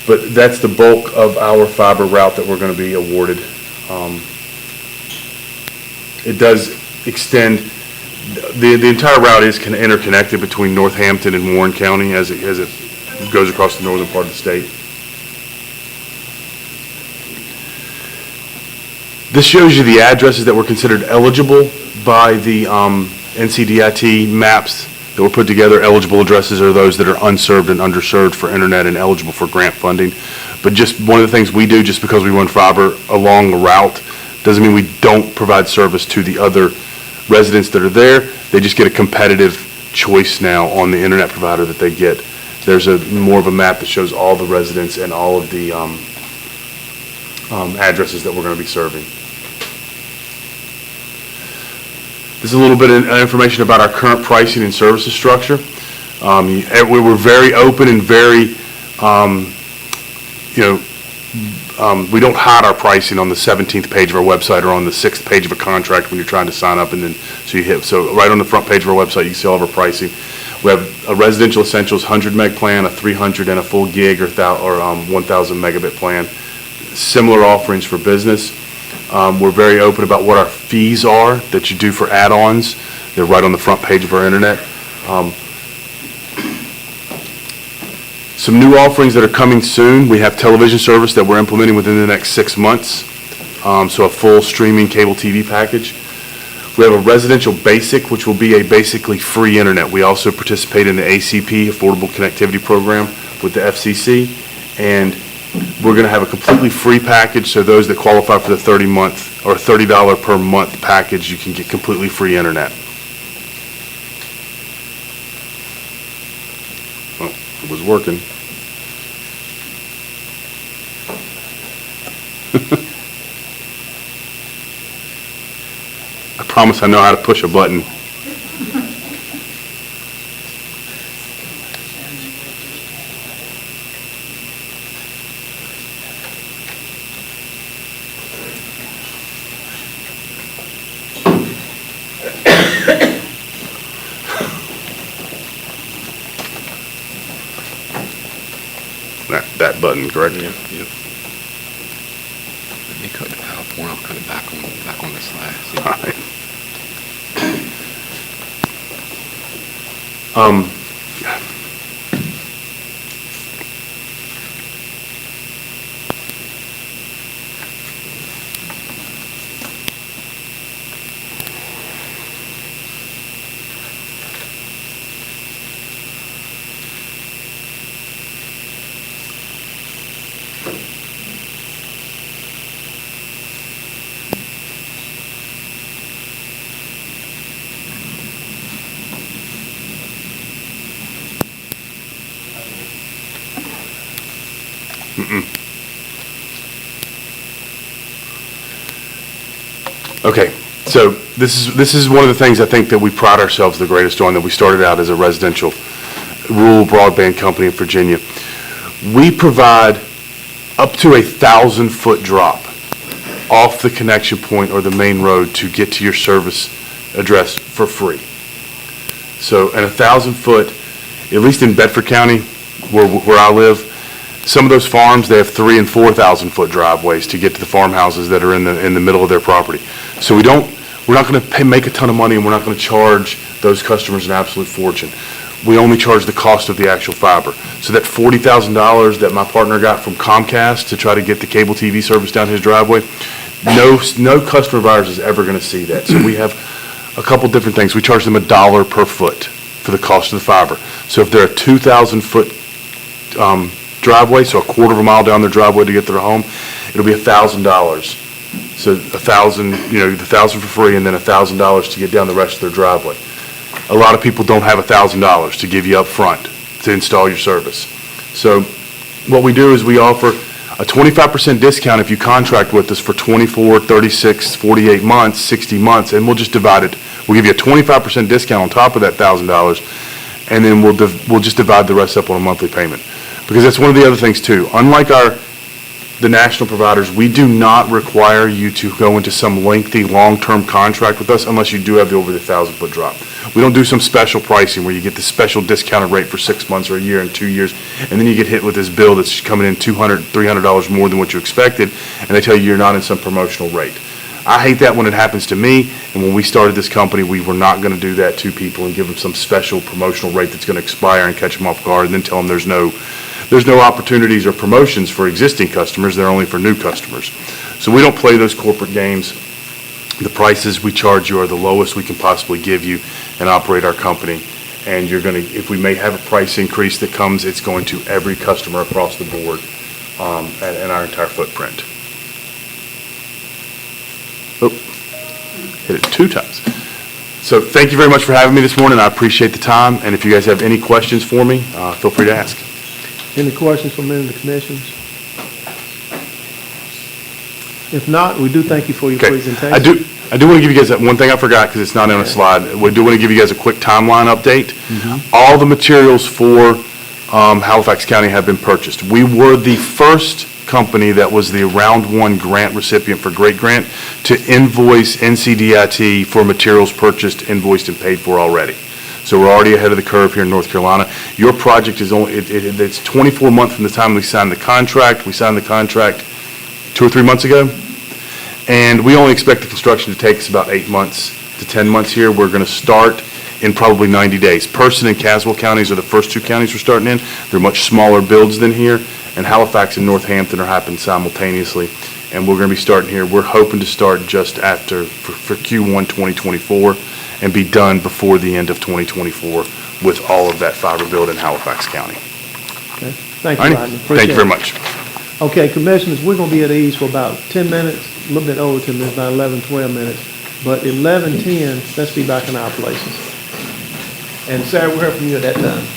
But that's the bulk of our fiber route that we're going to be awarded. It does extend, the entire route is interconnected between Northampton and Warren County as it goes across the northern part of the state. This shows you the addresses that were considered eligible by the NCDIT maps that were put together. Eligible addresses are those that are unserved and underserved for internet and eligible for grant funding. But just one of the things we do, just because we run fiber along the route, doesn't mean we don't provide service to the other residents that are there. They just get a competitive choice now on the internet provider that they get. There's more of a map that shows all the residents and all of the addresses that we're going to be serving. This is a little bit of information about our current pricing and services structure. We were very open and very, we don't hide our pricing on the 17th page of our website or on the 6th page of a contract when you're trying to sign up, and then so right on the front page of our website you can see all of our pricing. We have a residential essentials 100 meg plan, a 300, and a full gig or 1,000 megabit plan. Similar offerings for business. We're very open about what our fees are that you do for add-ons. They're right on the front page of our internet. Some new offerings that are coming soon. We have television service that we're implementing within the next 6 months. So a full streaming cable TV package. We have a residential basic, which will be a basically free internet. We also participate in the ACP, Affordable Connectivity Program, with the FCC. And we're going to have a completely free package, so those that qualify for the 30-month or $30 per month package, you can get completely free internet. Well, it was working. I promise I know how to push a button. That button, correct? Yep. Let me cut the PowerPoint. I'll cut it back on the slide. All right. Okay, so this is one of the things I think that we pride ourselves the greatest on, that we started out as a residential rural broadband company in Virginia. We provide up to 1,000-foot drop off the connection point or the main road to get to your service address for free. So, and 1,000-foot, at least in Bedford County, where I live, some of those farms, they have 3,000 and 4,000-foot driveways to get to the farmhouses that are in the middle of their property. So we're not going to make a ton of money, and we're not going to charge those customers an absolute fortune. We only charge the cost of the actual fiber. So that $40,000 that my partner got from Comcast to try to get the cable TV service down his driveway, no customer of ours is ever going to see that. So we have a couple different things. We charge them $1 per foot for the cost of the fiber. So if they're a 2,000-foot driveway, so a quarter of a mile down their driveway to get to their home, it'll be $1,000. So the 1,000 for free, and then $1,000 to get down the rest of their driveway. A lot of people don't have $1,000 to give you up front to install your service. So what we do is we offer a 25% discount if you contract with us for 24, 36, 48 months, 60 months, and we'll just divide it. We'll give you a 25% discount on top of that $1,000, and then we'll just divide the rest up on a monthly payment. Because that's one of the other things too. Unlike the national providers, we do not require you to go into some lengthy, long-term contract with us unless you do have the over the 1,000-foot drop. We don't do some special pricing where you get the special discounted rate for 6 months or a year and 2 years, and then you get hit with this bill that's coming in $200, $300 more than what you expected, and they tell you you're not in some promotional rate. I hate that when it happens to me, and when we started this company, we were not going to do that to people and give them some special promotional rate that's going to expire and catch them off guard, and then tell them there's no opportunities or promotions for existing customers. They're only for new customers. So we don't play those corporate games. The prices we charge you are the lowest we can possibly give you and operate our company. And if we may have a price increase that comes, it's going to every customer across the board and our entire footprint. Oh, hit it 2 times. So thank you very much for having me this morning. I appreciate the time. And if you guys have any questions for me, feel free to ask. Any questions from any of the commissioners? If not, we do thank you for your presentation. I do want to give you guys one thing I forgot because it's not on a slide. We do want to give you guys a quick timeline update. All the materials for Halifax County have been purchased. We were the first company that was the Round 1 grant recipient for Great Grant to invoice NCDIT for materials purchased, invoiced, and paid for already. So we're already ahead of the curve here in North Carolina. Your project is it's 24 months from the time we signed the contract. We signed the contract 2 or 3 months ago. And we only expect the construction to take us about 8 months to 10 months here. We're going to start in probably 90 days. Person and Caswell counties are the first 2 counties we're starting in. They're much smaller builds than here. And Halifax and Northampton are happening simultaneously. And we're going to be starting here. We're hoping to start just after, for Q1 2024, and be done before the end of 2024 with all of that fiber build in Halifax County. Okay. Thank you, Rodney. Thank you very much. Okay, commissioners, we're going to be at ease for about 10 minutes, a little bit over 10 minutes, about 11, 12 minutes. But 11:10, let's be back in our places. And Sarah, we'll hear from you at that time.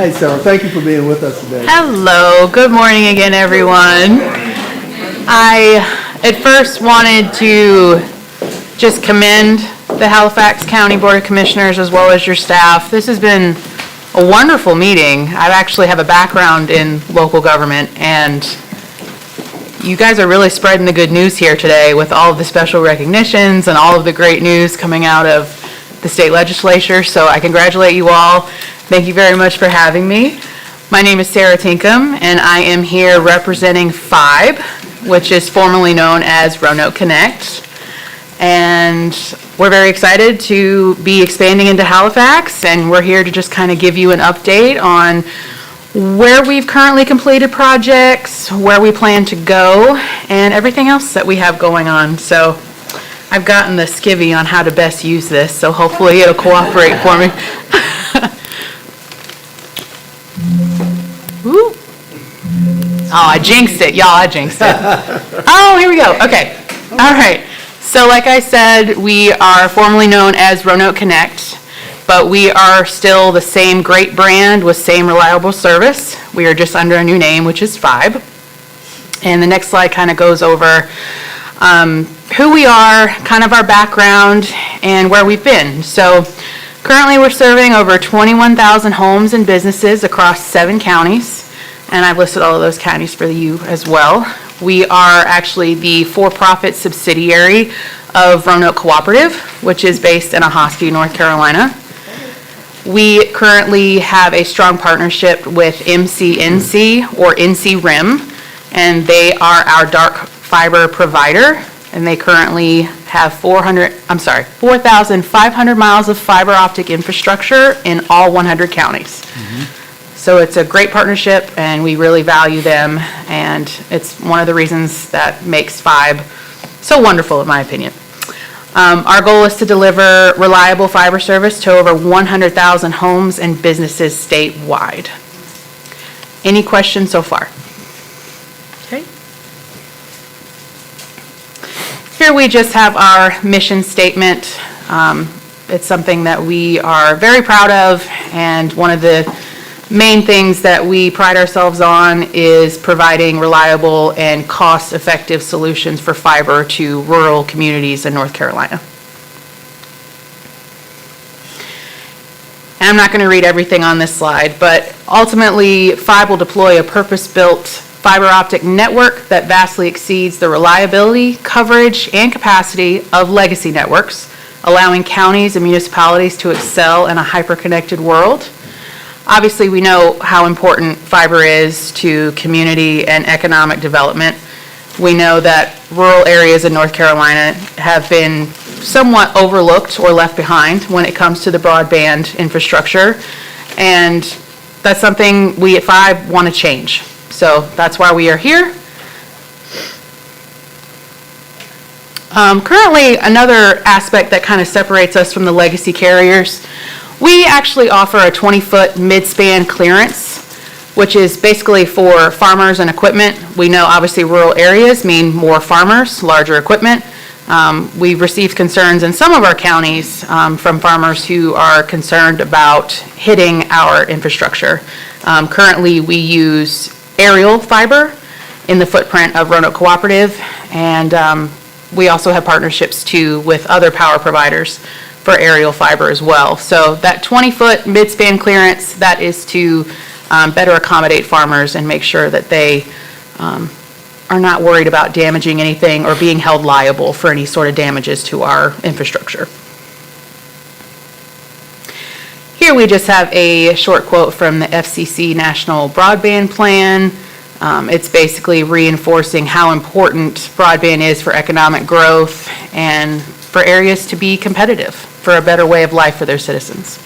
Hey, Sarah, thank you for being with us today. Hello, good morning again, everyone. I at first wanted to just commend the Halifax County Board of Commissioners as well as your staff. This has been a wonderful meeting. I actually have a background in local government, and you guys are really spreading the good news here today with all of the special recognitions and all of the great news coming out of the state legislature. So I congratulate you all. Thank you very much for having me. My name is Sarah Tinkham, and I am here representing FIBE, which is formerly known as Roanoke Connect. And we're very excited to be expanding into Halifax, and we're here to just kind of give you an update on where we've currently completed projects, where we plan to go, and everything else that we have going on. So I've gotten the skivvy on how to best use this, so hopefully it'll cooperate for me. Woo. Oh, I jinxed it, y'all, I jinxed it. Oh, here we go, okay. All right, so like I said, we are formerly known as Roanoke Connect, but we are still the same great brand with same reliable service. We are just under a new name, which is FIBE. And the next slide kind of goes over who we are, kind of our background, and where we've been. So currently we're serving over 21,000 homes and businesses across 7 counties, and I've listed all of those counties for you as well. We are actually the for-profit subsidiary of Roanoke Cooperative, which is based in Ahoskie, North Carolina. We currently have a strong partnership with MCNC or NC-RIM, and they are our dark fiber provider, and they currently have 4,500 miles of fiber optic infrastructure in all 100 counties. So it's a great partnership, and we really value them, and it's one of the reasons that makes FIBE so wonderful, in my opinion. Our goal is to deliver reliable fiber service to over 100,000 homes and businesses statewide. Any questions so far? Okay. Here we just have our mission statement. It's something that we are very proud of, and one of the main things that we pride ourselves on is providing reliable and cost-effective solutions for fiber to rural communities in North Carolina. And I'm not going to read everything on this slide, but ultimately, FIBE will deploy a purpose-built fiber optic network that vastly exceeds the reliability, coverage, and capacity of legacy networks, allowing counties and municipalities to excel in a hyper-connected world. Obviously, we know how important fiber is to community and economic development. We know that rural areas in North Carolina have been somewhat overlooked or left behind when it comes to the broadband infrastructure, and that's something we at FIBE want to change. So that's why we are here. Currently, another aspect that kind of separates us from the legacy carriers, we actually offer a 20-foot mid-span clearance, which is basically for farmers and equipment. We know obviously rural areas mean more farmers, larger equipment. We've received concerns in some of our counties from farmers who are concerned about hitting our infrastructure. Currently, we use aerial fiber in the footprint of Roanoke Cooperative, and we also have partnerships too with other power providers for aerial fiber as well. So that 20-foot mid-span clearance, that is to better accommodate farmers and make sure that they are not worried about damaging anything or being held liable for any sort of damages to our infrastructure. Here we just have a short quote from the FCC National Broadband Plan. It's basically reinforcing how important broadband is for economic growth and for areas to be competitive, for a better way of life for their citizens.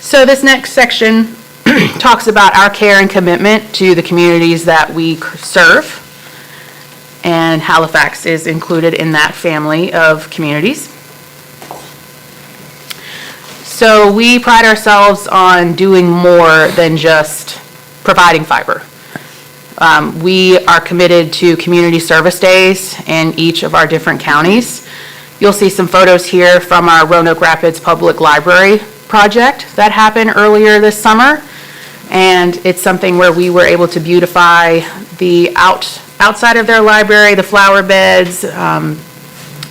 So this next section talks about our care and commitment to the communities that we serve, and Halifax is included in that family of communities. So we pride ourselves on doing more than just providing fiber. We are committed to community service days in each of our different counties. You'll see some photos here from our Roanoke Rapids Public Library. project that happened earlier this summer, and it's something where we were able to beautify the outside of their library, the flower beds.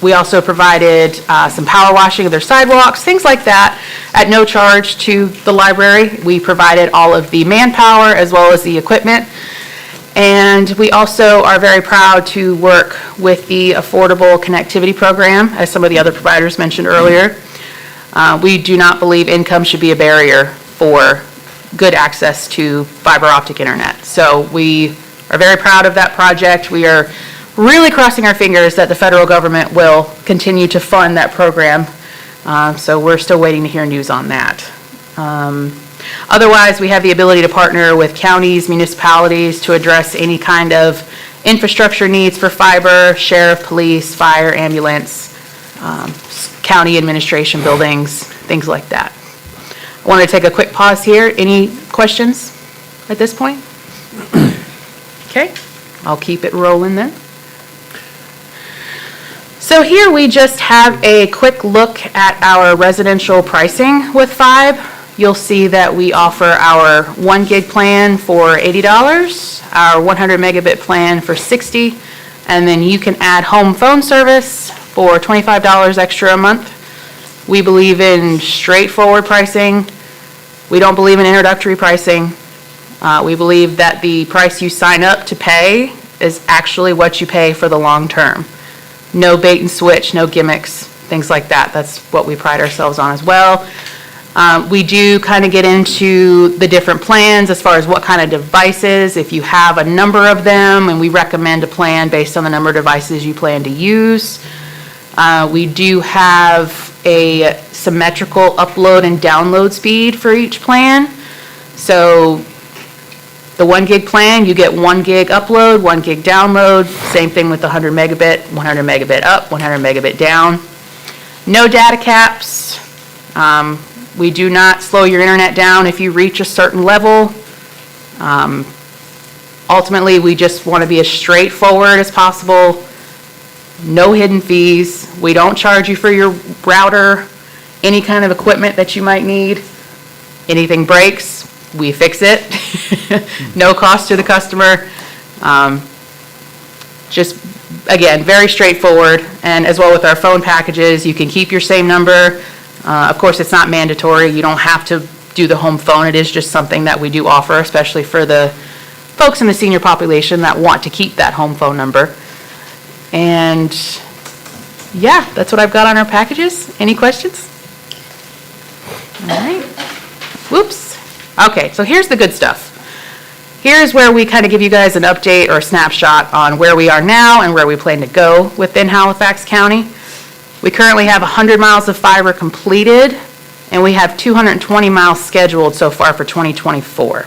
We also provided some power washing of their sidewalks, things like that, at no charge to the library. We provided all of the manpower as well as the equipment. And we also are very proud to work with the Affordable Connectivity Program, as some of the other providers mentioned earlier. We do not believe income should be a barrier for good access to fiber optic internet. So we are very proud of that project. We are really crossing our fingers that the federal government will continue to fund that program. So we're still waiting to hear news on that. Otherwise, we have the ability to partner with counties, municipalities to address any kind of infrastructure needs for fiber, sheriff, police, fire, ambulance, county administration buildings, things like that. I want to take a quick pause here. Any questions at this point? Okay, I'll keep it rolling then. So here we just have a quick look at our residential pricing with Fibe. You'll see that we offer our 1 gig plan for $80, our 100 megabit plan for $60, and then you can add home phone service for $25 extra a month. We believe in straightforward pricing. We don't believe in introductory pricing. We believe that the price you sign up to pay is actually what you pay for the long term. No bait and switch, no gimmicks, things like that. That's what we pride ourselves on as well. We do kind of get into the different plans as far as what kind of devices, if you have a number of them, and we recommend a plan based on the number of devices you plan to use. We do have a symmetrical upload and download speed for each plan. So the 1 gig plan, you get 1 gig upload, 1 gig download. Same thing with the 100 megabit, 100 megabit up, 100 megabit down. No data caps. We do not slow your internet down if you reach a certain level. Ultimately, we just want to be as straightforward as possible. No hidden fees. We don't charge you for your router, any kind of equipment that you might need. Anything breaks, we fix it. No cost to the customer. Just, again, very straightforward. And as well with our phone packages, you can keep your same number. Of course, it's not mandatory. You don't have to do the home phone. It is just something that we do offer, especially for the folks in the senior population that want to keep that home phone number. And yeah, that's what I've got on our packages. Any questions? All right. Whoops. Okay, so here's the good stuff. Here's where we kind of give you guys an update or a snapshot on where we are now and where we plan to go within Halifax County. We currently have 100 miles of fiber completed, and we have 220 miles scheduled so far for 2024.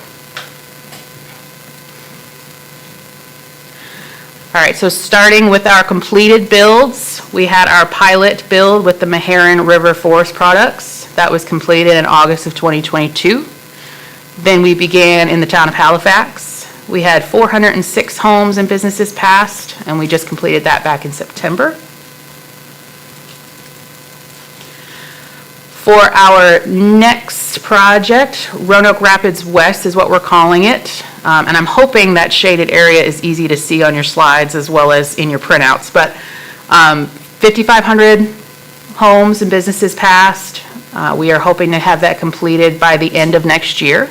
All right, so starting with our completed builds, we had our pilot build with the Meherrin River Forest Products. That was completed in August of 2022. Then we began in the town of Halifax. We had 406 homes and businesses passed, and we just completed that back in September. For our next project, Roanoke Rapids West is what we're calling it. And I'm hoping that shaded area is easy to see on your slides as well as in your printouts. But 5,500 homes and businesses passed. We are hoping to have that completed by the end of next year.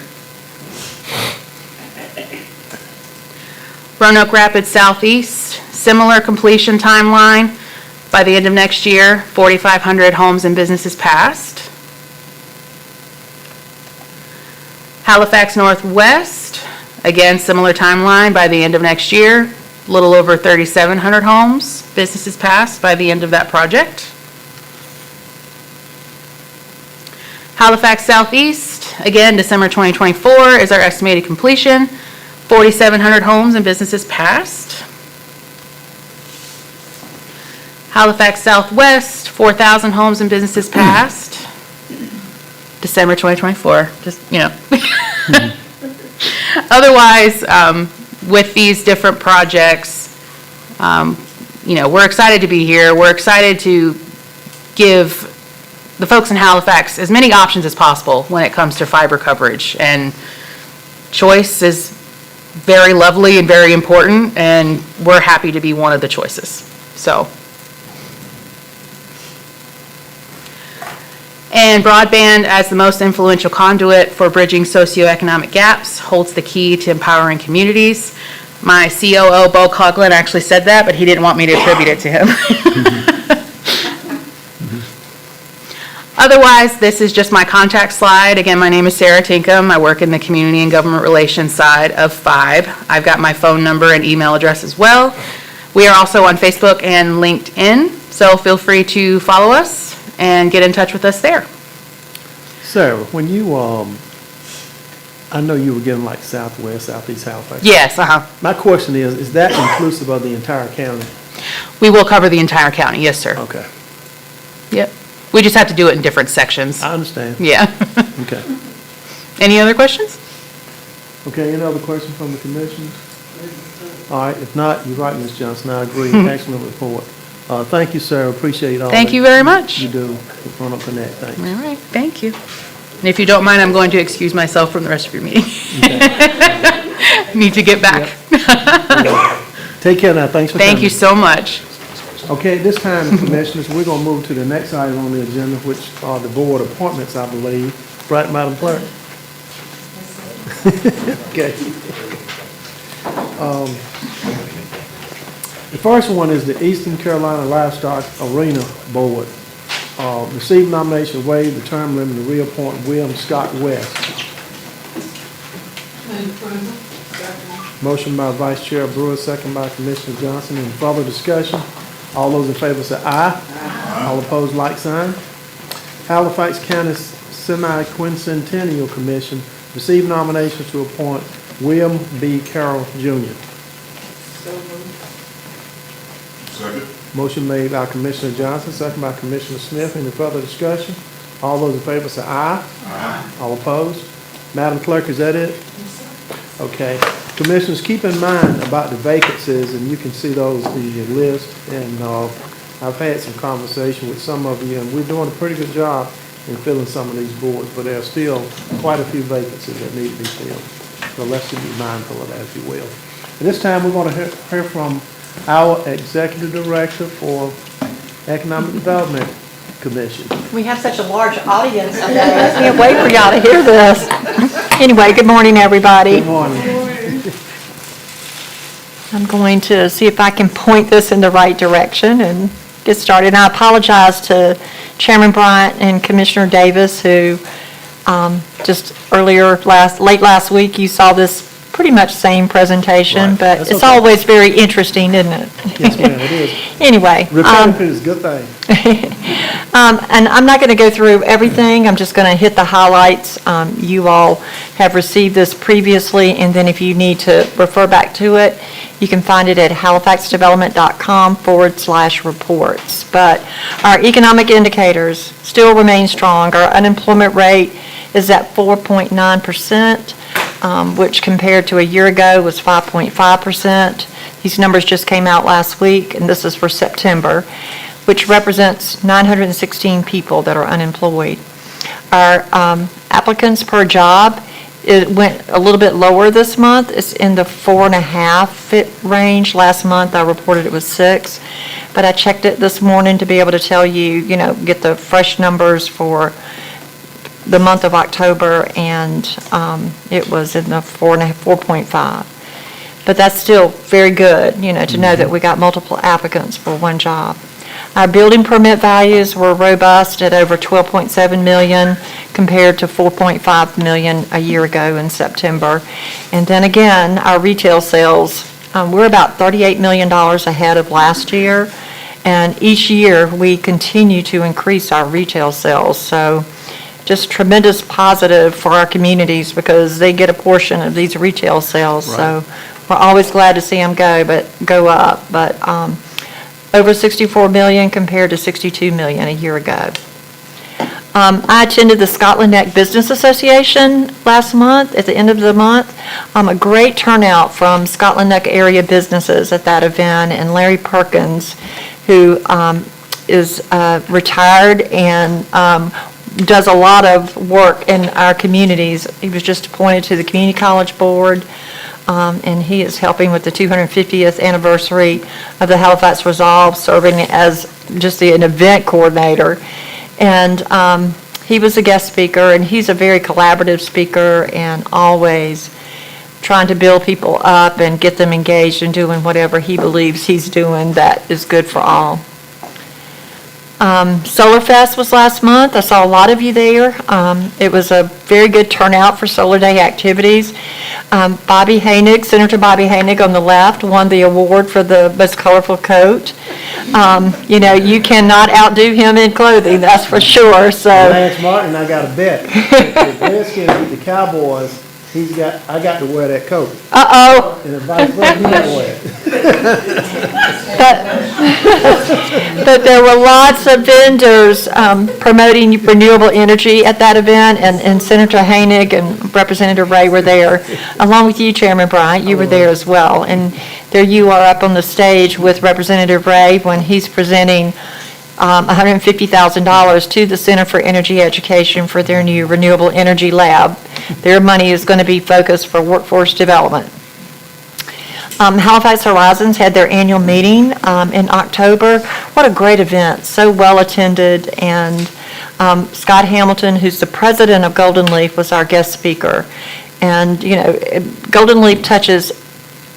Roanoke Rapids Southeast, similar completion timeline. By the end of next year, 4,500 homes and businesses passed. Halifax Northwest, again, similar timeline. By the end of next year, a little over 3,700 homes, businesses passed by the end of that project. Halifax Southeast, again, December 2024 is our estimated completion. 4,700 homes and businesses passed. Halifax Southwest, 4,000 homes and businesses passed. December 2024, just, you know. Otherwise, with these different projects, you know, we're excited to be here. We're excited to give the folks in Halifax as many options as possible when it comes to fiber coverage. And choice is very lovely and very important, and we're happy to be one of the choices. So. And broadband, as the most influential conduit for bridging socioeconomic gaps, holds the key to empowering communities. My COO, Bo Coughlin, actually said that, but he didn't want me to attribute it to him. Otherwise, this is just my contact slide. Again, my name is Sarah Tinkham. I work in the community and government relations side of 5. I've got my phone number and email address as well. We are also on Facebook and LinkedIn, so feel free to follow us and get in touch with us there. Sarah, when you, I know you were given like Southwest, Southeast Halifax. Yes, My question is that inclusive of the entire county? We will cover the entire county, yes, sir. Okay. Yep. We just have to do it in different sections. I understand. Yeah. Okay. Any other questions? Okay, any other questions from the commission? All right, if not, you're right, Ms. Johnson, I agree. Excellent report. Thank you, Sarah, appreciate all Thank that you very much. you do with Run Up Connect, thanks. All right, thank you. And if you don't mind, I'm going to excuse myself from the rest of your meeting. Need to get back. Take care now, thanks for coming. Thank you so much. Okay, at this time, Commissioners, we're going to move to the next item on the agenda, which are the board appointments, I believe. Right, Madam Clerk? Okay. The first one is the Eastern Carolina Livestock Arena Board. Received nomination, waive the term limit, to reappoint William Scott West. Motion by Vice Chair Brewer, second by Commissioner Johnson. Any further discussion? All those in favor say aye. Aye. All opposed, like sign. Halifax County Semi-Quincentennial Commission received nomination to appoint William B. Carroll, Jr. Second. Motion made by Commissioner Johnson, second by Commissioner Smith. Any further discussion? All those in favor say aye. Aye. All opposed? Madam Clerk, is that it? Okay. Commissioners, keep in mind about the vacancies, and you can see those in your list. And I've had some conversation with some of you, and we're doing a pretty good job in filling some of these boards, but there are still quite a few vacancies that need to be filled. So let's be mindful of that, if you will. At this time, we're going to hear from our Executive Director for Economic Development Commission. We have such a large audience. I can't wait for y'all to hear this. Anyway, good morning, everybody. Good morning. I'm going to see if I can point this in the right direction and get started. And I apologize to Chairman Bryant and Commissioner Davis, who just late last week, you saw this pretty much same presentation, Right. but That's it's okay. always very interesting, isn't it? Yes, ma'am, it is. Anyway. Repetitive is a good thing. And I'm not going to go through everything. I'm just going to hit the highlights. You all have received this previously, and then if you need to refer back to it, you can find it at halifaxdevelopment.com/reports. But our economic indicators still remain strong. Our unemployment rate is at 4.9%, which compared to a year ago was 5.5%. These numbers just came out last week, and this is for September, which represents 916 people that are unemployed. Our applicants per job, it went a little bit lower this month. It's in the 4.5 range. Last month I reported it was 6, but I checked it this morning to be able to tell you, get the fresh numbers for the month of October, and it was in the 4.5. But that's still very good, to know that we got multiple applicants for one job. Our building permit values were robust at over $12.7 million compared to $4.5 million a year ago in September. And then again, our retail sales, we're about $38 million ahead of last year. And each year, we continue to increase our retail sales. So just tremendous positive for our communities because they get a portion of these retail sales. Right. So we're always glad to see them go up. But over $64 million compared to $62 million a year ago. I attended the Scotland Neck Business Association last month, at the end of the month. A great turnout from Scotland Neck area businesses at that event, and Larry Perkins, who is retired and does a lot of work in our communities. He was just appointed to the Community College Board, and he is helping with the 250th anniversary of the Halifax Resolve, serving as just an event coordinator. And he was a guest speaker, and he's a very collaborative speaker and always trying to build people up and get them engaged in doing whatever he believes he's doing that is good for all. Solar Fest was last month. I saw a lot of you there. It was a very good turnout for Solar Day activities. Bobby Haynig, Senator Bobby Haynig on the left, won the award for the most colorful coat. You know, you cannot outdo him in clothing, that's for sure. So Lance Martin, I got a bet. If Redskins beat the Cowboys, I got to wear that coat. Uh-oh. And the vice president, he don't wear it. But there were lots of vendors promoting renewable energy at that event, and Senator Haynig and Representative Ray were there, along with you, Chairman Bryant. You were there as well. And there you are up on the stage with Representative Ray when he's presenting $150,000 to the Center for Energy Education for their new renewable energy lab. Their money is going to be focused for workforce development. Halifax Horizons had their annual meeting in October. What a great event, so well attended, and Scott Hamilton, who's the president of Golden Leaf, was our guest speaker. And, you know, Golden Leaf touches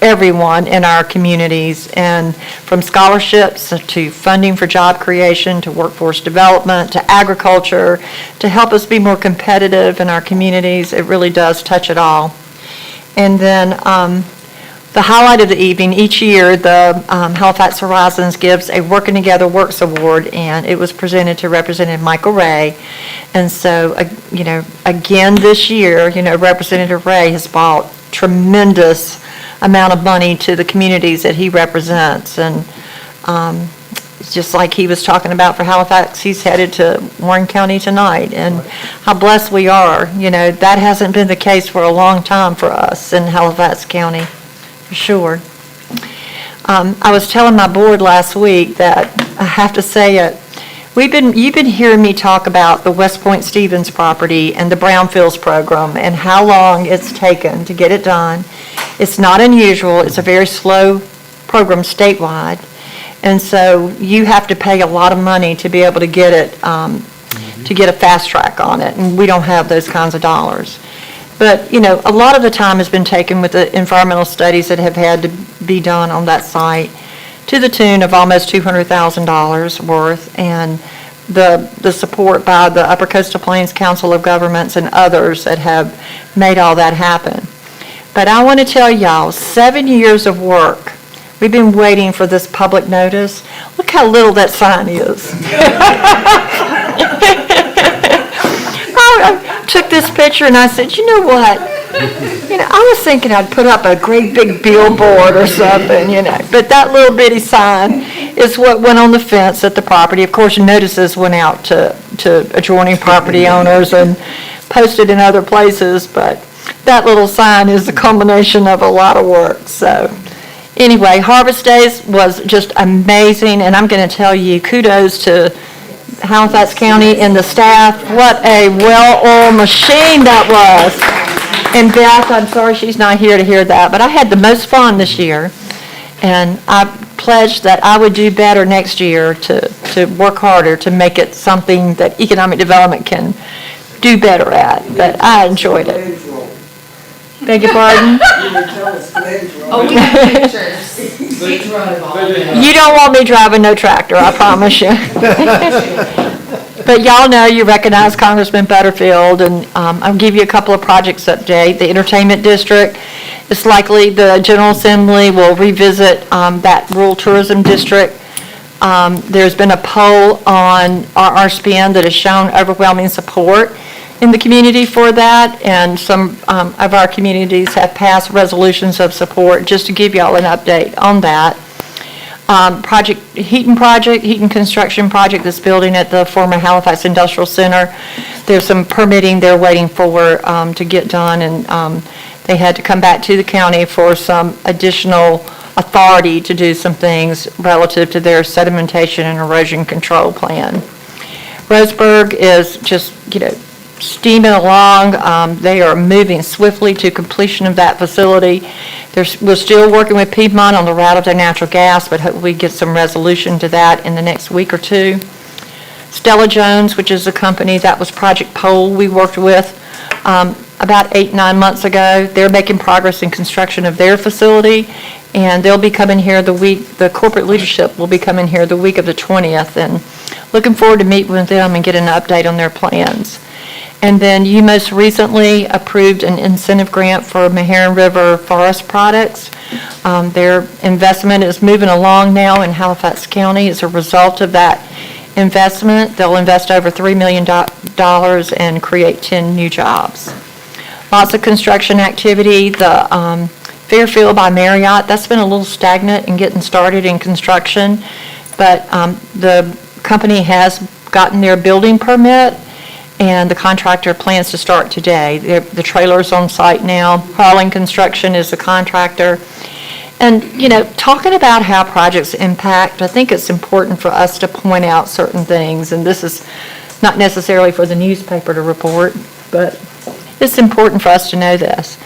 everyone in our communities, and from scholarships to funding for job creation to workforce development to agriculture to help us be more competitive in our communities, it really does touch it all. And then the highlight of the evening, each year the Halifax Horizons gives a Working Together Works Award, and it was presented to Representative Michael Ray. And so, you know, again this year, you know, Representative Ray has brought tremendous amount of money to the communities that he represents. And just like he was talking about for Halifax, he's headed to Warren County tonight. And how blessed we are. You know, that hasn't been the case for a long time for us in Halifax County, for sure. I was telling my board last week that I have to say it. You've been hearing me talk about the West Point Stevens property and the Brownfields program and how long it's taken to get it done. It's not unusual. It's a very slow program statewide. And so you have to pay a lot of money to be able to get it, to get a fast track on it. And we don't have those kinds of dollars. But, you know, a lot of the time has been taken with the environmental studies that have had to be done on that site, to the tune of almost $200,000 worth, and the support by the Upper Coastal Plains Council of Governments and others that have made all that happen. But I want to tell y'all, 7 years of work. We've been waiting for this public notice. Look how little that sign is. I took this picture and I said, you know what? You know, I was thinking I'd put up a great big billboard or something, you know, but that little bitty sign is what went on the fence at the property. Of course, notices went out to adjoining property owners and posted in other places, but that little sign is a combination of a lot of work. So anyway, Harvest Days was just amazing, and I'm going to tell you, kudos to Halifax County and the staff. What a well-oiled machine that was. And Beth, I'm sorry she's not here to hear that, but I had the most fun this year, and I pledged that I would do better next year to work harder to make it something that economic development can do better at, but I enjoyed it. Beg your pardon? Oh, we have pictures. We drove all day. You don't want me driving no tractor, I promise you. But y'all know, you recognize Congressman Butterfield, and I'll give you a couple of projects update. The Entertainment District, it's likely the General Assembly will revisit that rural tourism district. There's been a poll on RSPN that has shown overwhelming support in the community for that, and some of our communities have passed resolutions of support, just to give y'all an update on that. Heaton Construction Project that's building at the former Halifax Industrial Center. There's some permitting they're waiting for to get done, and they had to come back to the county for some additional authority to do some things relative to their sedimentation and erosion control plan. Roseburg is just, steaming along. They are moving swiftly to completion of that facility. We're still working with Piedmont on the route of their natural gas, but hopefully get some resolution to that in the next week or two. Stella Jones, which is a company that was Project Pole we worked with about 8-9 months ago. They're making progress in construction of their facility, and they'll be coming here the corporate leadership will be coming here the week of the 20th, and looking forward to meeting with them and getting an update on their plans. And then you most recently approved an incentive grant for Meharon River Forest Products. Their investment is moving along now in Halifax County. As a result of that investment, they'll invest over $3 million and create 10 new jobs. Lots of construction activity. The Fairfield by Marriott, that's been a little stagnant in getting started in construction, but the company has gotten their building permit, and the contractor plans to start today. The trailer's on site now. Hauling Construction is the contractor. And, talking about how projects impact, I think it's important for us to point out certain things, and this is not necessarily for the newspaper to report, but it's important for us to know this.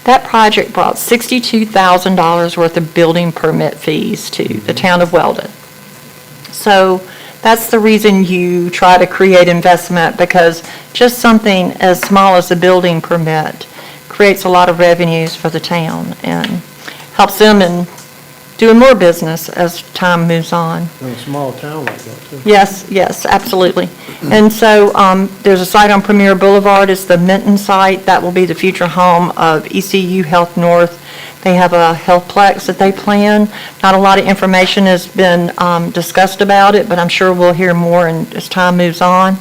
That project brought $62,000 worth of building permit fees to the town of Weldon. So that's the reason you try to create investment, because just something as small as a building permit creates a lot of revenues for the town and helps them in doing more business as time moves on. In a small town like that, too. Yes, absolutely. And so there's a site on Premier Boulevard, it's the Minton site. That will be the future home of ECU Health North. They have a healthplex that they plan. Not a lot of information has been discussed about it, but I'm sure we'll hear more as time moves on.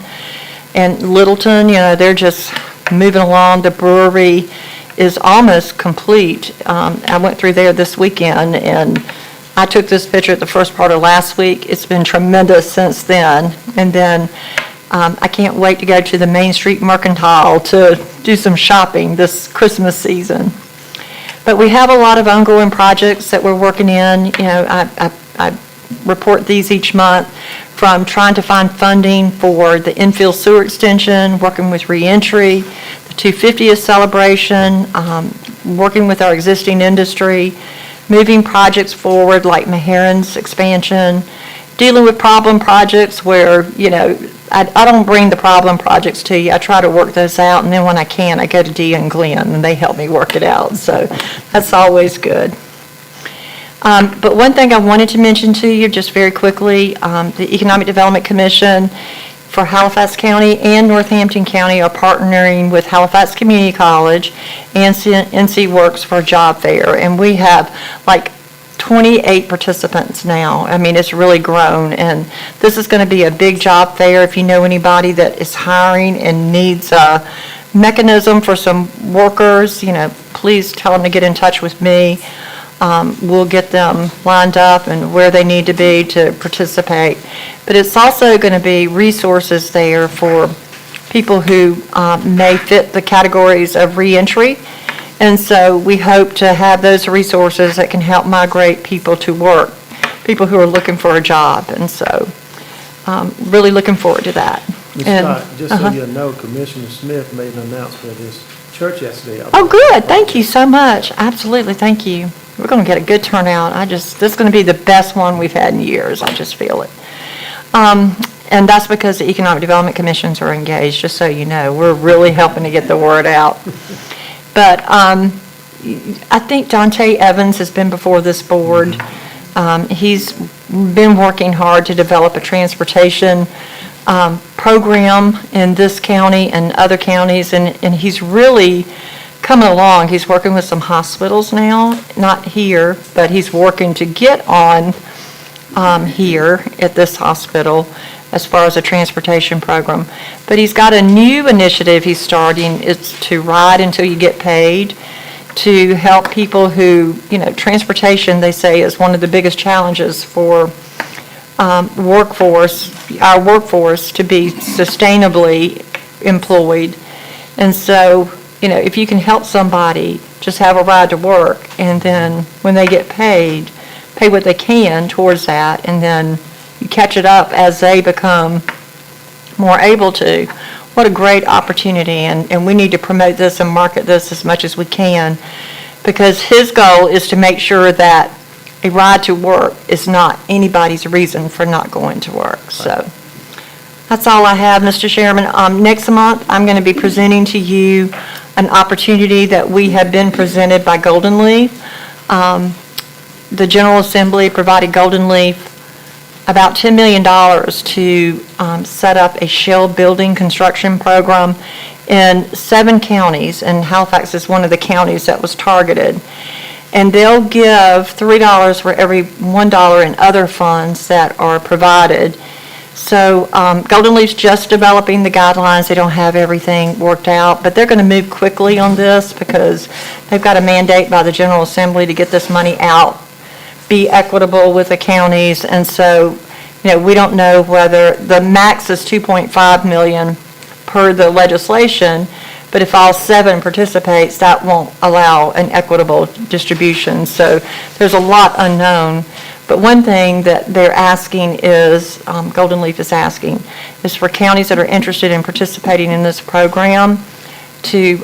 And Littleton, they're just moving along. The brewery is almost complete. I went through there this weekend, and I took this picture at the first part of last week. It's been tremendous since then. And then I can't wait to go to the Main Street Mercantile to do some shopping this Christmas season. But we have a lot of ongoing projects that we're working in. I report these each month, from trying to find funding for the infill sewer extension, working with reentry, the 250th celebration, working with our existing industry, moving projects forward like Meharon's expansion, dealing with problem projects where, I don't bring the problem projects to you. I try to work those out, and then when I can, I go to Dee and Glenn, and they help me work it out. So that's always good. But one thing I wanted to mention to you just very quickly, the Economic Development Commission for Halifax County and Northampton County are partnering with Halifax Community College and NC Works for a job fair, and we have 28 participants now. I mean, it's really grown, and this is going to be a big job fair. If you know anybody that is hiring and needs a mechanism for some workers, please tell them to get in touch with me. We'll get them lined up and where they need to be to participate. But it's also going to be resources there for people who may fit the categories of reentry. And so we hope to have those resources that can help migrate people to work, people who are looking for a job. And so really looking forward to that. Ms. Scott, just so you know, Commissioner Smith made an announcement at his church yesterday. Oh, good. Thank you so much. Absolutely. Thank you. We're going to get a good turnout. This is going to be the best one we've had in years. I just feel it. And that's because the Economic Development Commissions are engaged, just so you know. We're really helping to get the word out. But I think Dante Evans has been before this board. He's been working hard to develop a transportation program in this county and other counties, and he's really coming along. He's working with some hospitals now, not here, but he's working to get on here at this hospital as far as a transportation program. But he's got a new initiative he's starting. It's to ride until you get paid, to help people who, transportation, they say, is one of the biggest challenges for our workforce to be sustainably employed. And so if you can help somebody just have a ride to work, and then when they get paid, pay what they can towards that, and then you catch it up as they become more able to. What a great opportunity, and we need to promote this and market this as much as we can, because his goal is to make sure that a ride to work is not anybody's reason for not going to work. So that's all I have, Mr. Chairman. Next month, I'm going to be presenting to you an opportunity that we have been presented by Golden Leaf. The General Assembly provided Golden Leaf about $10 million to set up a shell building construction program in 7 counties, and Halifax is one of the counties that was targeted. And they'll give $3 for every $1 in other funds that are provided. So Golden Leaf's just developing the guidelines. They don't have everything worked out, but they're going to move quickly on this because they've got a mandate by the General Assembly to get this money out, be equitable with the counties, and so, we don't know whether, the max is $2.5 million per the legislation, but if all 7 participates, that won't allow an equitable distribution. So there's a lot unknown. But one thing that they're asking is, Golden Leaf is asking, is for counties that are interested in participating in this program to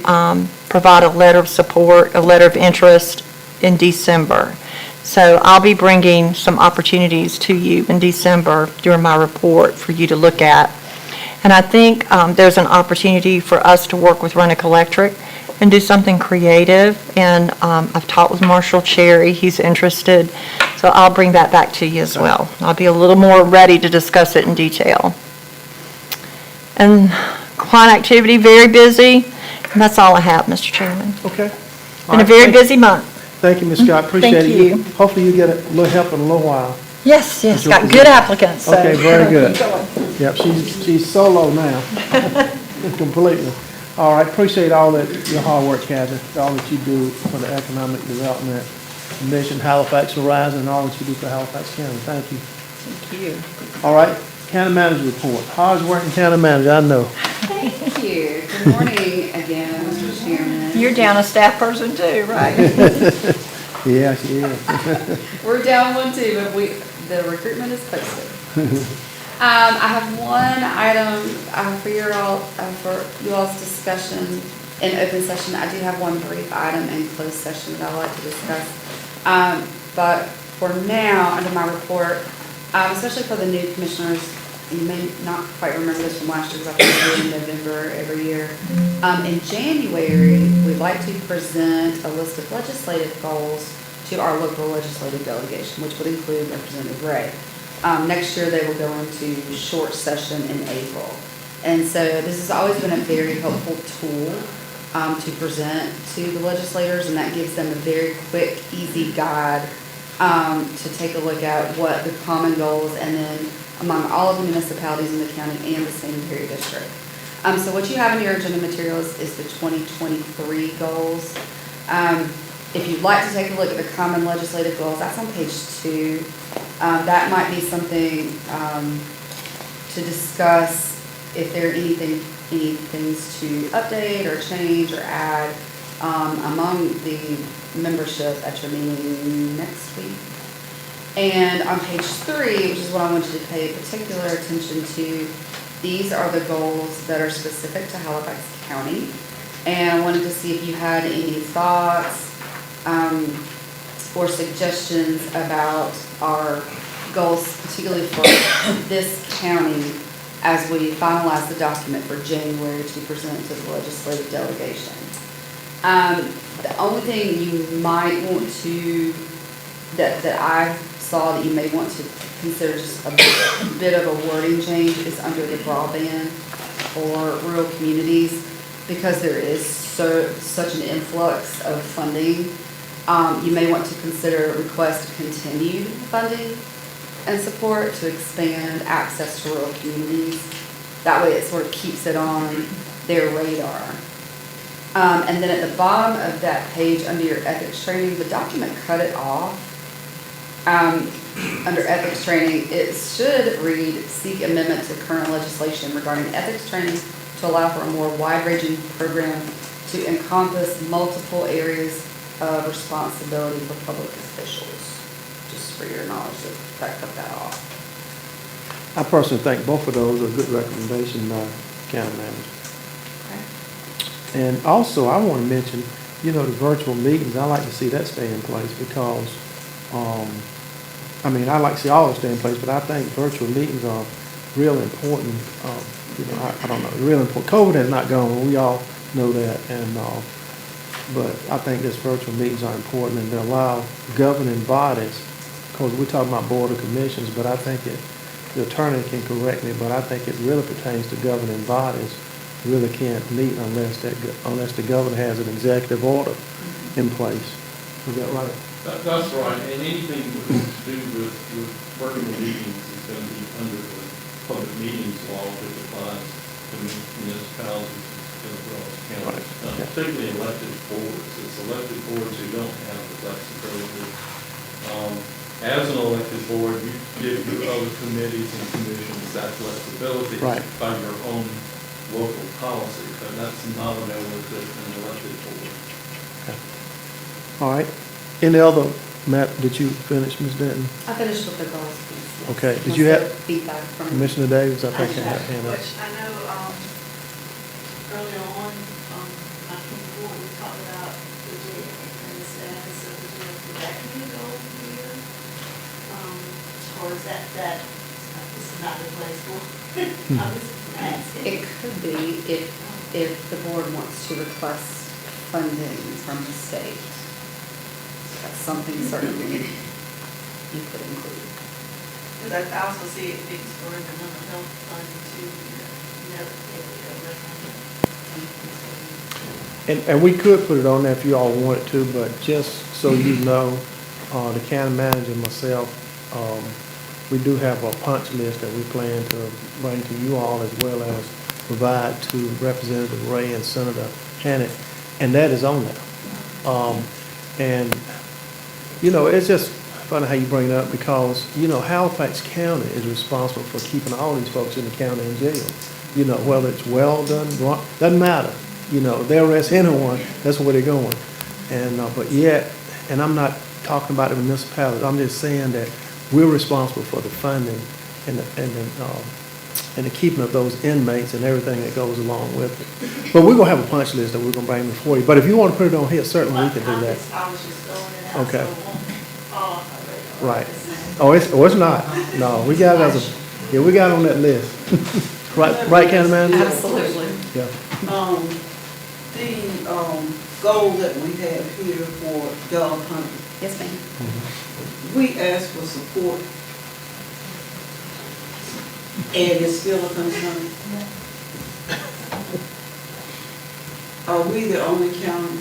provide a letter of support, a letter of interest in December. So I'll be bringing some opportunities to you in December during my report for you to look at. And I think there's an opportunity for us to work with Renick Electric and do something creative. And I've talked with Marshall Cherry. He's interested. So I'll bring that back to you as well. I'll be a little more ready to discuss it in detail. And client activity, very busy. And that's all I have, Mr. Chairman. Okay. Been a very busy month. Thank you, Ms. Scott. Appreciate Thank it. you. Hopefully you get a little help in a little while. Yes, got good applicants. So. Okay, very good. Yep, she's solo now, completely. All right, appreciate all that, your hard work, Kathy, all that you do for the economic development mission, Halifax Horizon, and all that you do for Halifax County. Thank you. Thank you. All right, county manager report. Hard working county manager, I know. Thank you. Good morning again, Mr. Chairman. You're down a staff person too, right? Yeah, she is. We're down one too, but the recruitment is posted. I have one item for you all's discussion in open session. I do have one brief item in closed session that I'd like to discuss. But for now, under my report, especially for the new commissioners, you may not quite remember this from last year because I think we do in November every year. In January, we'd like to present a list of legislative goals to our local legislative delegation, which would include Representative Ray. Next year, they will go into short session in April. And so this has always been a very helpful tool to present to the legislators, and that gives them a very quick, easy guide to take a look at what the common goals and then among all of the municipalities in the county and the sanitary district. So what you have in your agenda materials is the 2023 goals. If you'd like to take a look at the common legislative goals, that's on page 2. That might be something to discuss if there are any things to update or change or add among the membership at your meeting next week. And on page 3, which is what I want you to pay particular attention to, these are the goals that are specific to Halifax County. And I wanted to see if you had any thoughts or suggestions about our goals, particularly for this county, as we finalize the document for January to present to the legislative delegation. The only thing you might want to, that I saw that you may want to consider just a bit of a wording change is under the broadband for rural communities, because there is such an influx of funding. You may want to consider request continued funding and support to expand access to rural communities. That way it sort of keeps it on their radar. And then at the bottom of that page under your ethics training, the document cut it off. Under ethics training, it should read, seek amendment to current legislation regarding ethics training to allow for a more wide-ranging program to encompass multiple areas of responsibility for public officials. Just for your knowledge, that cut that off. I personally think both of those are good recommendations, County Manager. And also, I want to mention, the virtual meetings, I like to see that stay in place because, I like to see all of them stay in place, but I think virtual meetings are real important. I don't know, real important. COVID has not gone, we all know that, but I think this virtual meetings are important and they allow governing bodies, because we're talking about board of commissions, but I think the attorney can correct me, but I think it really pertains to governing bodies really can't meet unless the governor has an executive order in place. Is that right? That's right, and anything to do with working meetings is going to be under the public meetings law, which applies to municipalities as well as counties. Particularly elected boards. It's elected boards who don't have the flexibility. As an elected board, you give your other committees and commissions that flexibility by your own local policy, but that's not available to an elected board. Okay. All right. Any other, Matt, did you finish, Ms. Denton? I finished with the goals piece. Okay. Did you have feedback from Commissioner Davis? I think I had hand up. Which I know, earlier on, I think before we talked about the jail and the status of the jail. Did that be a goal here? Or is that, this is not the place for, I'm just asking. It could be if the board wants to request funding from the state. That's something certainly you could include. Because I also see it fixed for the mental health fund too, And we could put it on there if you all wanted to, but just so you know, the county manager and myself, we do have a punch list that we plan to bring to you all as well as provide to Representative Ray and Senator Hannick, and that is on there. And, it's just funny how you bring it up because, Halifax County is responsible for keeping all these folks in the county in jail. Whether it's well done, wrong, doesn't matter. They'll arrest anyone, that's where they're going. And, but yet, and I'm not talking about the municipality, I'm just saying that we're responsible for the funding and the keeping of those inmates and everything that goes along with it. But we're going to have a punch list that we're going to bring before you. But if you want to put it on here, certainly we can do that. I was just throwing it out. Okay. So it won't fall off my radar. Right. Oh, it's not. No, we got it as we got it on that list. Right, County Manager? Absolutely. Yeah. The goal that we have here for dog hunting. Yes, ma'am. We ask for support, and it's still a concern. Are we the only county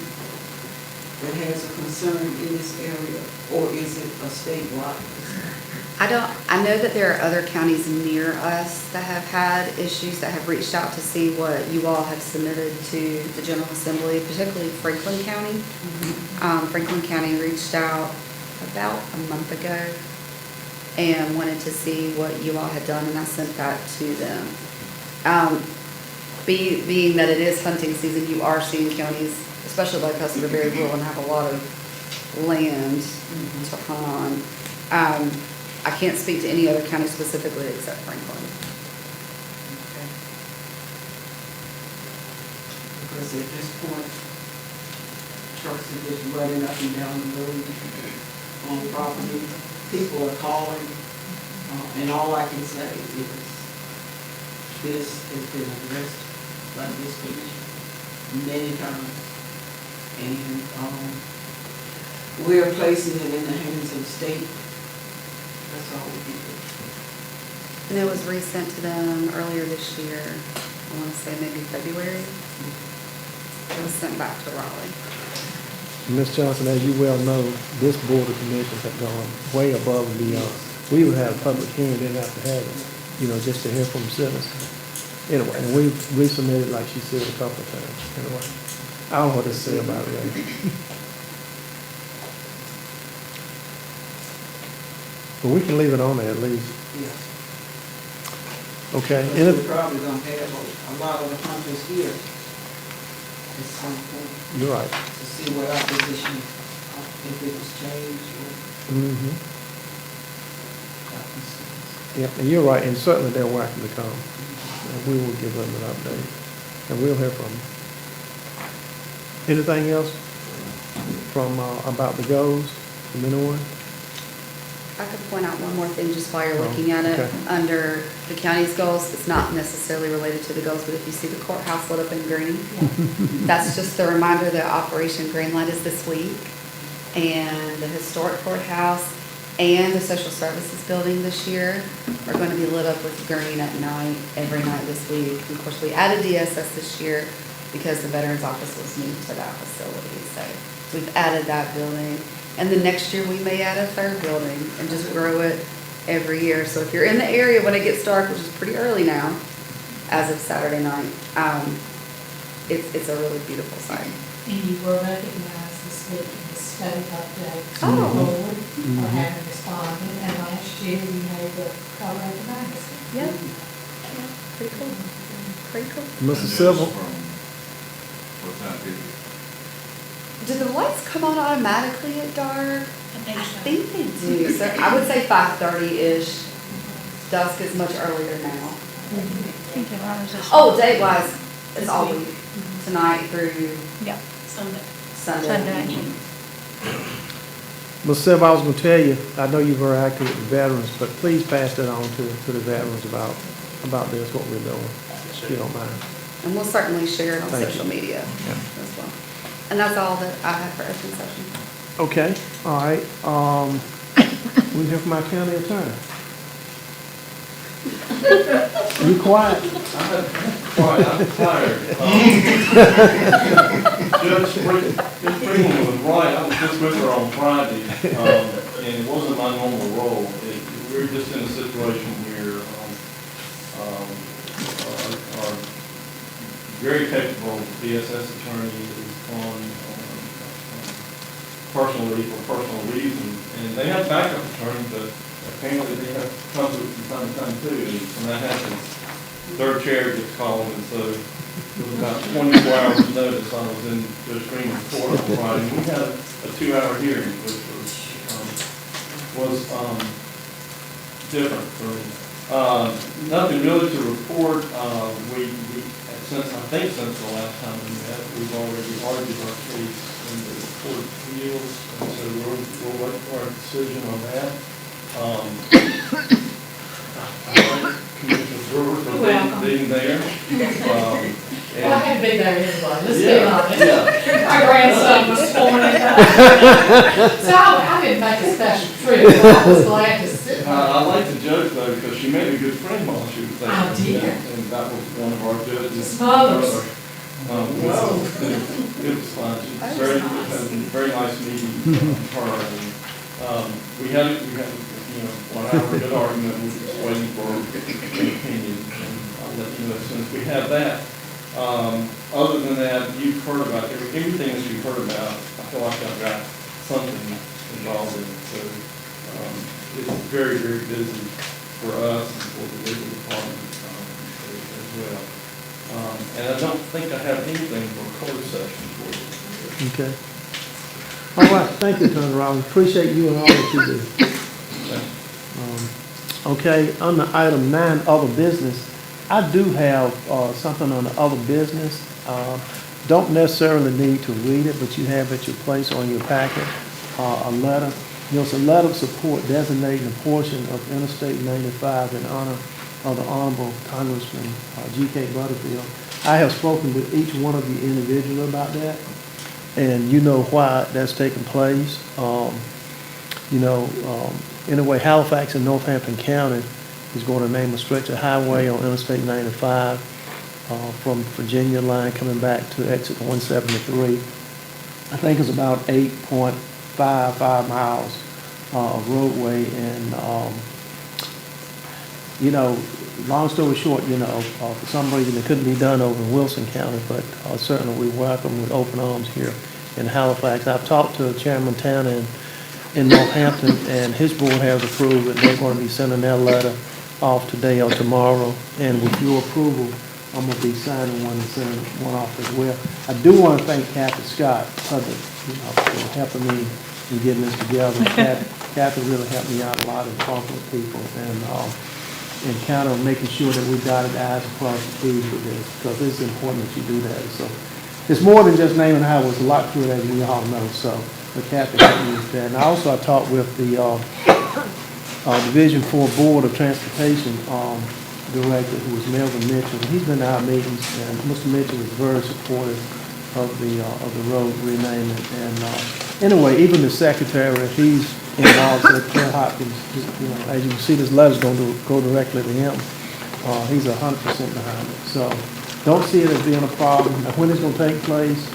that has a concern in this area, or is it a statewide concern? I know that there are other counties near us that have had issues, that have reached out to see what you all have submitted to the General Assembly, particularly Franklin County. Franklin County reached out about a month ago and wanted to see what you all had done, and I sent that to them. Being that it is hunting season, you are seeing counties, especially like us, that are very rural and have a lot of land to hunt on. I can't speak to any other county specifically except Franklin. Okay. Because at this point, trucks are just running up and down the road on property. People are calling, and all I can say is this has been addressed by this commission many times. And we are placing it in the hands of the state. That's all we can do. And it was resent to them earlier this year, I want to say maybe February. It was sent back to Raleigh. Ms. Johnson, as you well know, this board of commissions have gone way above and beyond. We would have a public hearing, didn't have to have it, just to hear from citizens. Anyway, and we've resubmitted, like she said, a couple of times. Anyway, I don't know what to say about it really. But we can leave it on there at least. Yes. Okay. We're probably gonna have a lot of the hunters here this one point, You're right. to see where our position, if it was changed or. Mm-hmm. Yep, and you're right, and certainly they're welcome to come. And we will give them an update, and we'll hear from them. Anything else from, about the goals from anyone? I could point out one more thing just while you're looking at it. Okay. Under the county's goals, it's not necessarily related to the goals, but if you see the courthouse lit up in green, that's just a reminder that Operation Greenlight is this week. And the historic courthouse and the social services building this year are going to be lit up with green at night, every night this week. And of course, we added DSS this year because the Veterans Office was moved to that facility. So we've added that building. And then next year, we may add a third building and just grow it every year. So if you're in the area when it gets dark, which is pretty early now, as of Saturday night, it's a really beautiful sight. And you were recognized this week in the study update. Oh. For having responded, and last year you made the cover of the magazine. Yep. Pretty cool. Pretty cool. Mr. Civil? Do the lights come on automatically at dark? I think they do. So I would say 5:30-ish. Dusk is much earlier now. Oh, date-wise, it's all week, tonight through Sunday. Well, Sylvia, I was gonna tell you, I know you're very active with the veterans, but please pass that on to the veterans about this, what we're doing, if you don't mind. And we'll certainly share it on Thank social you. media as well. And that's all that I have for open session. Okay, all right, we hear from our county attorney. You quiet? I'm tired. Judge Freeman was right, I was just with her on Friday, and it wasn't my normal role. We're just in a situation where our very capable DSS attorney is on personal leave for personal reasons, and they have backup attorneys, but apparently they have conflicts from time to time too, and when that happens, their chair gets called, and so it was about 24 hours notice I was in Judge Freeman's court on Friday, and we had a 2-hour hearing, which was different for me. Nothing really to report. Since the last time we met, we've already argued our case in the Court of Appeals, and so we'll wait for our decision on that. I like Commissioner Brewer for being there. Well, I had to be there anyway, let's be honest. Yeah. My grandson was born in so I didn't make a special trip, but I was glad to sit I there. like the judge though, because she made a good friend while she was there. I did. And that was one of our judges. Mothers. It was fun. She's had a very nice meeting with her. And, we had, you know, 1 hour good argument, and we're just waiting for an opinion. And I'll let you know as soon as we have that. Other than that, you've heard about everything that you've heard about. I feel like I've got something involved in it. So it's very, very busy for us and for the legal department as well. And I don't think I have anything for a closed session for you. Okay. All right, thank you, Attorney Rollins, appreciate you and all that you do. Okay, under item 9, other business, I do have something on the other business. Don't necessarily need to read it, but you have at your place on your packet a letter. There's a letter of support designating a portion of Interstate 95 in honor of the Honorable Congressman G.K. Butterfield. I have spoken to each one of you individually about that, and you know why that's taking place. Anyway, Halifax and Northampton County is going to name a stretch of highway on Interstate 95 from Virginia line coming back to exit 173. I think it's about 8.55 miles of roadway, and long story short, for some reason it couldn't be done over in Wilson County, but certainly we welcome with open arms here in Halifax. I've talked to Chairman Tanner in Northampton, and his board has approved it. They're going to be sending their letter off today or tomorrow, and with your approval, I'm gonna be signing one and sending one off as well. I do want to thank Kathy Scott for for helping me in getting this together. Kathy really helped me out a lot in talking with people and kind of making sure that we dotted the i's and crossed the t's with this, because it's important that you do that. So it's more than just naming the highway. There's a lot to it, as we all know. So, but Kathy helped me with that. And I talked with the Division 4 Board of Transportation Director, who was Melvin Mitchell. He's been to our meetings, and Mr. Mitchell is very supportive of the road renaming. And anyway, even the secretary, he's involved. Secretary Hopkins, as you can see, this letter's going to go directly to him. He's 100% behind it. So don't see it as being a problem. Now, when it's going to take place,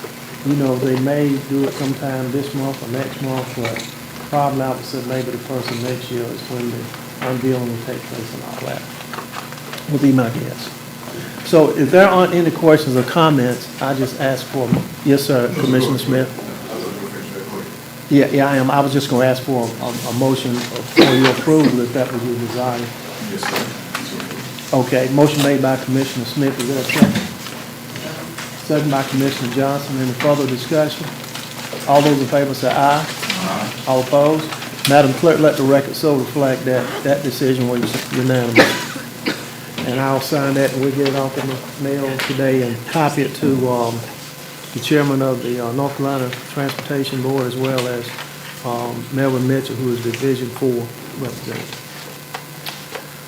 they may do it sometime this month or next month, but probably I would say maybe the first of next year is when the unveiling will take place and all that. Would be my guess. So if there aren't any questions or comments, I just ask for, yes, sir, Commissioner Smith. Yeah, I am. I was just going to ask for a motion for your approval if that was your desire. Yes, sir. Okay, motion made by Commissioner Smith. Is there a second? Second by Commissioner Johnson. Any further discussion? All those in favor say aye. Aye. All opposed? Madam Clerk, let the record so reflect that that decision was unanimous. And I'll sign that and we'll get it off in the mail today and copy it to the chairman of the North Carolina Transportation Board, as well as Melvin Mitchell, who is Division 4 representative.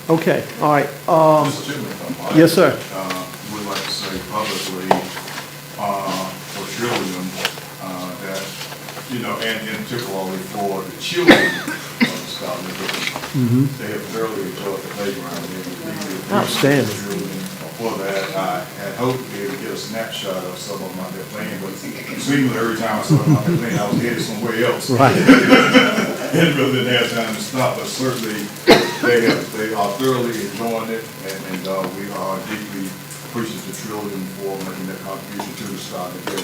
Okay, all right. Mr. Chairman, if I might, yes, sir. Would like to say publicly for children that, and particularly for the children of the Scott they have thoroughly enjoyed the playground. Outstanding. For that, I had hoped to be able to get a snapshot of some of them out there playing, but seemingly every time I saw them out there playing, I was headed somewhere else. Right. And really didn't have time to stop, but certainly they are thoroughly enjoying it, and we are deeply appreciative to children for making their contribution to the Scott together.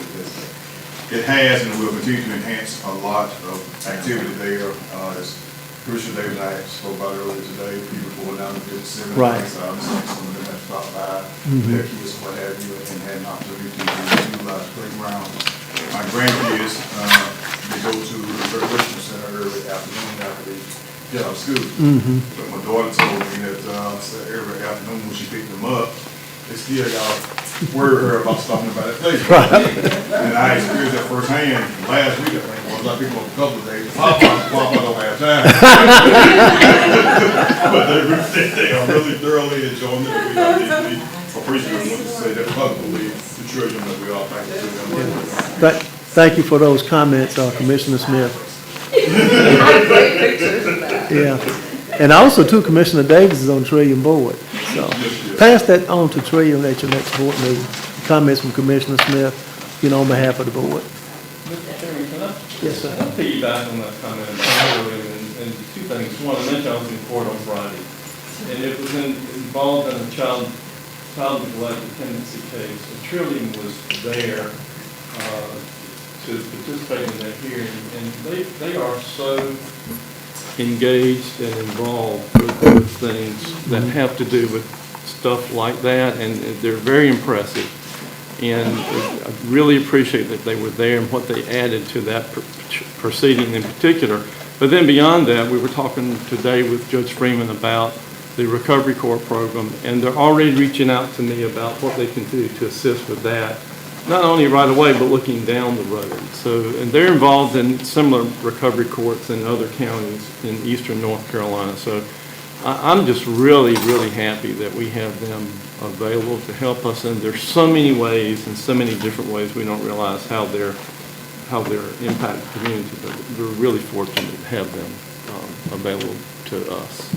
It has and will continue to enhance a lot of activity there. As Commissioner Davis and I spoke about earlier today, people going down to visit 7 right. Some of them have stopped by, their kids, what have you, and had an opportunity to utilize the playground. My grandkids, they go to the recreation center early afternoon after they get out of school. But my daughter told me that every afternoon when she picked them up, they still got to worry her about stopping by that place. Right. And I experienced that firsthand last week. I think once I picked them up a couple of days, Papa don't have time. But they are really thoroughly enjoying it. We are deeply appreciative to say that publicly, the children that we are thankful to them. Thank you for those comments, Commissioner Smith. Great pictures of that. Yeah. And also, too, Commissioner Davis is on Trillium Board. So pass that on to Trillium at your next board meeting. Comments from Commissioner Smith, on behalf of the board. Mr. Chairman, can I? Yes, sir. I'll piggyback on that comment and two things. One, I mentioned I was in court on Friday, and it was involved in a child neglect dependency case. And Trillium was there to participate in that hearing, and they are so engaged and involved with things that have to do with stuff like that, and they're very impressive. And I really appreciate that they were there and what they added to that proceeding in particular. But then beyond that, we were talking today with Judge Freeman about the Recovery Corps program, and they're already reaching out to me about what they can do to assist with that. Not only right away, but looking down the road. So, and they're involved in similar recovery courts in other counties in eastern North Carolina. So I'm just really, really happy that we have them available to help us. And there's so many ways and so many different ways we don't realize how they're impacting the community. But we're really fortunate to have them available to us.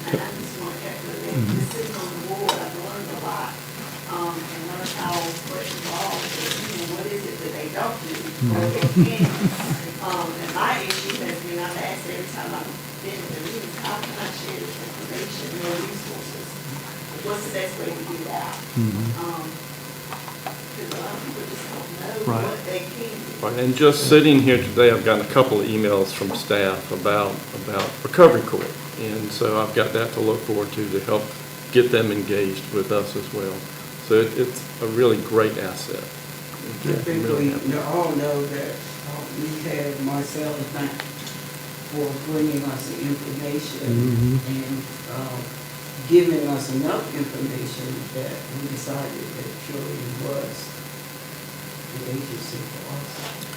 And I just want to echo that, sitting on the board, I've learned a lot. And learn how much involved, what is it that they don't do, or they can. And my issue has been, I've asked every time I've been to the meetings, how can I share this information and resources? What's the best way to do that? Because a lot of people just don't know what they can do. Right, and just sitting here today, I've gotten a couple of emails from staff about Recovery Court. And so I've got that to look forward to help get them engaged with us as well. So it's a really great asset. I think we all know that we have Marcella thank for bringing us the information and giving us enough information that we decided that Trillium was the agency for us.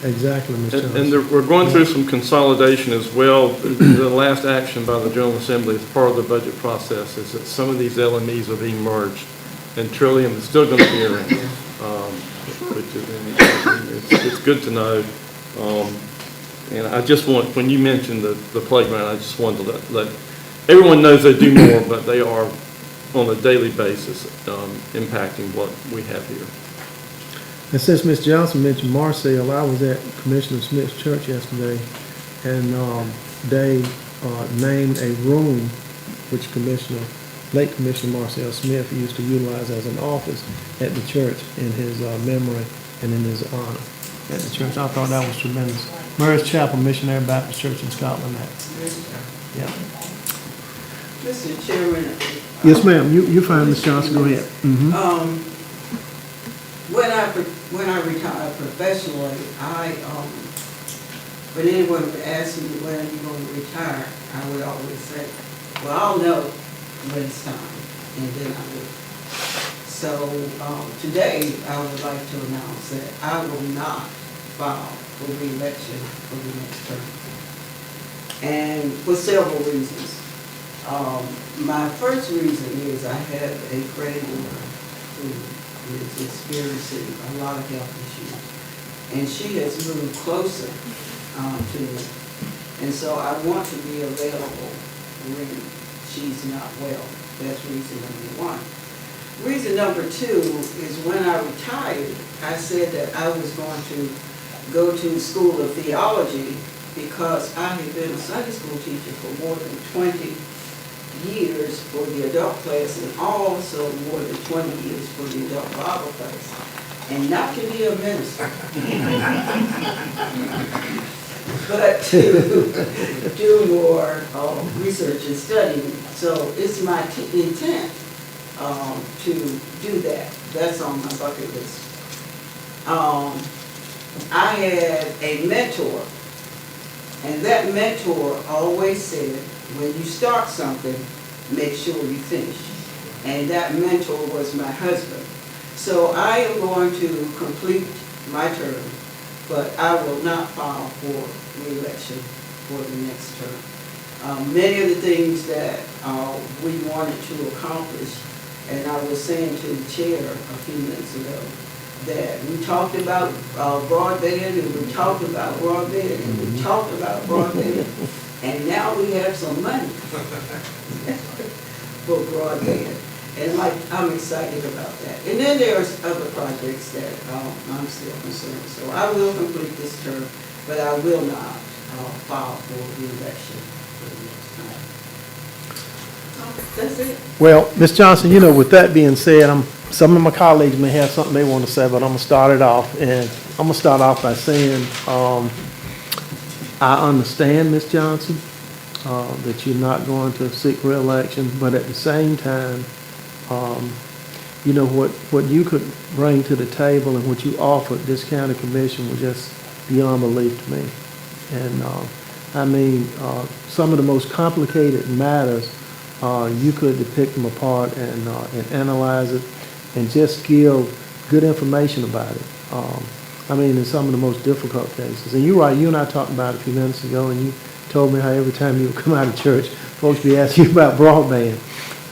Exactly, Ms. Johnson. And we're going through some consolidation as well. The last action by the General Assembly as part of the budget process is that some of these LMEs are being merged, and Trillium is still going to be around, which is, it's good to know. And I just want, when you mentioned the playground, I just wanted to let everyone knows they do more, but they are on a daily basis impacting what we have here. And since Ms. Johnson mentioned Marcel, I was at Commissioner Smith's church yesterday, and they named a room which late Commissioner Marcel Smith used to utilize as an office at the church in his memory and in his honor at the church. I thought that was tremendous. Murray's Chapel Missionary Baptist Church in Scotland. Yeah. Mr. Chairman. Yes, ma'am. You fine, Ms. Johnson. Go ahead. When I retired professionally, when anyone would ask me when are you going to retire, I would always say, well, I'll know when it's time, and then I would. So today, I would like to announce that I will not file for re-election for the next term, and for several reasons. My first reason is I have a friend who is experiencing a lot of health issues, and she has moved closer to me, and so I want to be available when she's not well. That's reason number one. Reason number two is when I retired, I said that I was going to go to the School of Theology because I had been a Sunday school teacher for more than 20 years for the adult class and also more than 20 years for the adult Bible class. And not to be a minister, but to do more research and studying. So it's my intent to do that. That's on my bucket list. I had a mentor, and that mentor always said, when you start something, make sure you finish. And that mentor was my husband. So I am going to complete my term, but I will not file for re-election for the next term. Many of the things that we wanted to accomplish, and I was saying to the chair a few minutes ago, that we talked about broadband, and we talked about broadband, and we talked about broadband, and now we have some money for broadband. And I'm excited about that. And then there's other projects that I'm still concerned. So I will complete this term, but I will not file for re-election for the next time. That's it. Well, Ms. Johnson, with that being said, some of my colleagues may have something they want to say, but I'm going to start it off. And I'm going to start off by saying I understand, Ms. Johnson, that you're not going to seek re-election, but at the same time, what you could bring to the table and what you offered this county commission was just beyond belief to me. And some of the most complicated matters, you could depict them apart and analyze it and just give good information about it. In some of the most difficult cases. And you're right, you and I talked about it a few minutes ago, and you told me how every time you would come out of church, folks be asking you about broadband.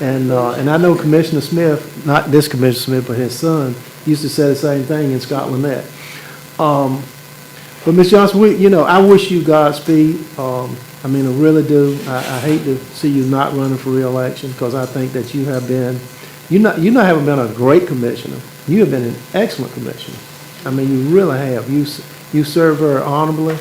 And I know Commissioner Smith, not this Commissioner Smith, but his son, used to say the same thing in Scotland. But Ms. Johnson, I wish you Godspeed. I really do. I hate to see you not running for re-election because I think that you have been, you haven't been a great commissioner. You have been an excellent commissioner. You really have. You serve very honorably,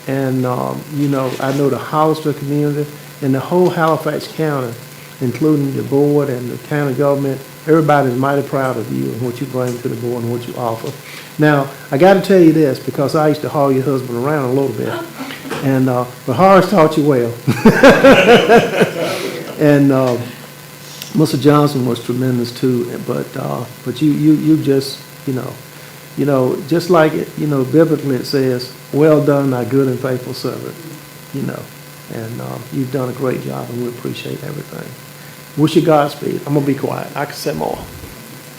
and I know the Hollister community and the whole Halifax County, including the board and the county government, everybody's mighty proud of you and what you bring to the board and what you offer. Now, I got to tell you this because I used to haul your husband around a little bit, but Horace taught you well. Mr. Johnson was tremendous too, but you just, just like, biblically it says, well done, thy good and faithful servant, and you've done a great job and we appreciate everything. Wish you Godspeed. I'm gonna be quiet. I can say more.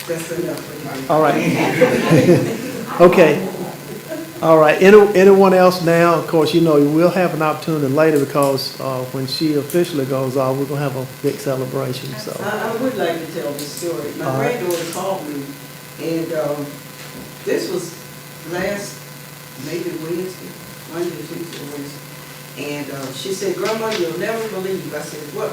That's enough. All right. Okay. All right. Anyone else now? Of course, we'll have an opportunity later because when she officially goes off, we're gonna have a big celebration. So I would like to tell this story. My All right. granddaughter called me, and this was last, maybe Wednesday, Monday, Tuesday, Wednesday. And she said, "Grandma, you'll never believe." I said, "What?"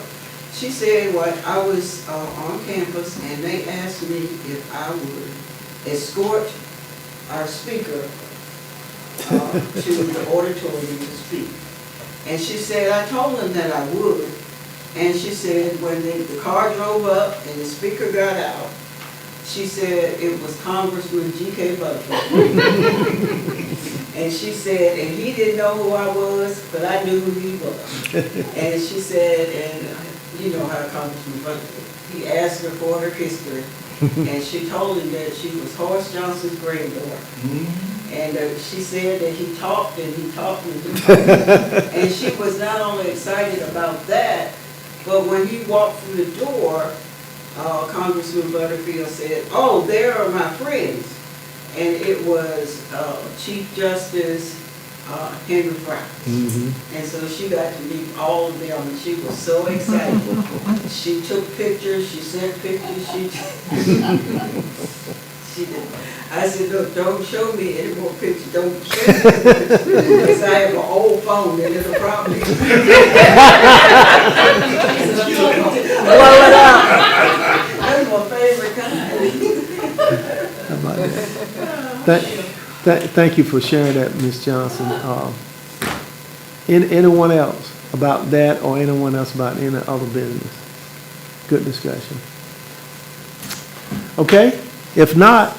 She said, "Well, I was on campus, and they asked me if I would escort our speaker to the auditorium to speak." And she said, "I told them that I would." And she said, when the car drove up and the speaker got out, she said it was Congressman G.K. Butterfield. And she said, and he didn't know who I was, but I knew who he was. And she said, and you know how Congressman Butterfield, he asked her for her history. And she told him that she was Horace Johnson's granddaughter. And she said that he talked and he talked and he talked. And she was not only excited about that, but when he walked through the door, Congressman Butterfield said, "Oh, there are my friends." And it was Chief Justice Henry Frank. And so she got to meet all of them, and she was so excited. She took pictures, she sent pictures, she did. I said, "Look, don't show me any more pictures, don't show me pictures, because I have an old phone and it'll probably blow it up." That's my favorite kind. Thank you for sharing that, Ms. Johnson. Anyone else about that or anyone else about any other business? Good discussion. Okay, if not,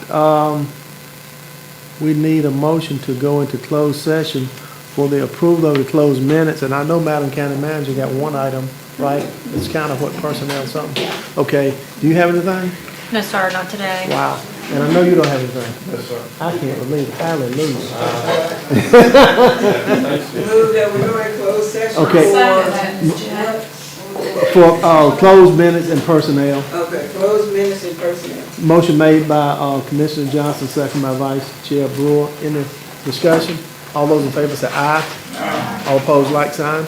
we need a motion to go into closed session for the approval of the closed minutes. And I know Madam County Manager got one item, right? It's kind of what personnel something. Okay, do you have anything? No, sir, not today. Wow. And I know you don't have anything. Yes, sir. I can't believe it. Hallelujah. Move that we go in closed session. Okay. For closed minutes and personnel. Okay, closed minutes and personnel. Motion made by Commissioner Johnson, second by Vice Chair Brewer. Any discussion? All those in favor say aye. All opposed, like sign.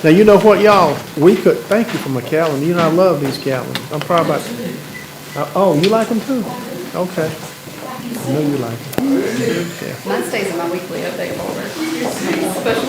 Now, you know what, y'all? Thank you for my calendar. I love these calendars. I'm proud about oh, you like them too? Okay. I know you like them. Mine stays in my weekly update folder. Special